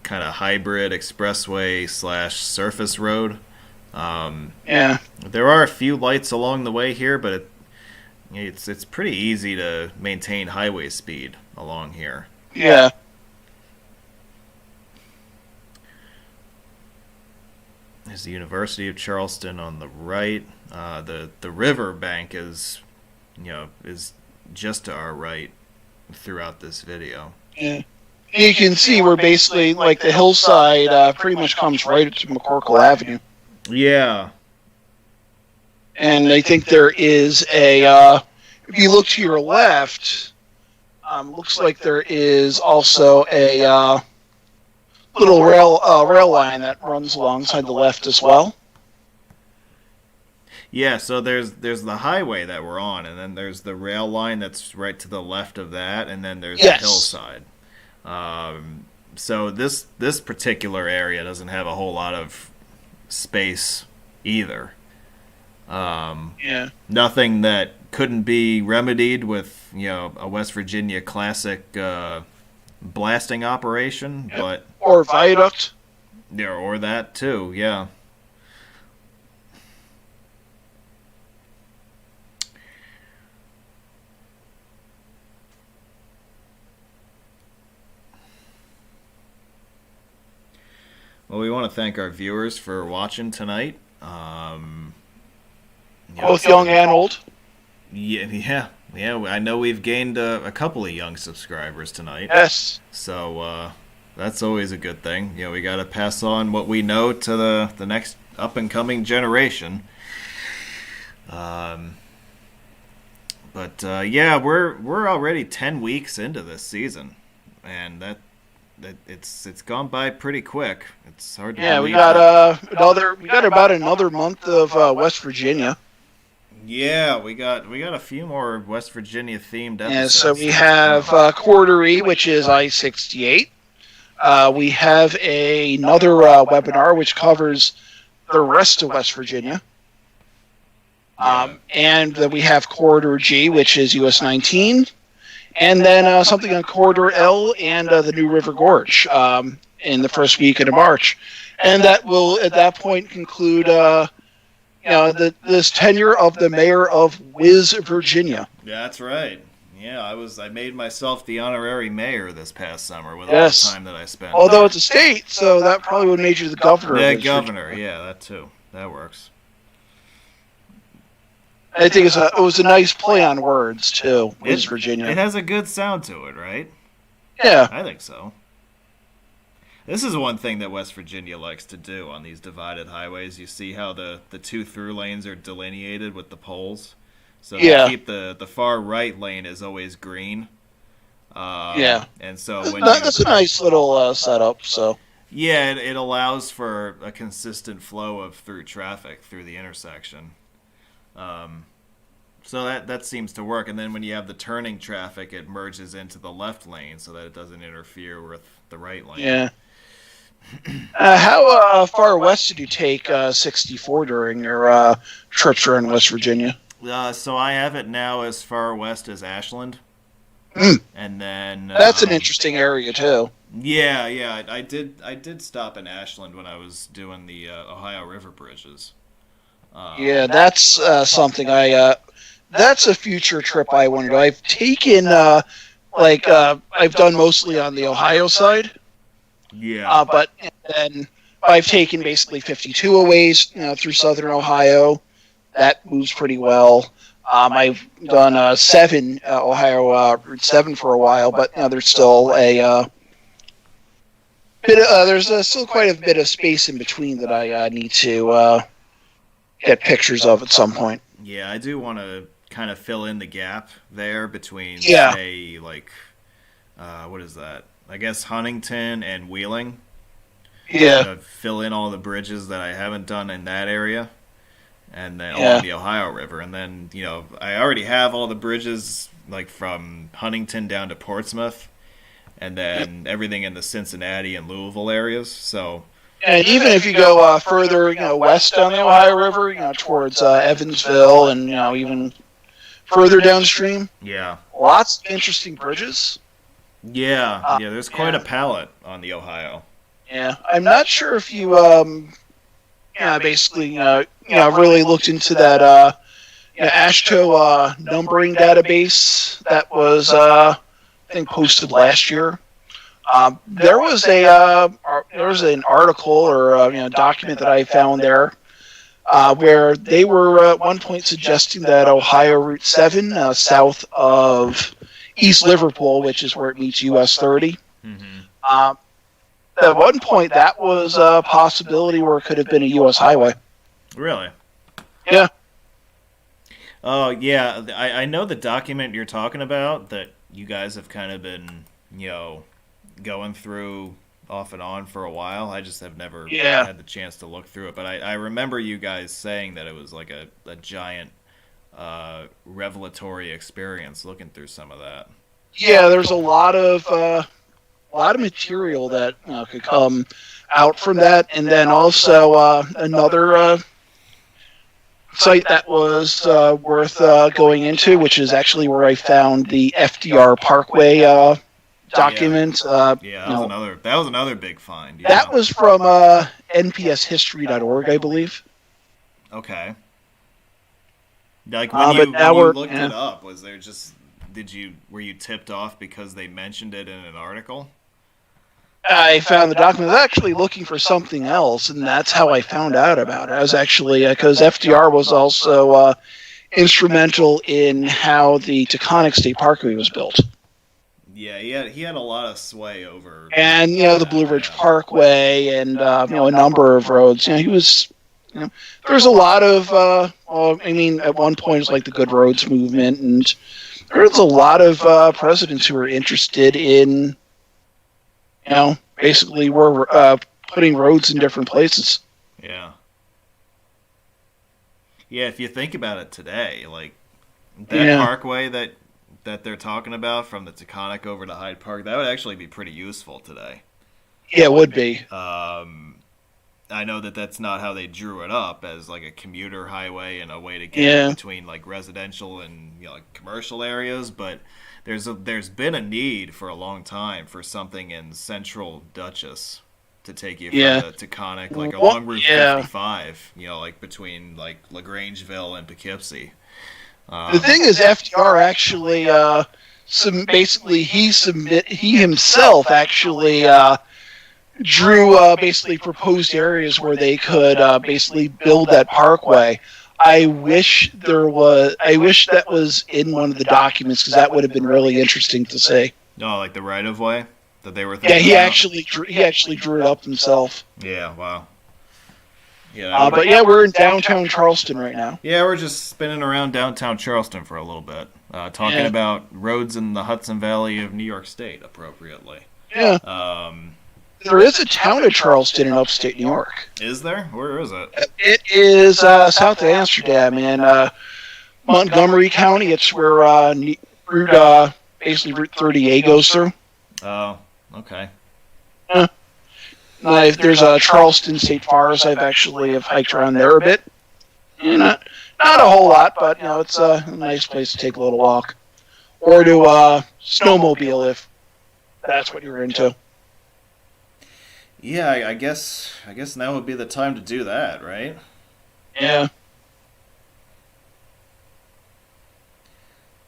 kind of hybrid expressway / surface road. Yeah. There are a few lights along the way here, but it's pretty easy to maintain highway speed along here. Yeah. There's the University of Charleston on the right. The river bank is just to our right throughout this video. Yeah. You can see where basically like the hillside pretty much comes right up to McCorkle Avenue. Yeah. And I think there is a if you look to your left, looks like there is also a little rail line that runs alongside the left as well. Yeah, so there's the highway that we're on, and then there's the rail line that's right to the left of that, and then there's the hillside. So this particular area doesn't have a whole lot of space either. Nothing that couldn't be remedied with a West Virginia classic blasting operation, but or viaduct. Yeah, or that too. Yeah. Well, we want to thank our viewers for watching tonight. Both young and old. Yeah. I know we've gained a couple of young subscribers tonight. Yes. So that's always a good thing. We got to pass on what we know to the next up and coming generation. But we're already 10 weeks into this season, and that it's gone by pretty quick. It's hard to believe. We got about another month of West Virginia. Yeah, we got a few more West Virginia themed episodes. Yeah, so we have Corridor E, which is I-68. We have another webinar which covers the rest of West Virginia. And then we have Corridor G, which is US 19. And then something on Corridor L and the New River Gorge. in the first weekend of March, and that will at that point conclude this tenure of the mayor of Virginia. Yeah, that's right. Yeah, I made myself the honorary mayor this past summer with all the time that I spent. Although it's a state, so that probably would make you the governor. Yeah, governor. Yeah, that too. That works. I think it was a nice play on words too. West Virginia. It has a good sound to it, right? Yeah, I think so. This is one thing that West Virginia likes to do on these divided highways. You see how the two through lanes are delineated with the poles? So they keep the far right lane is always green. And so that's a nice little setup. So yeah, it allows for a consistent flow of through traffic through the intersection. So that seems to work. And then when you have the turning traffic, it merges into the left lane so that it doesn't interfere with the right lane. Yeah. How far west did you take 64 during your trips around West Virginia? So I have it now as far west as Ashland. And then that's an interesting area too. Yeah, I did stop in Ashland when I was doing the Ohio River bridges. That's something that's a future trip I want to do. I've taken I've done mostly on the Ohio side. Yeah. But then I've taken basically 52 aways through southern Ohio. That moves pretty well. I've done 7 Ohio Route 7 for a while, but there's still there's still quite a bit of space in between that I need to get pictures of at some point. Yeah, I do want to kind of fill in the gap there between say what is that? I guess Huntington and Wheeling. Yeah. Fill in all the bridges that I haven't done in that area. And then along the Ohio River. And then, I already have all the bridges like from Huntington down to Portsmouth. And then everything in the Cincinnati and Louisville areas. So and even if you go further, west on the Ohio River, towards Evansville and, even further downstream. Yeah. Lots of interesting bridges. Yeah, there's quite a palette on the Ohio. Yeah, I'm not sure if you, basically, really looked into that, AASHTO numbering database that was, I think, posted last year. There was an article or document that I found there where they were at one point suggesting that Ohio Route 7 south of East Liverpool, which is where it meets US 30. Mm-hmm. At one point, that was a possibility where it could have been a U.S. highway. Really? Yeah. Oh, yeah. I know the document you're talking about that you guys have kind of been, going through off and on for a while. I just have never had the chance to look through it. But I remember you guys saying that it was like a giant revelatory experience looking through some of that. Yeah, there's a lot of material that could come out from that, and then also another site that was worth going into, which is actually where I found the FDR Parkway document. That was another big find. Yeah. That was from npshistory.org, I believe. Okay. Like when you looked it up, was there just were you tipped off because they mentioned it in an article? I found the document. I was actually looking for something else, and that's how I found out about it. I was actually because FDR was also instrumental in how the Taconic State Parkway was built. Yeah, he had a lot of sway over. And the Blue Ridge Parkway, and a number of roads. He was. There's a lot of. At one point, it was like the Good Roads movement, and there's a lot of presidents who were interested in. Basically we're putting roads in different places. Yeah. Yeah, if you think about it today, like that parkway that they're talking about from the Taconic over to Hyde Park, that would actually be pretty useful today. Yeah, it would be. I know that that's not how they drew it up as like a commuter highway and a way to get between like residential and like commercial areas, but there's been a need for a long time for something in central Dutchess to take you from to Taconic, like along Route 55, like between like LaGrangeville and Poughkeepsie. The thing is, FDR actually, he himself actually drew basically proposed areas where they could basically build that parkway. I wish that was in one of the documents, because that would have been really interesting to see. No, like the right of way that they were thinking. Yeah, he actually drew it up himself. Yeah, wow. Yeah, but we're in downtown Charleston right now. Yeah, we're just spinning around downtown Charleston for a little bit, talking about roads in the Hudson Valley of New York State, appropriately. Yeah. There is a town of Charleston in upstate New York. Is there? Where is it? It is south of Amsterdam in Montgomery County. It's where Route 30A goes through. Oh, okay. Yeah. There's a Charleston State Forest. I've hiked around there a bit. Not a whole lot, but it's a nice place to take a little walk, or to snowmobile if that's what you're into. Yeah, I guess now would be the time to do that, right? Yeah.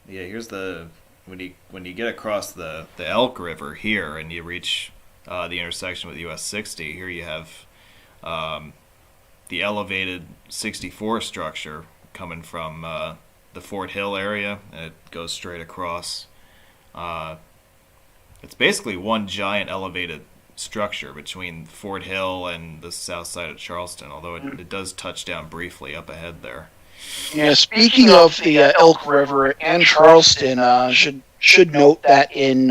Yeah, here's when you get across the Elk River here and you reach the intersection with US 60, here you have the elevated 64 structure coming from the Fort Hill area, and it goes straight across. It's basically one giant elevated structure between Fort Hill and the south side of Charleston, although it does touch down briefly up ahead there. Yeah, speaking of the Elk River and Charleston, should note that in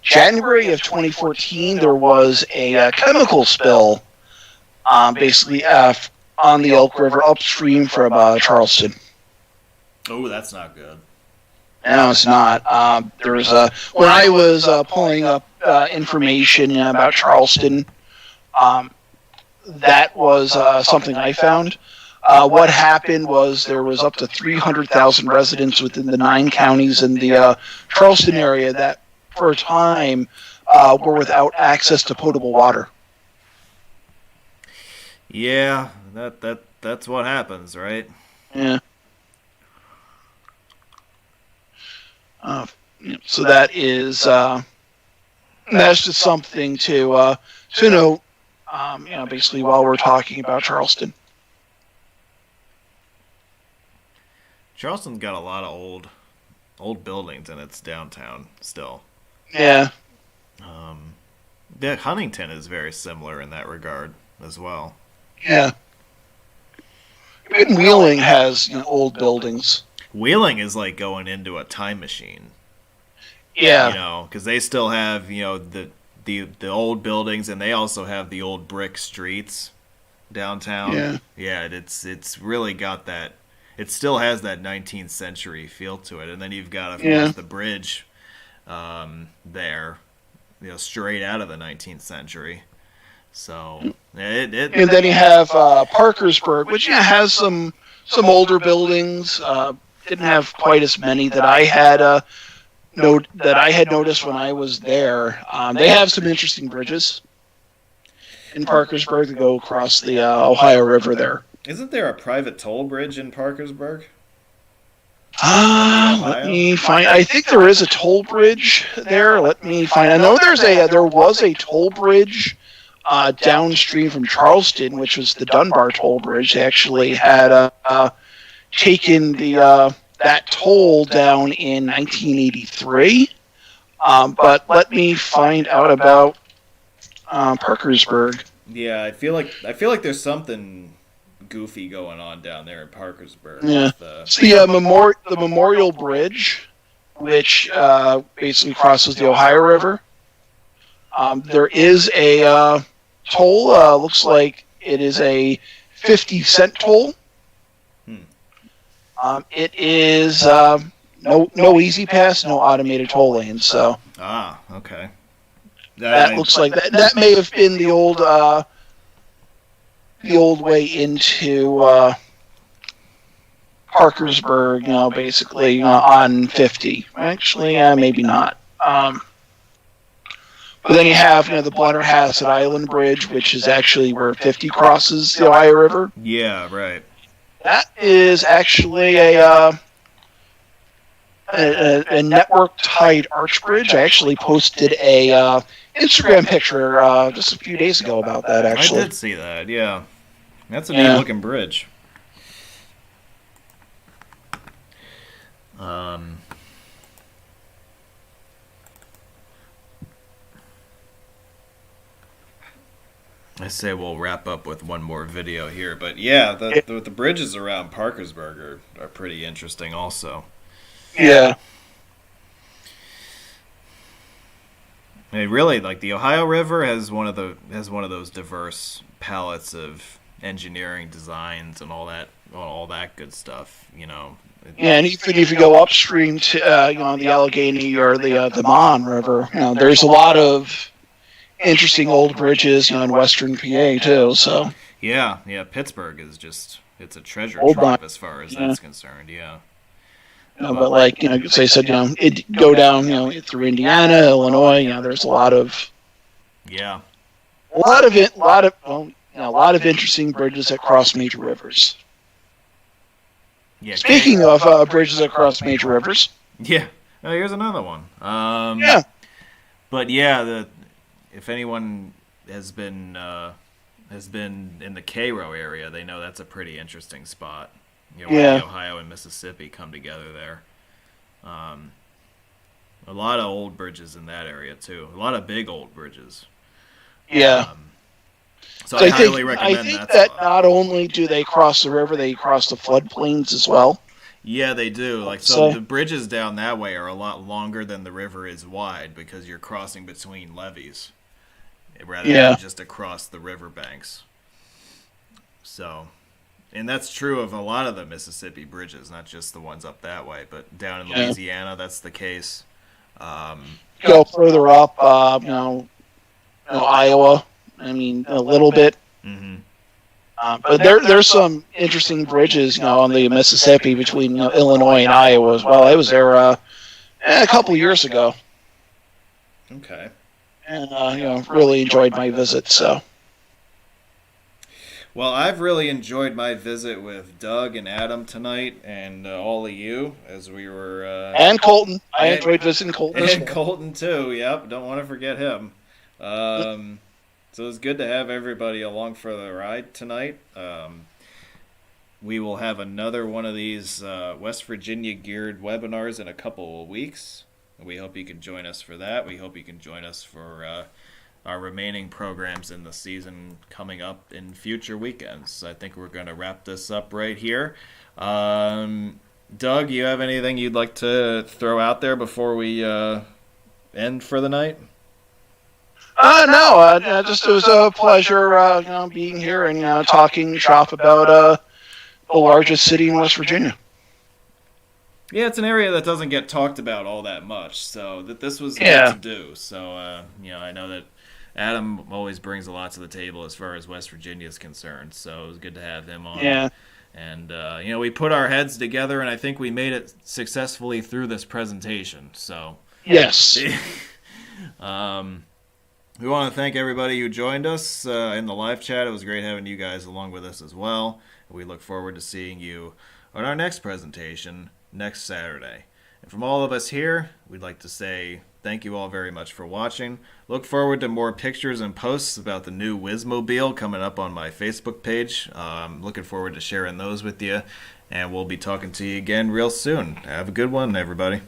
January of 2014 there was a chemical spill, basically on the Elk River upstream from Charleston. Oh, that's not good. No, it's not. There was when I was pulling up information about Charleston, that was something I found. What happened was there was up to 300,000 residents within the 9 counties in the Charleston area that, for a time, were without access to potable water. Yeah, that's what happens, right? Yeah. So that is that's just something to note. Basically, while we're talking about Charleston. Charleston's got a lot of old buildings in its downtown still. Yeah. Huntington is very similar in that regard as well. Yeah. Even Wheeling has old buildings. Wheeling is like going into a time machine. Yeah. Because they still have the old buildings, and they also have the old brick streets downtown. Yeah. Yeah. It's really got that. It still has that 19th century feel to it, and then you've got, of course, the bridge there, straight out of the 19th century. So and then you have Parkersburg, which has some older buildings. Didn't have quite as many that I had noticed when I was there. They have some interesting bridges in Parkersburg that go across the Ohio River there. Isn't there a private toll bridge in Parkersburg? Let me find. I think there is a toll bridge there. Let me find. I know there was a toll bridge downstream from Charleston, which was the Dunbar toll bridge. They actually had taken that toll down in 1983. But let me find out about Parkersburg. Yeah, I feel like there's something goofy going on down there in Parkersburg. Yeah, it's the Memorial Bridge, which basically crosses the Ohio River. There is a toll. Looks like it is a 50-cent toll. It is no easy pass, no automated toll lanes. So okay. That looks like that may have been the old way into Parkersburg, basically on 50. Actually, maybe not. But But then you have, the Blennerhassett Island Bridge, which is actually where 50 crosses the Ohio River. Yeah, right. That is actually a network-tied arch bridge. I actually posted a Instagram picture just a few days ago about that, actually. I did see that, yeah. That's a neat-looking bridge. I say we'll wrap up with one more video here, but yeah, the bridges around Parkersburg are pretty interesting also. Yeah. I mean, really, like the Ohio River has one of those diverse palettes of engineering designs and all that good stuff, Yeah, and even if you go upstream to the Allegheny or the Mon River, there's a lot of interesting old bridges, in western PA too. So yeah, Pittsburgh is it's a treasure trove as far as that's concerned. Yeah. But like as I said, it go down through Indiana, Illinois. There's a lot of interesting bridges that cross major rivers. Yeah. Speaking of bridges across major rivers. Yeah. Oh, here's another one. Yeah. But yeah, if anyone has been in the Cairo area, they know that's a pretty interesting spot. Where Ohio and Mississippi come together there. A lot of old bridges in that area too. A lot of big old bridges. Yeah. So I highly recommend that. I think that not only do they cross the river, they cross the floodplains as well. Yeah, they do. So the bridges down that way are a lot longer than the river is wide because you're crossing between levees rather than just across the riverbanks. So, and that's true of a lot of the Mississippi bridges, not just the ones up that way, but down in Louisiana, that's the case. Go further up, Iowa. I mean, a little bit. Mm-hmm. But there's some interesting bridges, on the Mississippi between Illinois and Iowa as well. I was there a couple of years ago. Okay. And really enjoyed my visit. So. Well, I've really enjoyed my visit with Doug and Adam tonight, and all of you as we were. And Colton. I enjoyed visiting Colton. And Colton too. Yep, don't want to forget him. So it was good to have everybody along for the ride tonight. We will have another one of these West Virginia geared webinars in a couple of weeks. We hope you can join us for that. We hope you can join us for our remaining programs in the season coming up in future weekends. I think we're going to wrap this up right here. Doug, you have anything you'd like to throw out there before we end for the night? No, just it was a pleasure, being here and talking shop about the largest city in West Virginia. Yeah, it's an area that doesn't get talked about all that much, so that this was good to do. So, I know that Adam always brings a lot to the table as far as West Virginia is concerned, so it was good to have him on. Yeah. And, we put our heads together, and I think we made it successfully through this presentation. So, yes. We want to thank everybody who joined us in the live chat. It was great having you guys along with us as well. We look forward to seeing you on our next presentation next Saturday. And from all of us here, we'd like to say thank you all very much for watching. Look forward to more pictures and posts about the new Wizmobile coming up on my Facebook page. Looking forward to sharing those with you. And we'll be talking to you again real soon. Have a good one, everybody.